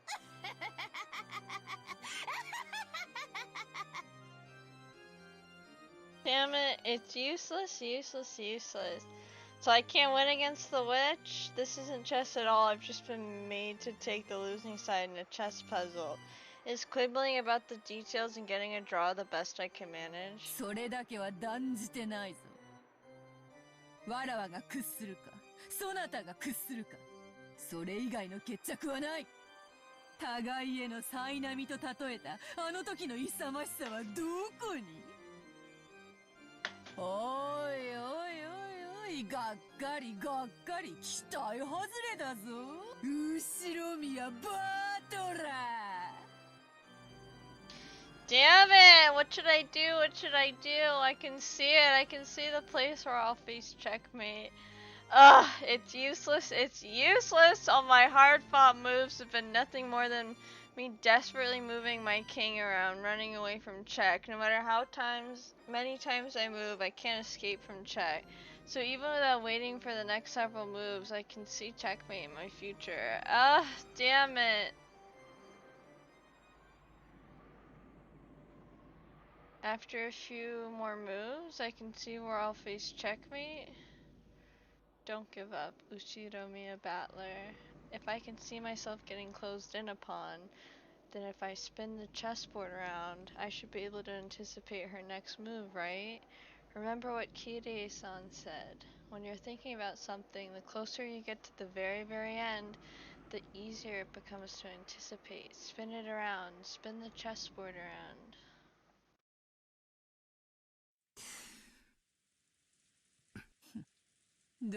Damn it, it's useless, useless, useless. So I can't win against the witch? This isn't chess at all, I've just been made to take the losing side in a chess puzzle. Is quibbling about the details and getting a draw the best I can manage? それだけは断じてないぞ。わらわが屈するか、そなたが屈するか、それ以外の決着はない。互いへの苛並みと例えたあの時の勇ましさはどこに？おいおいおいおい、がっかりがっかり、期待外れだぞ。後ろ宮バートラー。Damn it! What should I do? What should I do? I can see it. I can see the place where I'll face checkmate. Ugh, it's useless. It's useless. All my hard-fought moves have been nothing more than me desperately moving my king around, running away from check. No matter how many times I move, I can't escape from check. So even without waiting for the next several moves, I can see checkmate in my future. Ah, damn it. After a few more moves, I can see where I'll face checkmate. Don't give up, Ushiromiya Battler. If I can see myself getting closed in upon, then if I spin the chessboard around, I should be able to anticipate her next move, right? Remember what Kirie-san said. When you're thinking about something, the closer you get to the very, very end, the easier it becomes to anticipate. Spin it around. Spin the chessboard around.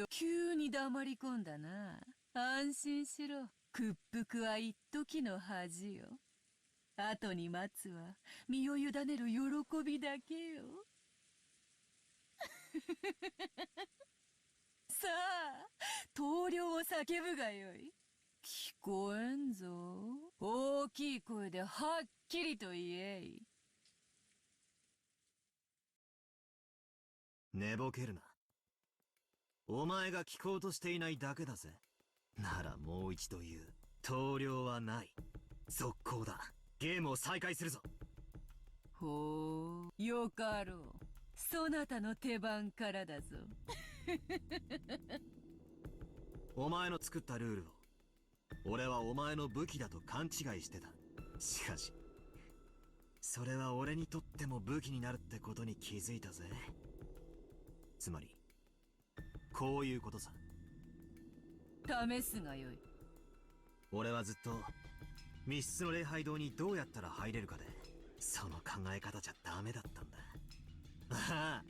急に黙り込んだな。安心しろ。屈服は一時の恥よ。後に待つは身を委ねる喜びだけよ。さあ、投了を叫ぶがよい。聞こえんぞ。大きい声ではっきりと言えい。寝ぼけるな。お前が聞こうとしていないだけだぜ。ならもう一度言う。投了はない。続行だ。ゲームを再開するぞ。ほう、よかろう。そなたの手番からだぞ。お前の作ったルールを、俺はお前の武器だと勘違いしてた。しかし、それは俺にとっても武器になるってことに気づいたぜ。つまり、こういうことさ。試すがよい。俺はずっと密室の礼拝堂にどうやったら入れるかで、その考え方じゃダメだったんだ。ああ、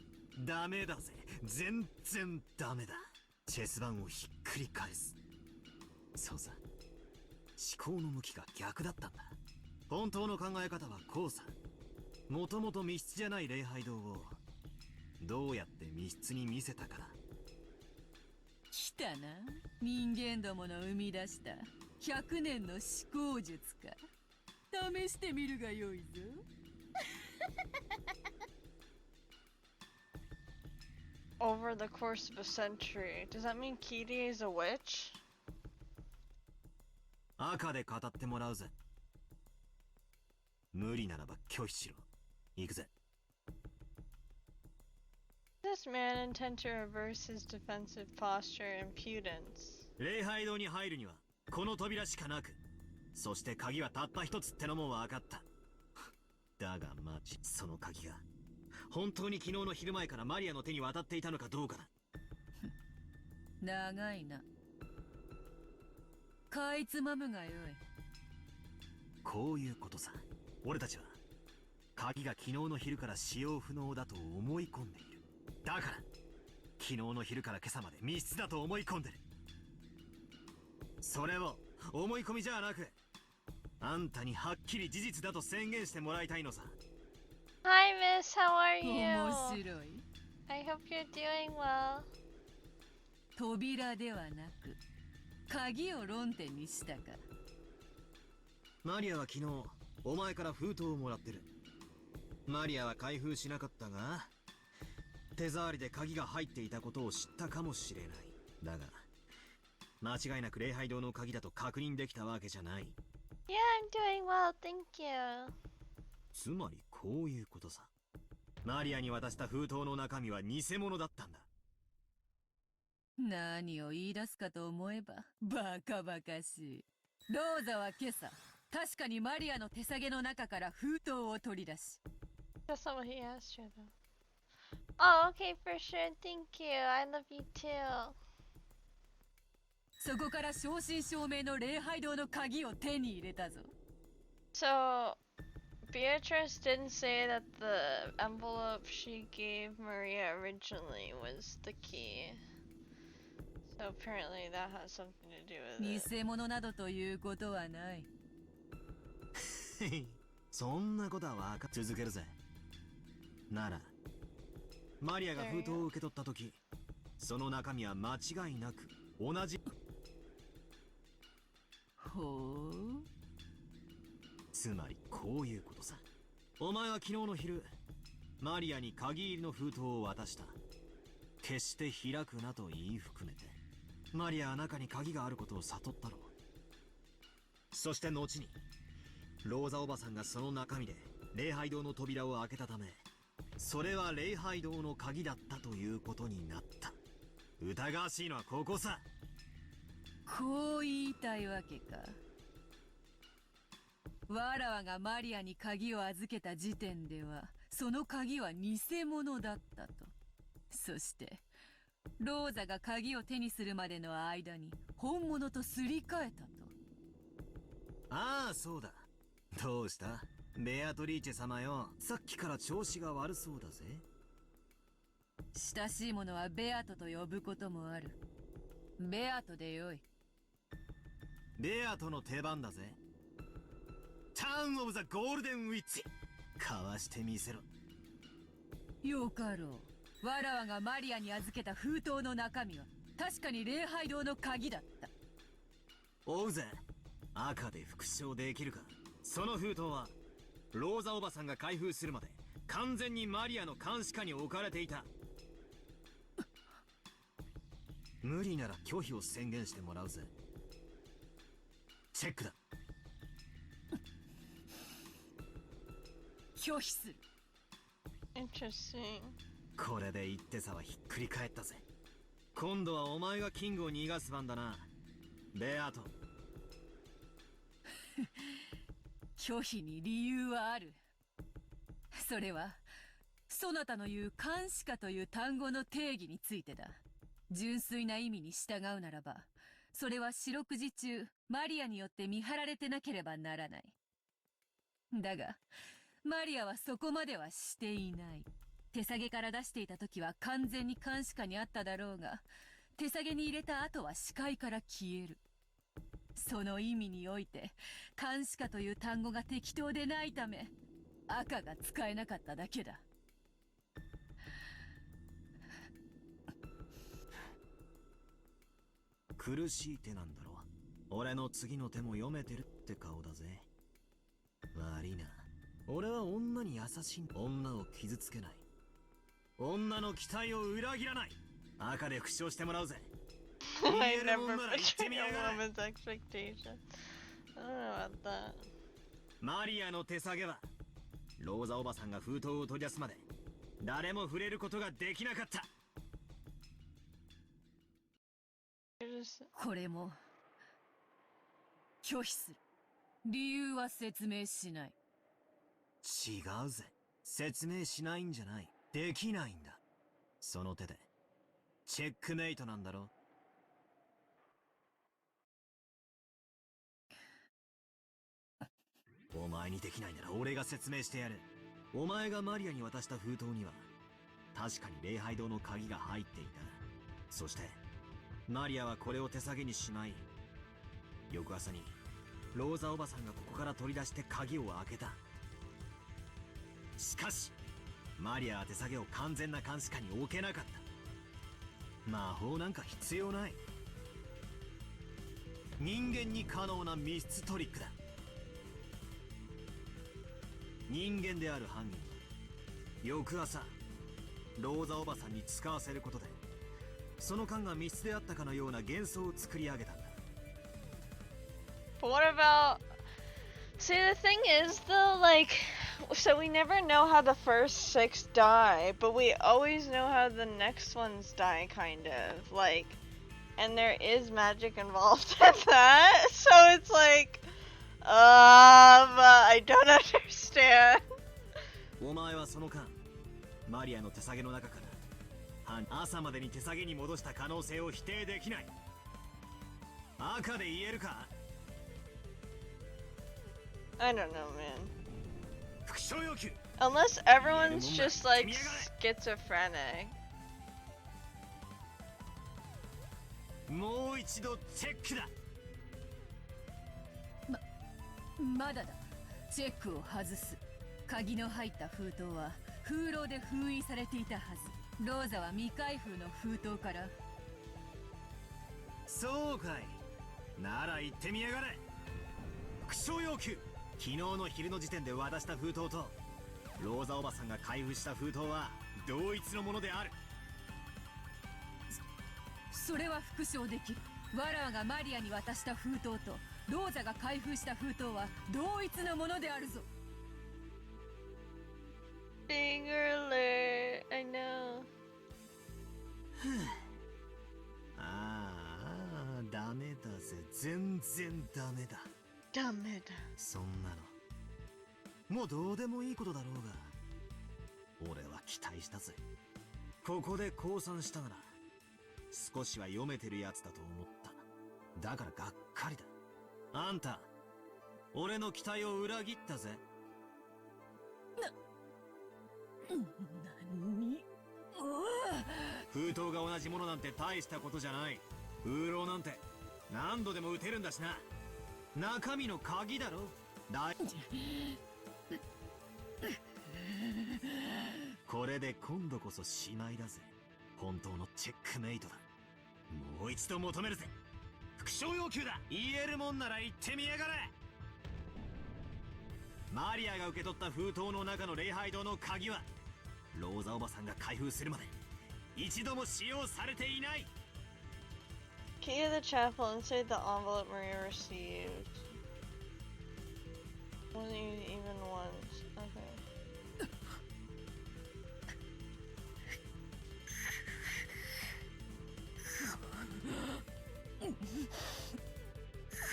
ダメだぜ。全然ダメだ。チェス盤をひっくり返す。そうさ、思考の向きが逆だったんだ。本当の考え方はこうさ。もともと密室じゃない礼拝堂をどうやって密室に見せたかだ。来たな、人間どもの生み出した100年の思考術か。試してみるがよいぞ。Over the course of a century. Does that mean Kirie is a witch? 赤で語ってもらうぜ。無理ならば拒否しろ。行くぜ。Does this man intend to reverse his defensive posture and impudence? 礼拝堂に入るにはこの扉しかなく、そして鍵はたった一つってのも分かった。だがマジ、その鍵が本当に昨日の昼前からマリアの手に渡っていたのかどうかだ。長いな。かいつまむがよい。こういうことさ。俺たちは鍵が昨日の昼から使用不能だと思い込んでいる。だから昨日の昼から今朝まで密室だと思い込んでる。それを思い込みじゃなく、あんたにはっきり事実だと宣言してもらいたいのさ。Hi, miss. How are you? 面白い。I hope you're doing well. 扉ではなく、鍵を論点にしたか。マリアは昨日、お前から封筒をもらってる。マリアは開封しなかったが、手触りで鍵が入っていたことを知ったかもしれない。だが、間違いなく礼拝堂の鍵だと確認できたわけじゃない。Yeah, I'm doing well, thank you. つまりこういうことさ。マリアに渡した封筒の中身は偽物だったんだ。何を言い出すかと思えばバカバカしい。ローザは今朝確かにマリアの手提げの中から封筒を取り出し。 That's not what he asked you though. Oh, okay, for sure. Thank you. I love you too. そこから正真正銘の礼拝堂の鍵を手に入れたぞ。 So, Beatrice didn't say that the envelope she gave Maria originally was the key. So apparently that has something to do with it. 偽物などということはない。そんなことはわかっ続けるぜ。なら、マリアが封筒を受け取ったとき、その中身は間違いなく同じ。ほう。つまりこういうことさ。お前は昨日の昼、マリアに鍵入りの封筒を渡した。決して開くなと言い含めて、マリアは中に鍵があることを悟ったろう。そして後にローザおばさんがその中身で礼拝堂の扉を開けたため、それは礼拝堂の鍵だったということになった。疑わしいのはここさ。こう言いたいわけか。わらわがマリアに鍵を預けた時点ではその鍵は偽物だったと。そしてローザが鍵を手にするまでの間に本物とすり替えたと。ああ、そうだ。どうしたベアトリーチェ様よ。さっきから調子が悪そうだぜ。親しい者はベアトと呼ぶこともある。ベアトでよい。ベアトの手番だぜ。ターンオブザゴールデンウィッチ、かわしてみせろ。よかろう。わらわがマリアに預けた封筒の中身は確かに礼拝堂の鍵だった。追うぜ。赤で復唱できるか。その封筒はローザおばさんが開封するまで完全にマリアの監視下に置かれていた。無理なら拒否を宣言してもらうぜ。チェックだ。拒否する。Interesting. これで一手差はひっくり返ったぜ。今度はお前がキングを逃がす番だな、ベアート。拒否に理由はある。それはそなたの言う監視下という単語の定義についてだ。純粋な意味に従うならば、それは四六時中マリアによって見張られてなければならない。だがマリアはそこまではしていない。手提げから出していた時は完全に監視下にあっただろうが、手提げに入れた後は視界から消える。その意味において監視下という単語が適当でないため、赤が使えなかっただけだ。苦しい手なんだろう。俺の次の手も読めてるって顔だぜ。悪いな。俺は女に優しい。女を傷つけない。女の期待を裏切らない。赤で復唱してもらうぜ。I never betrayed a woman's expectation. I don't know about that. マリアの手提げはローザおばさんが封筒を取り出すまで誰も触れることができなかった。これも拒否する。理由は説明しない。違うぜ。説明しないんじゃない。できないんだ。その手でチェックメイトなんだろ。お前にできないなら俺が説明してやる。お前がマリアに渡した封筒には確かに礼拝堂の鍵が入っていた。そしてマリアはこれを手提げにしまい、翌朝にローザおばさんがここから取り出して鍵を開けた。しかしマリアは手提げを完全な監視下に置けなかった。魔法なんか必要ない。人間に可能な密室トリックだ。人間である犯人は翌朝ローザおばさんに使わせることでその間が密室であったかのような幻想を作り上げたんだ。 But what about... See, the thing is, though, like, so we never know how the first 6 die, but we always know how the next ones die, kind of. Like, and there is magic involved in that, so it's like, I don't understand. お前はその間マリアの手提げの中から朝までに手提げに戻した可能性を否定できない。赤で言えるか。 I don't know, man. 復唱要求。 Unless everyone's just like schizophrenic. もう一度チェックだ。まだだ。チェックを外す。鍵の入った封筒は風漏で封印されていたはず。ローザは未開封の封筒から。そうかい。なら言ってみやがれ。復唱要求。昨日の昼の時点で渡した封筒とローザおばさんが開封した封筒は同一のものである。それは復唱できる。ワラワがマリアに渡した封筒とローザが開封した封筒は同一のものであるぞ。Finger alert. I know. ああ、ダメだぜ。全然ダメだ。ダメだ。そんなのもうどうでもいいことだろうが、俺は期待したぜ。ここで降参したなら少しは読めてるやつだと思った。だからがっかりだ。あんた俺の期待を裏切ったぜ。何？封筒が同じものなんて大したことじゃない。風浪なんて何度でも撃てるんだしな。中身の鍵だろ。これで今度こそしまいだぜ。本当のチェックメイトだ。もう一度求めるぜ。復唱要求だ。言えるもんなら言ってみやがれ。マリアが受け取った封筒の中の礼拝堂の鍵はローザおばさんが開封するまで一度も使用されていない。 Key of the chapel inside the envelope Maria received. Wasn't used even once. Okay.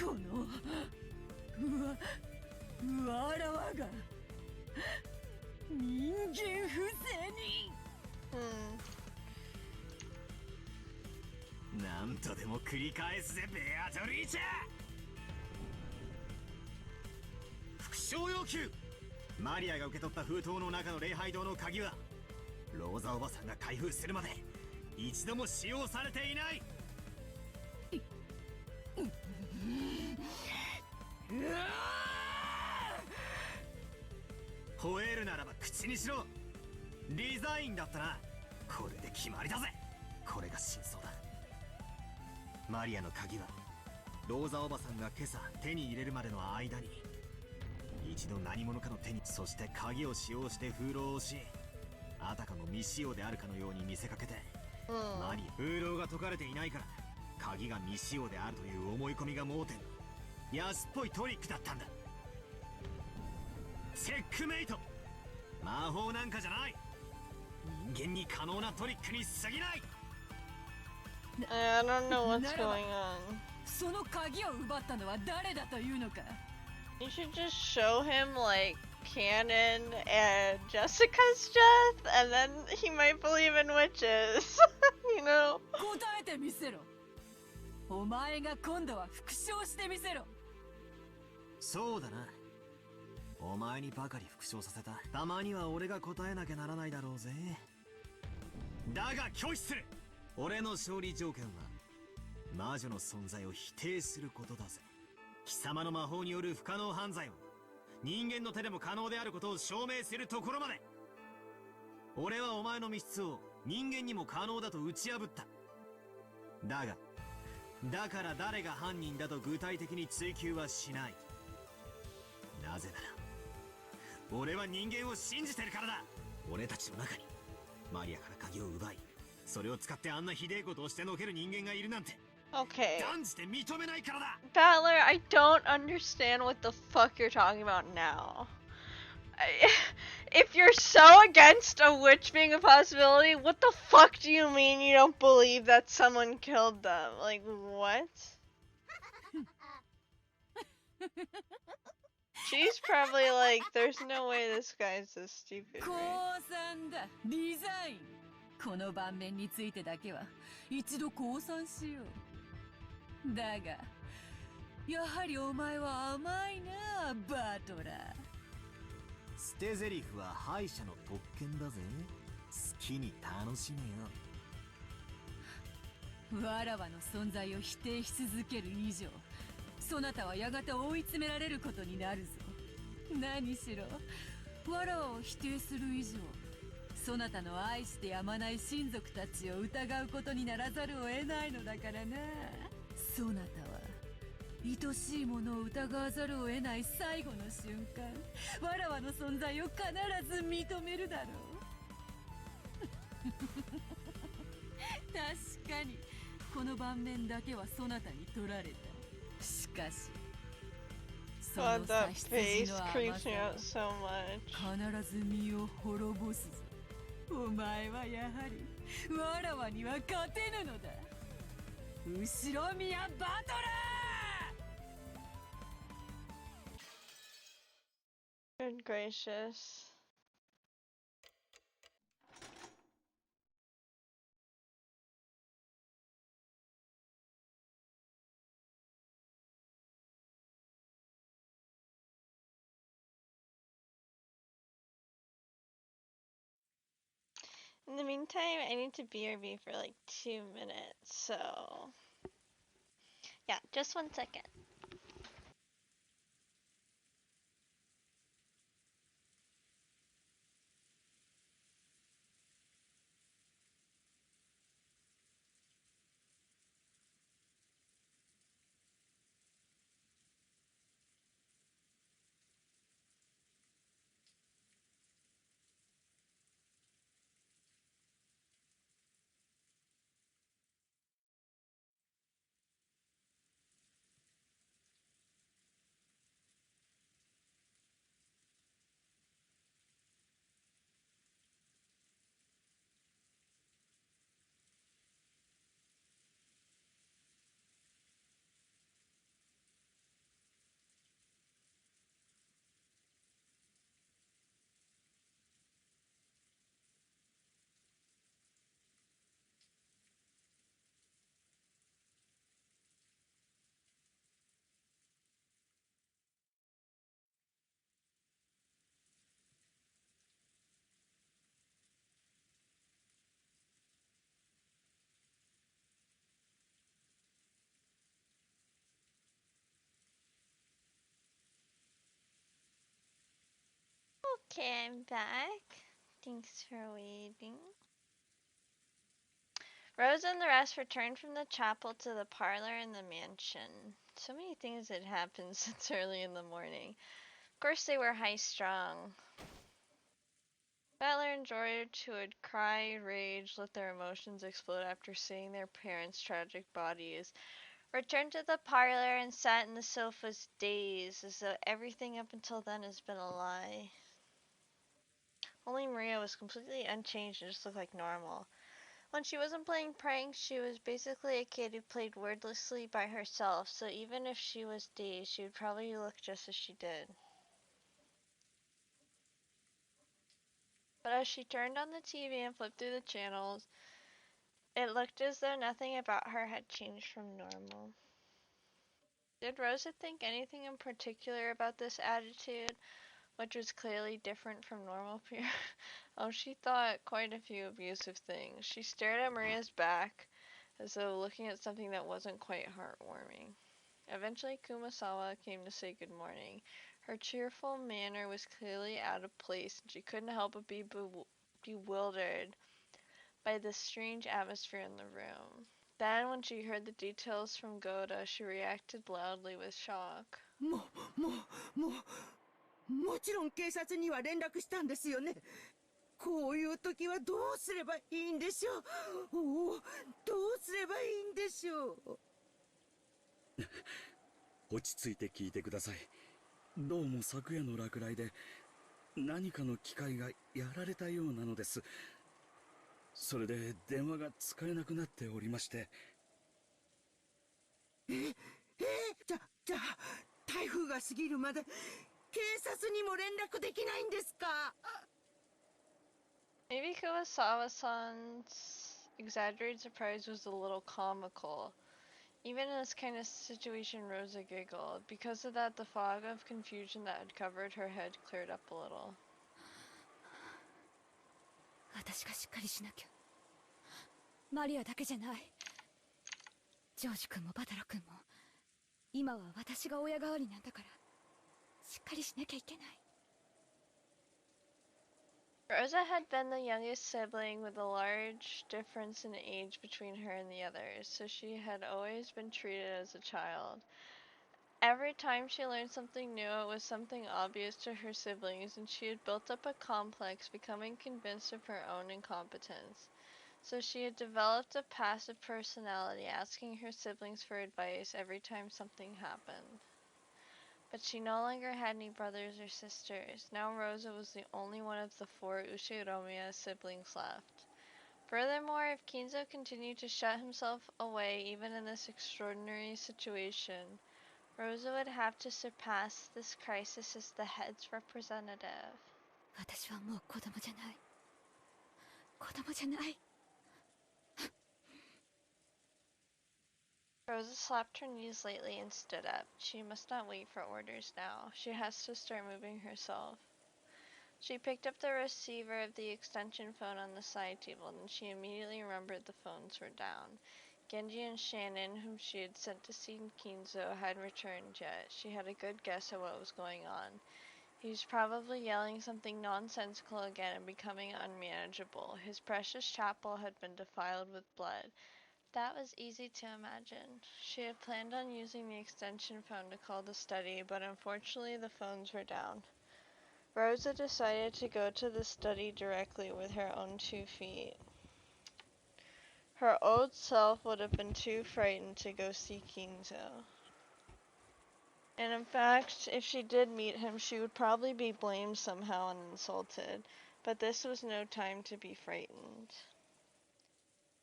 このわらわが人間不正に。なんとでも繰り返すぜベアトリーチェ。復唱要求。マリアが受け取った封筒の中の礼拝堂の鍵はローザおばさんが開封するまで一度も使用されていない。吠えるならば口にしろ。リザインだったな。これで決まりだぜ。これが真相だ。マリアの鍵はローザおばさんが今朝手に入れるまでの間に一度何者かの手に、そして鍵を使用して封浪をし、あたかも未使用であるかのように見せかけて、マリア封浪が解かれていないから鍵が未使用であるという思い込みが盲点の安っぽいトリックだったんだ。チェックメイト。魔法なんかじゃない。人間に可能なトリックに過ぎない。I don't know what's going on. その鍵を奪ったのは誰だというのか。 You should just show him like Canon and Jessica's death, and then he might believe in witches. You know? 答えてみせろ。お前が今度は復唱してみせろ。そうだな。お前にばかり復唱させた。たまには俺が答えなきゃならないだろうぜ。だが拒否する。俺の勝利条件は魔女の存在を否定することだぜ。貴様の魔法による不可能犯罪を人間の手でも可能であることを証明するところまで。俺はお前の密室を人間にも可能だと打ち破った。だから誰が犯人だと具体的に追及はしない。なぜなら俺は人間を信じてるからだ。俺たちの中にマリアから鍵を奪い、それを使ってあんなひでえことをしてのける人間がいるなんて Okay. 断じて認めないからだ。 Battler, I don't understand what the fuck you're talking about now. If you're so against a witch being a possibility, what the fuck do you mean you don't believe that someone killed them? Like, what? She's probably like, there's no way this guy's this stupid, 降 right? 参だ。リザイン。この盤面についてだけは一度降参しよう。だがやはりお前は甘いな、バトラー。捨て台詞は敗者の特権だぜ。好きに楽しめよ。わらわの存在を否定し続ける以上、そなたはやがて追い詰められることになるぞ。何しろわらわを否定する以上、そなたの愛してやまない親族たちを疑うことにならざるを得ないのだからな。そなたは愛しいものを疑わざるを得ない最後の瞬間、わらわの存在を必ず認めるだろう。確かにこの盤面だけはそなたに取られた。しかしそ God, の that 差出 face の甘 creeps さ me は out so much. 必ず身を滅ぼすぞ。お前はやはりわらわには勝てぬのだ。後ろ宮バトラー。 Good gracious. In the meantime, I need to BRB for like 2 minutes, so yeah, just 1 second. Okay, I'm back. Thanks for waiting. Rose and the rest returned from the chapel to the parlor in the mansion. So many things had happened since early in the morning. Of course, they were high-strung. Butler and George, who had cried, raged, let their emotions explode after seeing their parents' tragic bodies, returned to the parlor and sat in the sofas dazed, as though everything up until then has been a lie. Only Maria was completely unchanged and just looked like normal. When she wasn't playing pranks, she was basically a kid who played wordlessly by herself, so even if she was dazed, she would probably look just as she did. But as she turned on the TV and flipped through the channels, it looked as though nothing about her had changed from normal. Did Rosa think anything in particular about this attitude, which was clearly different from normal peers? Oh, she thought quite a few abusive things. She stared at Maria's back, as though looking at something that wasn't quite heartwarming. Eventually, Kumasawa came to say good morning. Her cheerful manner was clearly out of place, and she couldn't help but be bewildered by the strange atmosphere in the room. Then, when she heard the details from Goda, she reacted loudly with shock. もちろん警察には連絡したんですよね。こういう時はどうすればいいんでしょう。おお、どうすればいいんでしょう。落ち着いて聞いてください。どうも昨夜の落雷で何かの機械がやられたようなのです。それで電話が使えなくなっておりまして。じゃあ台風が過ぎるまで警察にも連絡できないんですか。 Maybe Kurosawa-san's exaggerated surprise was a little comical. Even in this kind of situation, Rosa giggled. Because of that, the fog of confusion that had covered her head cleared up a little. 私がしっかりしなきゃ。マリアだけじゃない。ジョージ君もバタラ君も、今は私が親代わりなんだから、しっかりしなきゃいけない。Rosa had been the youngest sibling with a large difference in age between her and the others, so she had always been treated as a child. Every time she learned something new, it was something obvious to her siblings, and she had built up a complex, becoming convinced of her own incompetence. So she had developed a passive personality, asking her siblings for advice every time something happened. But she no longer had any brothers or sisters. Now Rosa was the only one of the four Ushiromiya siblings left. Furthermore, if Kinzo continued to shut himself away even in this extraordinary situation, Rosa would have to surpass this crisis as the head's representative. 私はもう子供じゃない。子供じゃない。Rosa slapped her knees lightly and stood up. She must not wait for orders now. She has to start moving herself. She picked up the receiver of the extension phone on the side table, and she immediately remembered the phones were down. Genji and Shannon, whom she had sent to see Kinzo, hadn't returned yet. She had a good guess at what was going on. He was probably yelling something nonsensical again and becoming unmanageable. His precious chapel had been defiled with blood. That was easy to imagine. She had planned on using the extension phone to call the study, but unfortunately the phones were down. Rosa decided to go to the study directly with her own 2 feet. Her old self would have been too frightened to go see Kinzo. And in fact, if she did meet him, she would probably be blamed somehow and insulted. But this was no time to be frightened.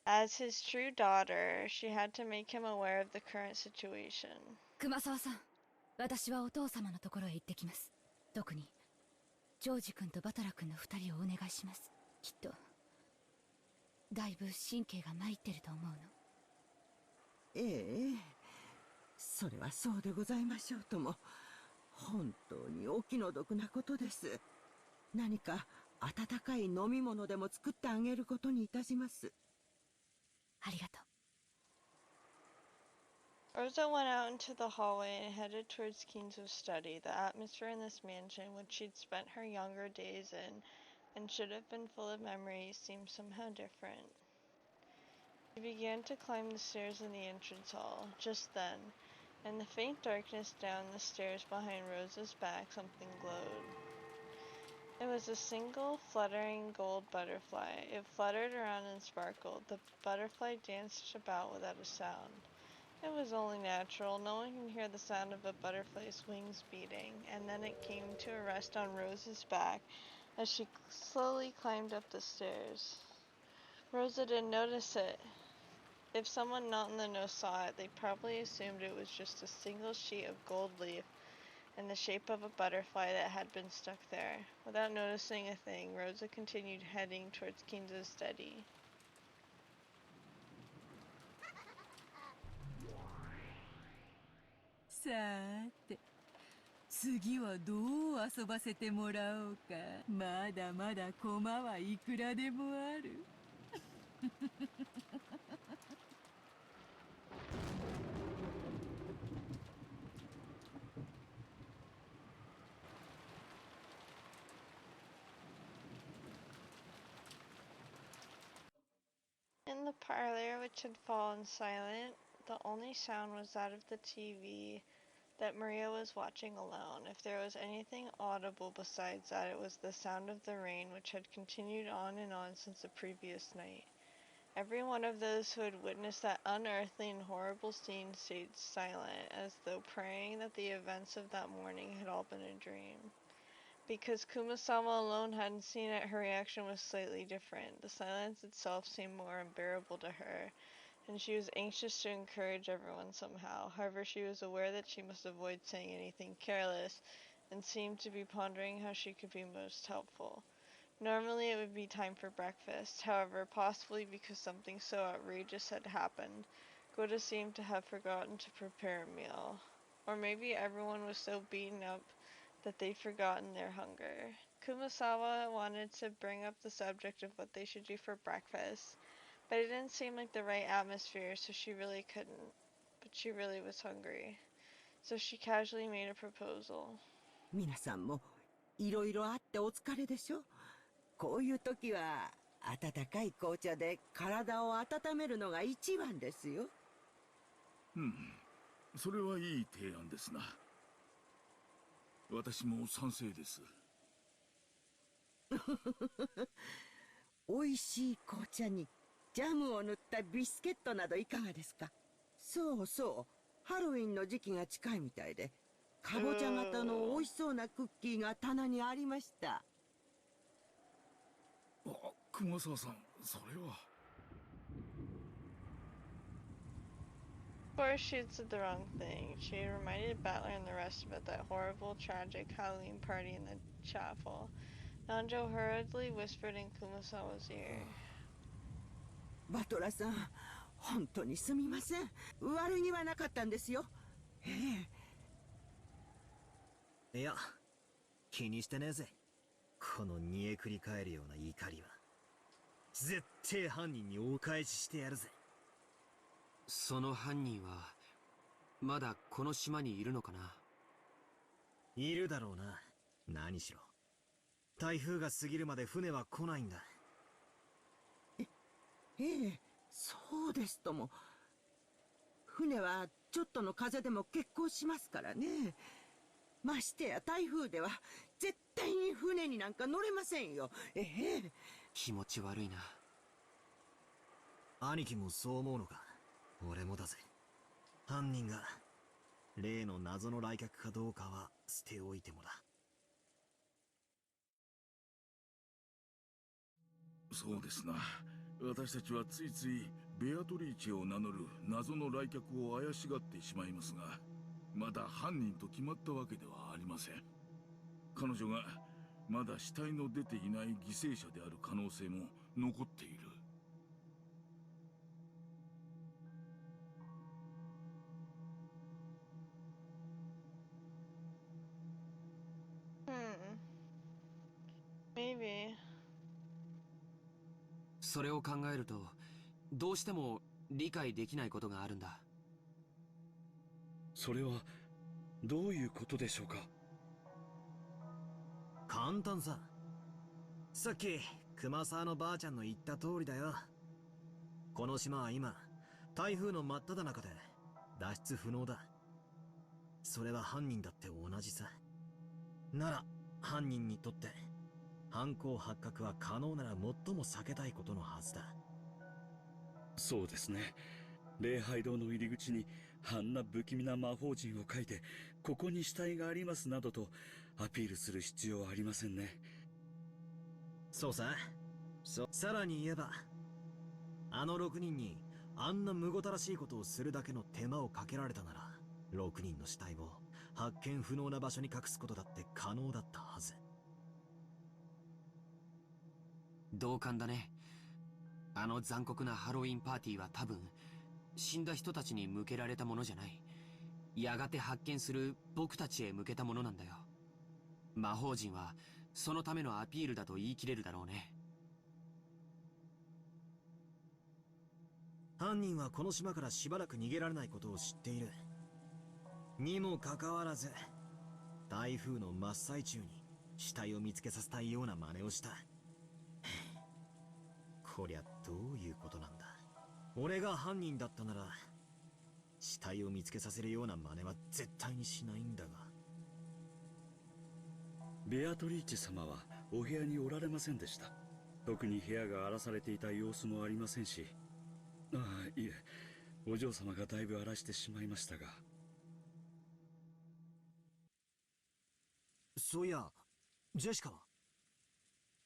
As his true daughter, she had to make him aware of the current situation. 熊沢さん、私はお父様のところへ行ってきます。特にジョージ君とバトラ君の2人をお願いします。きっとだいぶ神経が参ってると思うの。ええ、それはそうでございましょうとも。本当にお気の毒なことです。何か温かい飲み物でも作ってあげることにいたします。ありがとう。Rosa went out into the hallway and headed towards Kinzo's study. The atmosphere in this mansion, which she'd spent her younger days in, and should have been full of memories, seemed somehow different. She began to climb the stairs in the entrance hall. Just then, in the faint darkness down the stairs behind Rosa's back, something glowed. It was a single fluttering gold butterfly. It fluttered around and sparkled. The butterfly danced about without a sound. It was only natural. No one can hear the sound of a butterfly's wings beating. And then it came to a rest on Rosa's back as she slowly climbed up the stairs. Rosa didn't notice it. If someone not in the know saw it, they probably assumed it was just a single sheet of gold leaf in the shape of a butterfly that had been stuck there. Without noticing a thing, Rosa continued heading towards Kinzo's study. さーて、次はどう遊ばせてもらおうか。まだまだ駒はいくらでもある。In the parlor, which had fallen silent, the only sound was that of the TV that Maria was watching alone. If there was anything audible besides that, it was the sound of the rain, which had continued on and on since the previous night. Every one of those who had witnessed that unearthly and horrible scene stayed silent, as though praying that the events of that morning had all been a dream. Because Kumasama alone hadn't seen it, her reaction was slightly different. The silence itself seemed more unbearable to her, and she was anxious to encourage everyone somehow. However, she was aware that she must avoid saying anything careless, and seemed to be pondering how she could be most helpful. Normally it would be time for breakfast. However, possibly because something so outrageous had happened, Goda seemed to have forgotten to prepare a meal. Or maybe everyone was so beaten up that they'd forgotten their hunger. Kumasawa wanted to bring up the subject of what they should do for breakfast, but it didn't seem like the right atmosphere, so she really couldn't. But she really was hungry. So she casually made a proposal. 皆さんもいろいろあってお疲れでしょ。こういう時は温かい紅茶で体を温めるのが一番ですよ。それはいい提案ですな。私も賛成です。美味しい紅茶にジャムを塗ったビスケットなどいかがですか？そうそう、ハロウィンの時期が近いみたいで、かぼちゃ型の美味しそうなクッキーが棚にありました。あ、熊沢さん、それは。Of course, she said the wrong thing. She reminded Battler and the rest about that horrible, tragic Halloween party in the chapel. Nanjo hurriedly whispered in Kumasawa's ear. バトラさん、本当にすみません。悪気はなかったんですよ。いや、気にしてねえぜ。この煮えくり返るような怒りは。絶対犯人にお返ししてやるぜ。その犯人はまだこの島にいるのかな？いるだろうな。何しろ台風が過ぎるまで船は来ないんだ。ええ、そうですとも。船はちょっとの風でも欠航しますからね。ましてや台風では絶対に船になんか乗れませんよ。気持ち悪いな。兄貴もそう思うのか？俺もだぜ。犯人が例の謎の来客かどうかは捨ておいてもだ。そうですな。私たちはついついベアトリーチェを名乗る謎の来客を怪しがってしまいますが、まだ犯人と決まったわけではありません。彼女がまだ死体の出ていない犠牲者である可能性も残っている。Maybe. それを考えるとどうしても理解できないことがあるんだ。それはどういうことでしょうか？簡単さ。さっき熊沢のばあちゃんの言った通りだよ。この島は今台風の真っ只中で脱出不能だ。それは犯人だって同じさ。なら犯人にとって犯行発覚は可能なら最も避けたいことのはずだ。そうですね。礼拝堂の入り口にあんな不気味な魔法陣を書いて、ここに死体がありますなどとアピールする必要はありませんね。そうさ。さらに言えば、あの6人にあんなむごたらしいことをするだけの手間をかけられたなら、6人の死体を発見不能な場所に隠すことだって可能だったはず。同感だね。あの残酷なハロウィンパーティーは多分死んだ人たちに向けられたものじゃない。やがて発見する僕たちへ向けたものなんだよ。魔法陣はそのためのアピールだと言い切れるだろうね。犯人はこの島からしばらく逃げられないことを知っている。にもかかわらず台風の真っ最中に死体を見つけさせたいような真似をした。こりゃどういうことなんだ。俺が犯人だったなら死体を見つけさせるような真似は絶対にしないんだが。ベアトリーチェ様はお部屋におられませんでした。特に部屋が荒らされていた様子もありませんし。ああ、いえ、お嬢様がだいぶ荒らしてしまいましたが。そういや、ジェシカは？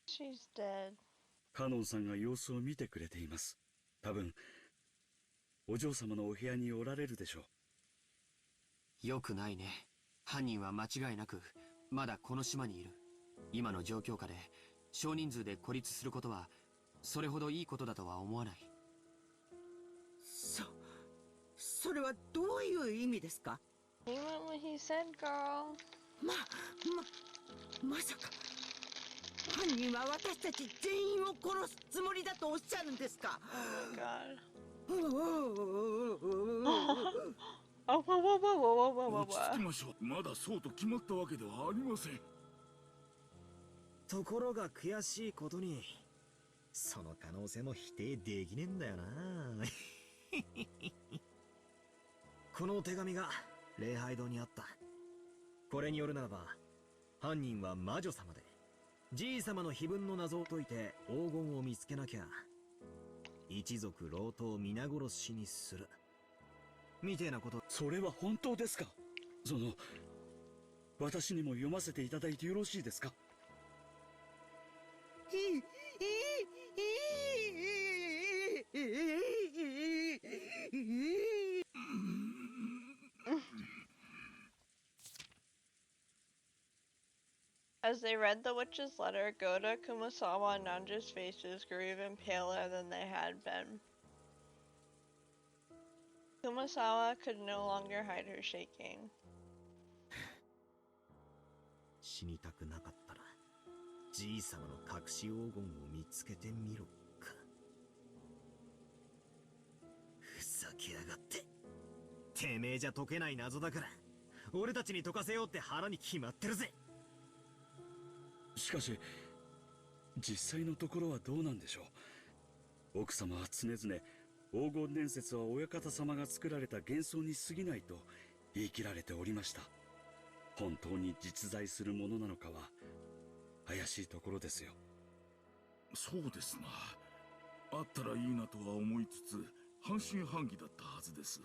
She's dead. カノンさんが様子を見てくれています。多分お嬢様のお部屋におられるでしょう。よくないね。犯人は間違いなくまだこの島にいる。今の状況下で少人数で孤立することはそれほどいいことだとは思わない。それはどういう意味ですか？ He went what he said, girl. まさか犯人は私たち全員を殺すつもりだとおっしゃるんですか？ Oh my god. 落ち着きましょう。まだそうと決まったわけではありません。ところが悔しいことにその可能性も否定できねえんだよな。この手紙が礼拝堂にあった。これによるならば犯人は魔女様で、じい様の碑文の謎を解いて黄金を見つけなきゃ一族老頭皆殺しにするみてえなこと。それは本当ですか？私にも読ませていただいてよろしいですか？As they read the witch's letter, Goda, Kumasawa, and Nanja's faces grew even paler than they had been. Kumasawa could no longer hide her shaking. 死にたくなかったらじいさまの隠し黄金を見つけてみろか。ふざけやがって。てめえじゃ解けない謎だから俺たちに解かせようって腹に決まってるぜ。しかし実際のところはどうなんでしょう。奥様は常々黄金伝説は親方様が作られた幻想に過ぎないと言い切られておりました。本当に実在するものなのかは怪しいところですよ。そうですな。あったらいいなとは思いつつ半信半疑だったはずです。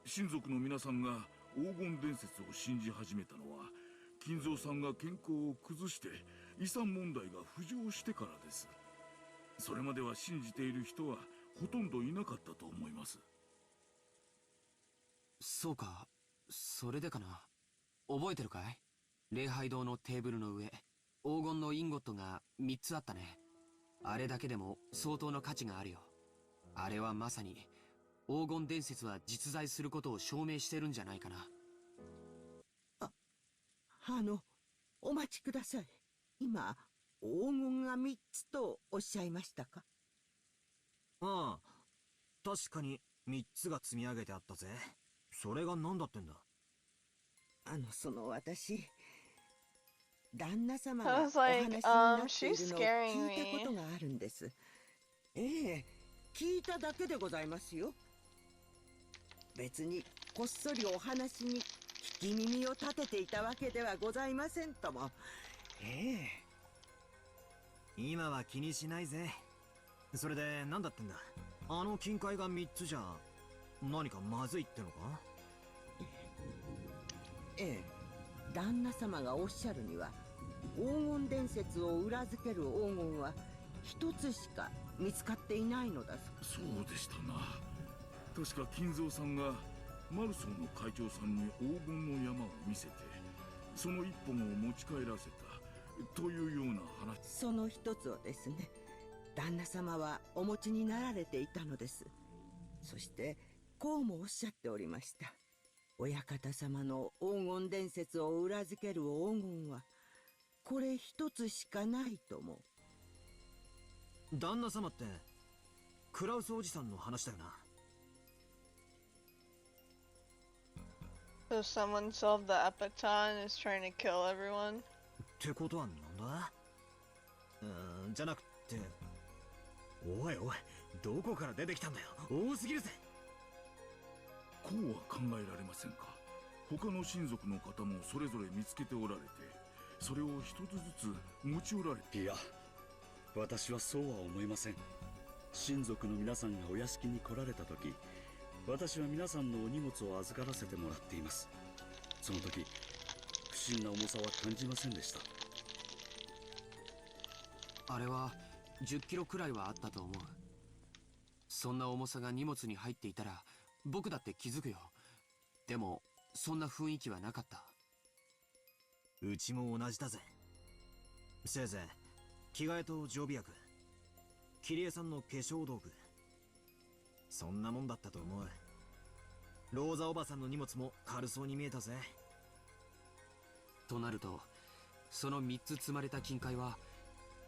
親族の皆さんが黄金伝説を信じ始めたのは金蔵さんが健康を崩して遺産問題が浮上してからです。それまでは信じている人はほとんどいなかったと思います。そうか、それでかな。覚えてるかい？礼拝堂のテーブルの上、黄金のインゴットが3つあったね。あれだけでも相当の価値があるよ。あれはまさに黄金伝説は実在することを証明してるんじゃないかな。お待ちください。今黄金が3つとおっしゃいましたか？ああ、確かに3つが積み上げてあったぜ。それが何だってんだ？私旦那様 I がお was 話に like, なってい she's るのを scaring 聞いたこ me. とがあるんです。ええ、聞いただけでございますよ。別にこっそりお話に聞き耳を立てていたわけではございませんとも。ええ、今は気にしないぜ。それで何だってんだ？あの金塊が3つじゃ何かまずいってのか？ええ、旦那様がおっしゃるには黄金伝説を裏付ける黄金は一つしか見つかっていないのだそうでしたな。確か金蔵さんがマルソンの会長さんに黄金の山を見せてその一本を持ち帰らせたというような話。その一つをですね、旦那様はお持ちになられていたのです。そしてこうもおっしゃっておりました。親方様の黄金伝説を裏付ける黄金はこれ一つしかないとも。旦那様ってクラウスおじさんの話だよな。So someone solved the Epiton and is trying to kill everyone? ってことはなんだ？じゃなくて、おいおい、どこから出てきたんだよ。多すぎるぜ。こうは考えられませんか。他の親族の方もそれぞれ見つけておられてそれを一つずつ持ち寄られて。いや、私はそうは思いません。親族の皆さんがお屋敷に来られた時、私は皆さんのお荷物を預からせてもらっています。その時不審な重さは感じませんでした。あれは10キロくらいはあったと思う。そんな重さが荷物に入っていたら僕だって気づくよ。でもそんな雰囲気はなかった。うちも同じだぜ。せいぜい着替えと常備薬、桐江さんの化粧道具、そんなもんだったと思う。ローザおばさんの荷物も軽そうに見えたぜ。となるとその3つ積まれた金塊は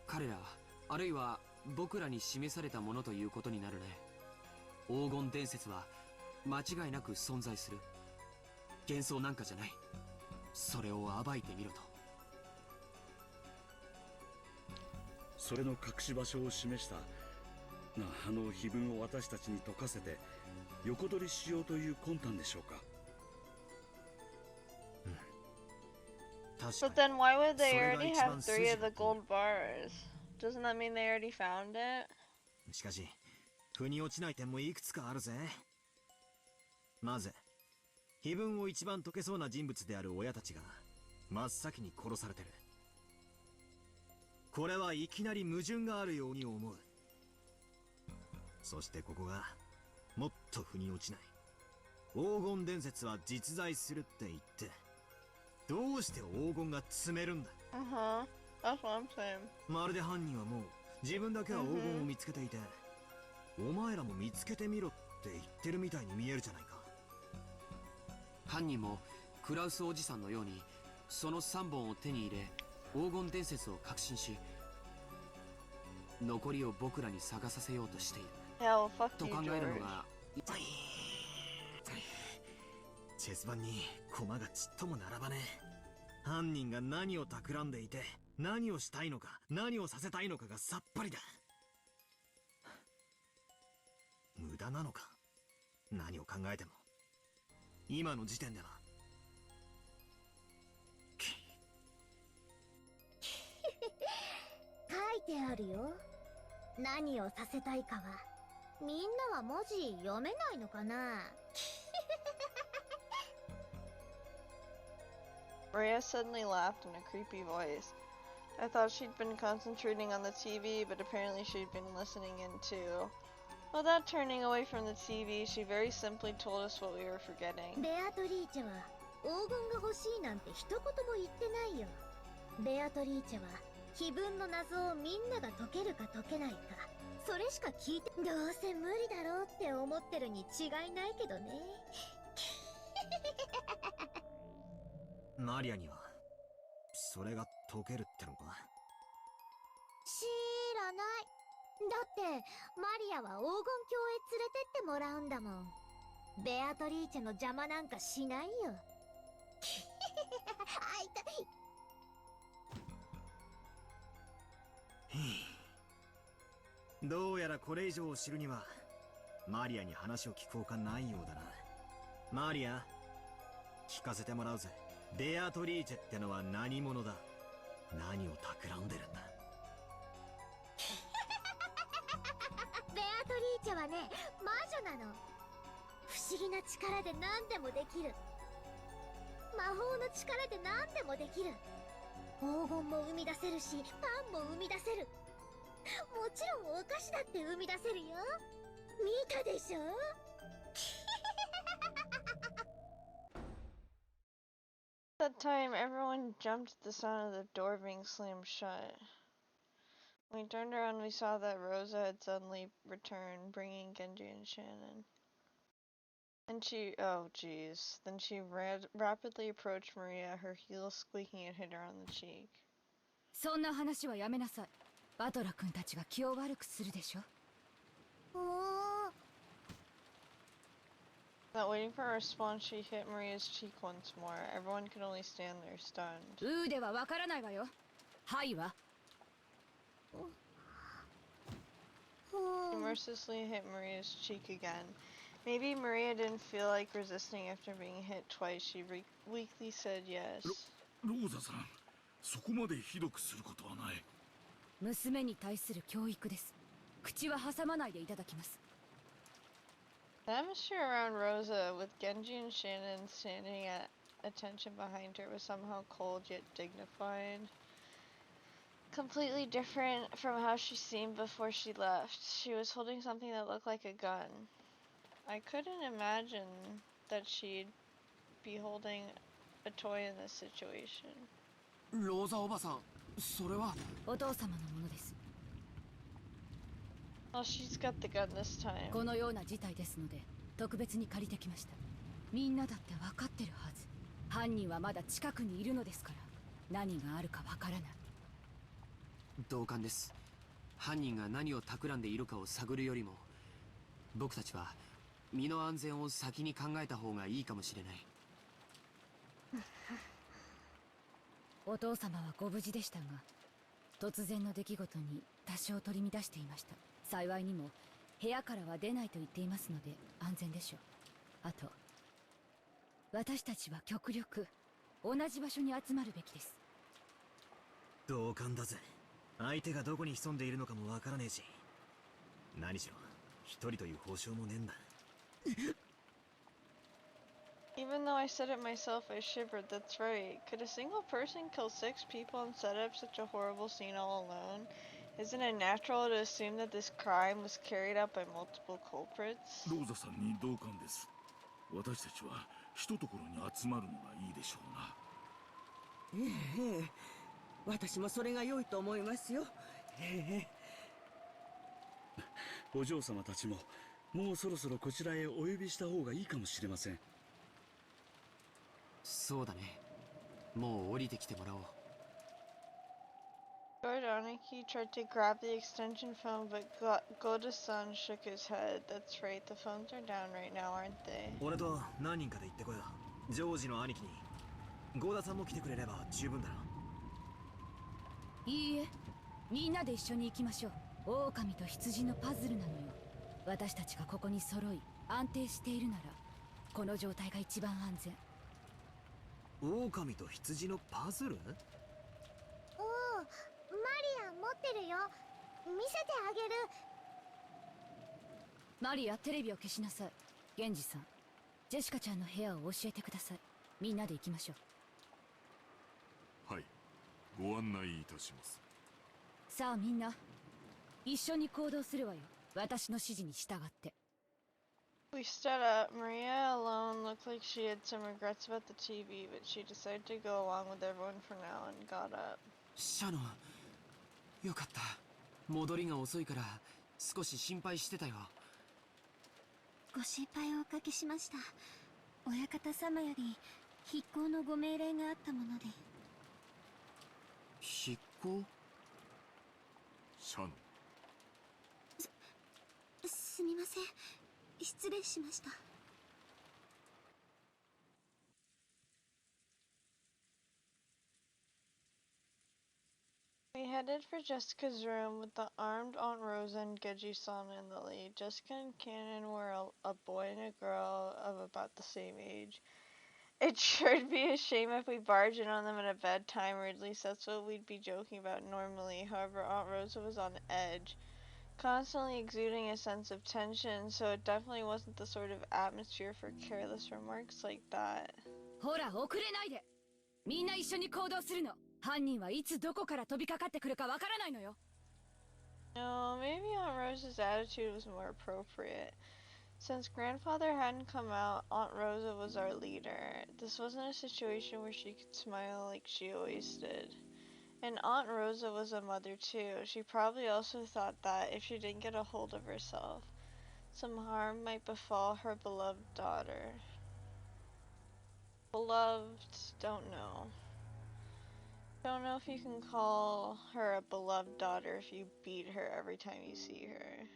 彼らあるいは僕らに示されたものということになるね。黄金伝説は間違いなく存在する。幻想なんかじゃない。それを暴いてみろと。それの隠し場所を示したあの碑文を私たちに解かせて横取りしようという魂胆でしょうか。But then why would they already have 3 of the gold bars? Doesn't that mean they already found it? しかし腑に落ちない点もいくつかあるぜ。まず碑文を一番解けそうな人物である親たちが真っ先に殺されてる。これはいきなり矛盾があるように思う。そしてここがもっと腑に落ちない。黄金伝説は実在するって言ってどうして黄金が積めるんだ。That's what I'm saying. まるで犯人はもう自分だけは黄金を見つけていて、お前らも見つけてみろって言ってるみたいに見えるじゃないか。犯人もクラウスおじさんのようにその3本を手に入れ黄金伝説を確信し、残りを僕らに探させようとしている Yeah, well, fuck と you, 考える George. のが。チェス盤に駒がちっとも並ばねえ。犯人が何を企んでいて何をしたいのか何をさせたいのかがさっぱりだ。無駄なのか。何を考えても今の時点では。書いてあるよ。何をさせたいかは。みんなは文字読めないのかな。Maria suddenly laughed in a creepy voice. I thought she'd been concentrating on the TV, but apparently she'd been listening in too. Without turning away from the TV, she very simply told us what we were forgetting. ベアトリーチェは黄金が欲しいなんて一言も言ってないよ。ベアトリーチェは碑文の謎をみんなが解けるか解けないか、それしか聞いて、どうせ無理だろうって思ってるに違いないけどね。マリアにはそれが解けるってのか。知らない。だってマリアは黄金鏡へ連れてってもらうんだもん。ベアトリーチェの邪魔なんかしないよ。あ、痛い。どうやらこれ以上を知るにはマリアに話を聞くほかないようだな。マリア、聞かせてもらうぜ。ベアトリーチェってのは何者だ。何を企んでるんだ。ベアトリーチェはね、魔女なの。不思議な力で何でもできる。魔法の力で何でもできる。黄金も生み出せるし、パンも生み出せる。もちろんお菓子だって生み出せるよ。見たでしょ。At that time, everyone jumped at the sound of the door being slammed shut. When we turned around, we saw that Rosa had suddenly returned, bringing Genji and Shannon. And oh jeez. Then she rapidly approached Maria, her heels squeaking and hit her on the cheek. そんな話はやめなさい。バトラ君たちが気を悪くするでしょ。Not waiting for a response, she hit Maria's cheek once more. Everyone could only stand there stunned. うーではわからないわよ。はいわ。She mercilessly hit Maria's cheek again. Maybe Maria didn't feel like resisting after being hit twice. She weakly said yes. ローザさん、そこまでひどくすることはない。娘に対する教育です。口は挟まないでいただきます。The atmosphere around Rosa, with Genji and Shannon standing at attention behind her, was somehow cold yet dignified. Completely different from how she seemed before she left. She was holding something that looked like a gun. I couldn't imagine that she'd be holding a toy in this situation. ローザおばさん、それはお父様のものです。Well, she's got the gun this time. このような事態ですので特別に借りてきました。みんなだって分かってるはず。犯人はまだ近くにいるのですから、何があるか分からない。同感です。犯人が何を企んでいるかを探るよりも、僕たちは身の安全を先に考えた方がいいかもしれない。お父様はご無事でしたが、突然の出来事に多少取り乱していました。幸いにも部屋からは出ないと言っていますので安全でしょう。あと、私たちは極力同じ場所に集まるべきです。同感だぜ。相手がどこに潜んでいるのかもわからねえし、何しろ一人という保証もねえんだ。 Even though I said it myself, I shivered. That's right. Could a single person kill 6 people and set up such a horrible scene all alone? Isn't it natural to assume that this crime was carried out by multiple culprits? ローザさんに同感です。私たちは一ところに集まるのがいいでしょうな。ええ、私もそれが良いと思いますよ。ええ。お嬢様たちももうそろそろこちらへお呼びした方がいいかもしれません。そうだね。もう降りてきてもらおう。Jordaniki tried to grab the extension phone, but Goda-san shook his head. That's right, the phones are down right now, aren't they? 俺と何人かで行ってこよう。ジョージの兄貴にゴーダさんも来てくれれば十分だな。いいえ、みんなで一緒に行きましょう。狼と羊のパズルなのよ。私たちがここに揃い安定しているならこの状態が一番安全。狼と羊のパズル？おお、マリア持ってるよ。見せてあげる。マリア、テレビを消しなさい。源氏さん、ジェシカちゃんの部屋を教えてください。みんなで行きましょはい、ご案内いたします。う。さあみんな一緒に行動するわよ。私の指示に従って。We stood up. Maria alone looked like she had some regrets about the TV, but she decided to go along with everyone for now and got up. シャノン、よかった。戻りが遅いから少し心配してたよ。ご心配をおかけしました。親方様より筆行のご命令があったもので。筆行？シャノン、すみません。失礼しました。We headed for Jessica's room with the armed Aunt Rosa and Geji-san in the lead. Jessica and Cannon were a boy and a girl of about the same age. It sure would be a shame if we barged in on them at a bad time, or at least that's what we'd be joking about normally. However, Aunt Rosa was on edge, constantly exuding a sense of tension, so it definitely wasn't the sort of atmosphere for careless remarks like that. ほら遅れないで。みんな一緒に行動するの。犯人はいつどこから飛びかかってくるかわからないのよ。No, maybe Aunt Rosa's attitude was more appropriate. Since grandfather hadn't come out, Aunt Rosa was our leader. This wasn't a situation where she could smile like she always did. And Aunt Rosa was a mother too. She probably also thought that if she didn't get a hold of herself, some harm might befall her beloved daughter. Beloved, don't know. Don't know if you can call her a beloved daughter if you beat her every time you see her.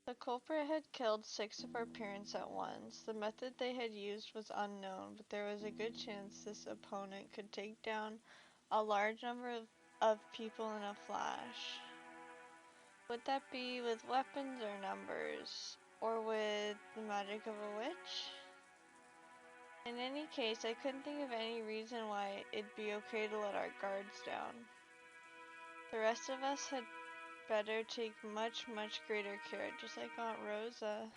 The culprit had killed 6 of our parents at once. The method they had used was unknown, but there was a good chance this opponent could take down a large number of people in a flash. Would that be with weapons or numbers? Or with the magic of a witch? In any case, I couldn't think of any reason why it'd be okay to let our guards down. The rest of us had better take much greater care, just like Aunt Rosa.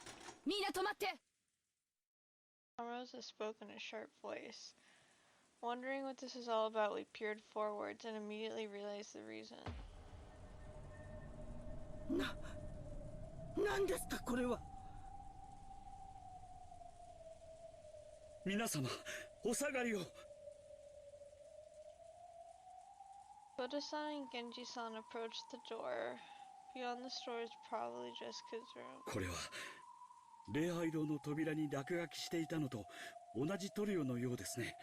みんな止まって。 Aunt Rosa spoke in a sharp voice. Wondering what this was all about, we peered forwards and immediately realized the reason. なんですかこれは。皆様、お下がりを。Goda-san and Genji-san approached the door. Beyond the store is probably Jessica's room. これは礼拝堂の扉に落書きしていたのと同じ塗料のようですね。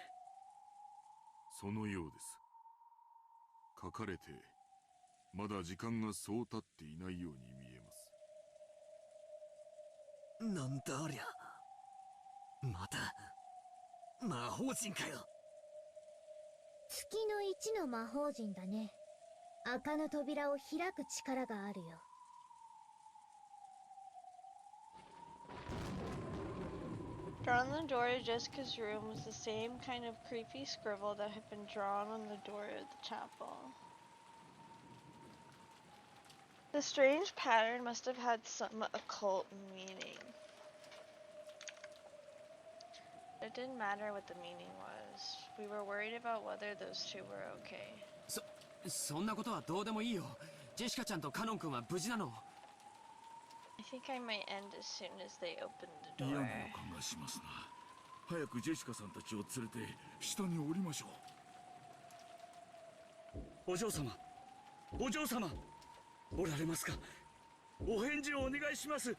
そのようです。書かれてまだ時間がそう経っていないように見えます。なんだありゃ。また魔法陣かよ。月の1の魔法陣だね。赤の扉を開く力があるよ。Drawn on the door to Jessica's room was the same kind of creepy scribble that had been drawn on the door of the chapel. The strange pattern must have had some occult meaning. It didn't matter what the meaning was. We were worried about whether those two were okay. そんなことはどうでもいいよ。ジェシカちゃんとカノン君は無事なの？ I think I might end as soon as they open the 嫌 door. な予感がしますな。早くジェシカさんたちを連れて下に降りましょう。お嬢様、お嬢様、おられますか？お返事をお願いします。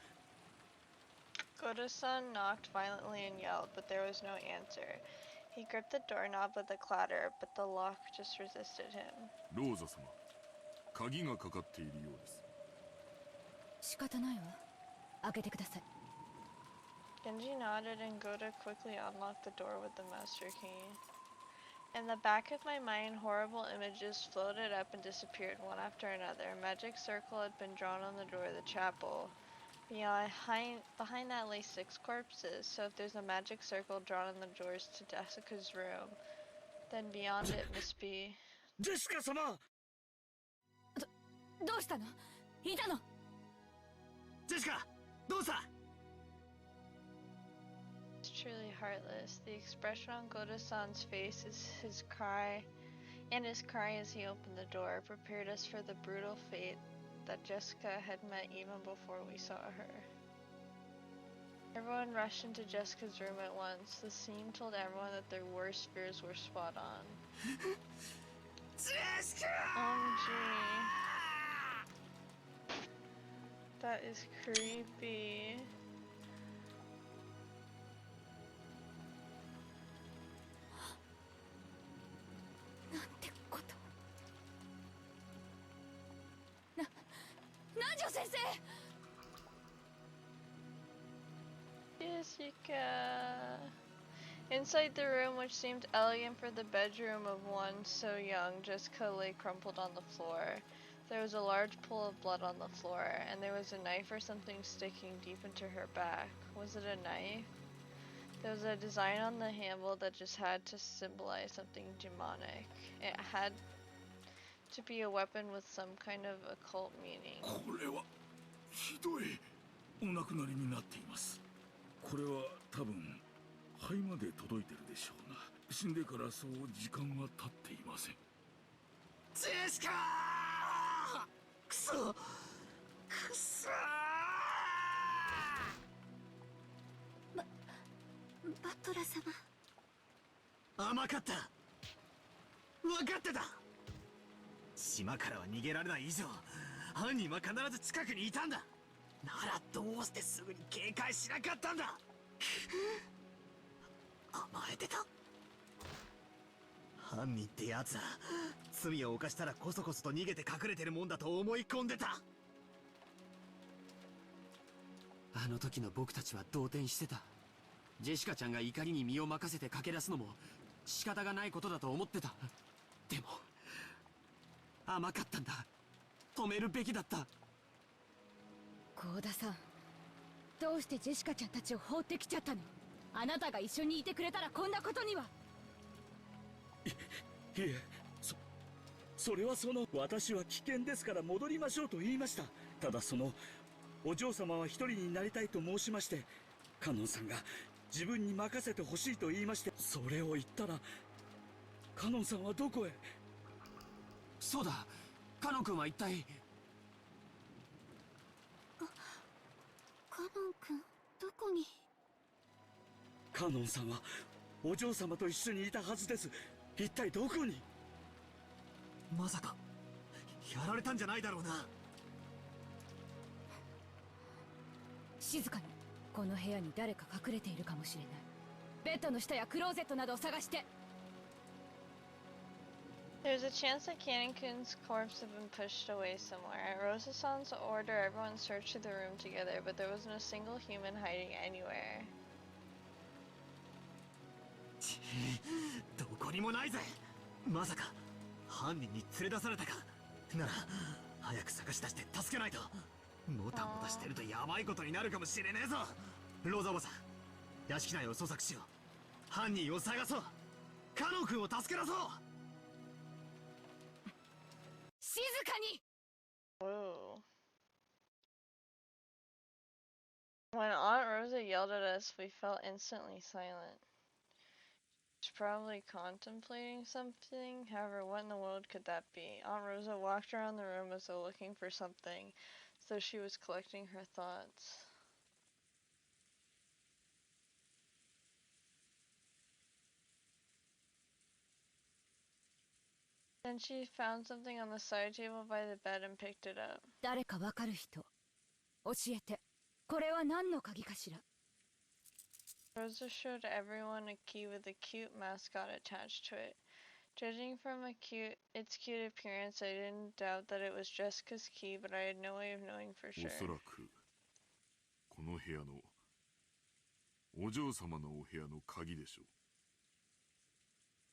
Goto-san knocked violently and yelled, but there was no answer. He gripped the doorknob with a clatter, but the lock just resisted him. ローザ様、鍵がかかっているようです。仕方ないわ。開けてください。 Genji nodded and Goto quickly unlocked the door with the master key. In the back of my mind, horrible images floated up and disappeared one after another. A magic circle had been drawn on the door of the chapel. Behind that lay 6 corpses, so if there's a magic circle drawn on the doors to Jessica's room, then beyond it must be... ジェシカ様！どうしたの？いたの？ジェシカ、どうした？ It's truly heartless. The expression on Goto-san's face is his cry, and his cry as he opened the door prepared us for the brutal fate that Jessica had met even before we saw her. Everyone rushed into Jessica's room at once. The scene told everyone that their worst fears were spot on. Jessica! OMG. That is creepy. Jessica. Inside the room, which seemed elegant for the bedroom of one so young, Jessica lay crumpled on the floor. There was a large pool of blood on the floor, and there was a knife or something sticking deep into her back. Was it a knife? There was a design on the handle that just had to symbolize something demonic. It had to be a weapon with some kind of occult meaning. これはひどい。お亡くなりになっています。これは多分肺まで届いてるでしょうな。死んでからそう時間は経っていません。ジェシカー！くそ！くそー！バトラ様。甘かった。分かってた。島からは逃げられない以上、犯人は必ず近くにいたんだ。ならどうしてすぐに警戒しなかったんだ。甘えてた。犯人ってやつは罪を犯したらこそこそと逃げて隠れてるもんだと思い込んでた。あの時の僕たちは動転してた。ジェシカちゃんが怒りに身を任せて駆け出すのも仕方がないことだと思ってた。でも甘かったんだ。止めるべきだった。幸田さん、どうしてジェシカちゃんたちを放ってきちゃったの？あなたが一緒にいてくれたらこんなことには。いえ、それは私は危険ですから戻りましょうと言いました。ただお嬢様は一人になりたいと申しまして、カノンさんが自分に任せてほしいと言いまして、それを言ったらカノンさんはどこへ？そうだ、カノン君は一体。カノン君、どこに？カノンさんはお嬢様と一緒にいたはずです。一体どこに？まさかやられたんじゃないだろうな。静かに。この部屋に誰か隠れているかもしれない。ベッドの下やクローゼットなどを探して。There's a chance that Cannon-kun's corpse had been pushed away somewhere. At Rosa-san's order, everyone searched through the room together, but there wasn't a single human hiding anywhere. どこにもないぜ。まさか犯人に連れ出されたか。なら早く探し出して助けないと。もたもたしてるとヤバいことになるかもしれねえぞ。ローザおばさん、屋敷内を捜索しよう。犯人を探そう。カノン君を助け出そう。静かに。 Whoa. When Aunt Rosa yelled at us, we felt instantly silent. She's probably contemplating something. However, what in the world could that be? Aunt Rosa walked around the room as though looking for something, so she was collecting her thoughts. Then she found something on the side table by the bed and picked it up. 誰かわかる人教えて。これは何の鍵かしら。 Rosa showed everyone a key with a cute mascot attached to it. Judging from its cute appearance, I didn't doubt that it was Jessica's key, but I had no way of knowing for お sure. そらくこの部屋のお嬢様のお部屋の鍵でしょう。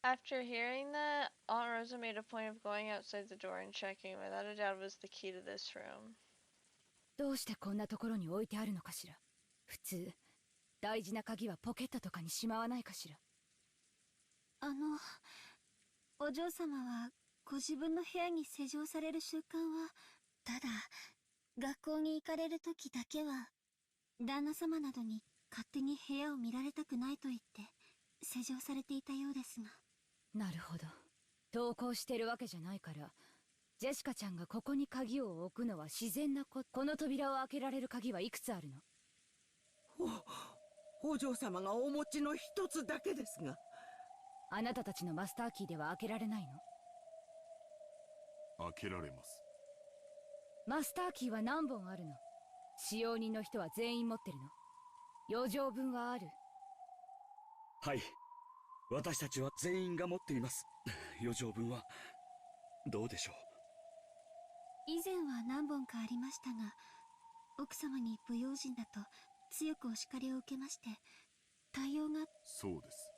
After hearing that, Aunt Rosa made a point of going outside the door and checking. Without a doubt, it was the key to this room. どうしてこんなところに置いてあるのかしら。普通大事な鍵はポケットとかにしまわないかしら。お嬢様はご自分の部屋に施錠される習慣は、ただ学校に行かれる時だけは旦那様などに勝手に部屋を見られたくないと言って施錠されていたようですが。なるほど。登校してるわけじゃないから、ジェシカちゃんがここに鍵を置くのは自然なこと。この扉を開けられる鍵はいくつあるの？お嬢様がお持ちの一つだけですが。あなたたちのマスターキーでは開けられないの？開けられます。マスターキーは何本あるの？使用人の人は全員持ってるの？余剰分はある？はい、私たちは全員が持っています。余剰分はどうでしょう。以前は何本かありましたが、奥様に不用心だと強くお叱りを受けまして、対応が。そうです。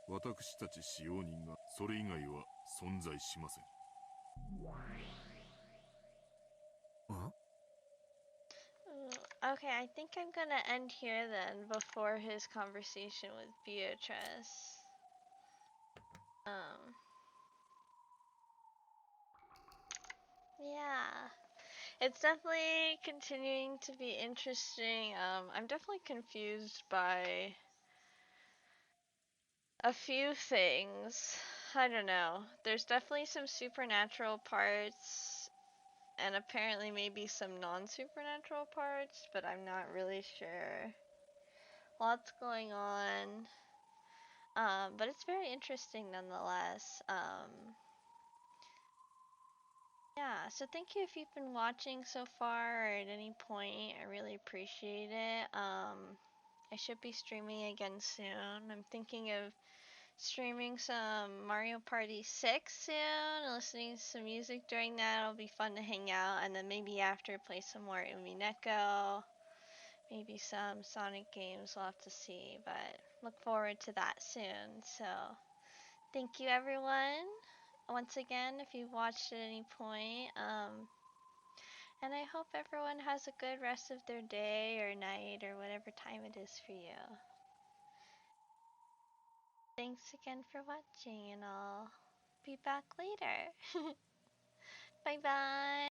私たち使用人がそれ以外は存在しません。Okay, I think I'm gonna end here then, before his conversation with Beatrice. Yeah. It's definitely continuing to be interesting. I'm definitely confused by a few things. I don't know. There's definitely some supernatural parts, and apparently maybe some non-supernatural parts, but I'm not really sure. Lots going on. But it's very interesting nonetheless. Yeah, so thank you if you've been watching so far or at any point. I really appreciate it. I should be streaming again soon. I'm thinking of streaming some Mario Party 6 soon, and listening to some music during that. It'll be fun to hang out, and then maybe after play some more Umineko, maybe some Sonic games. We'll have to see, but look forward to that soon. So thank you everyone once again if you've watched at any point. And I hope everyone has a good rest of their day or night or whatever time it is for you. Thanks again for watching, and I'll be back later. Bye bye.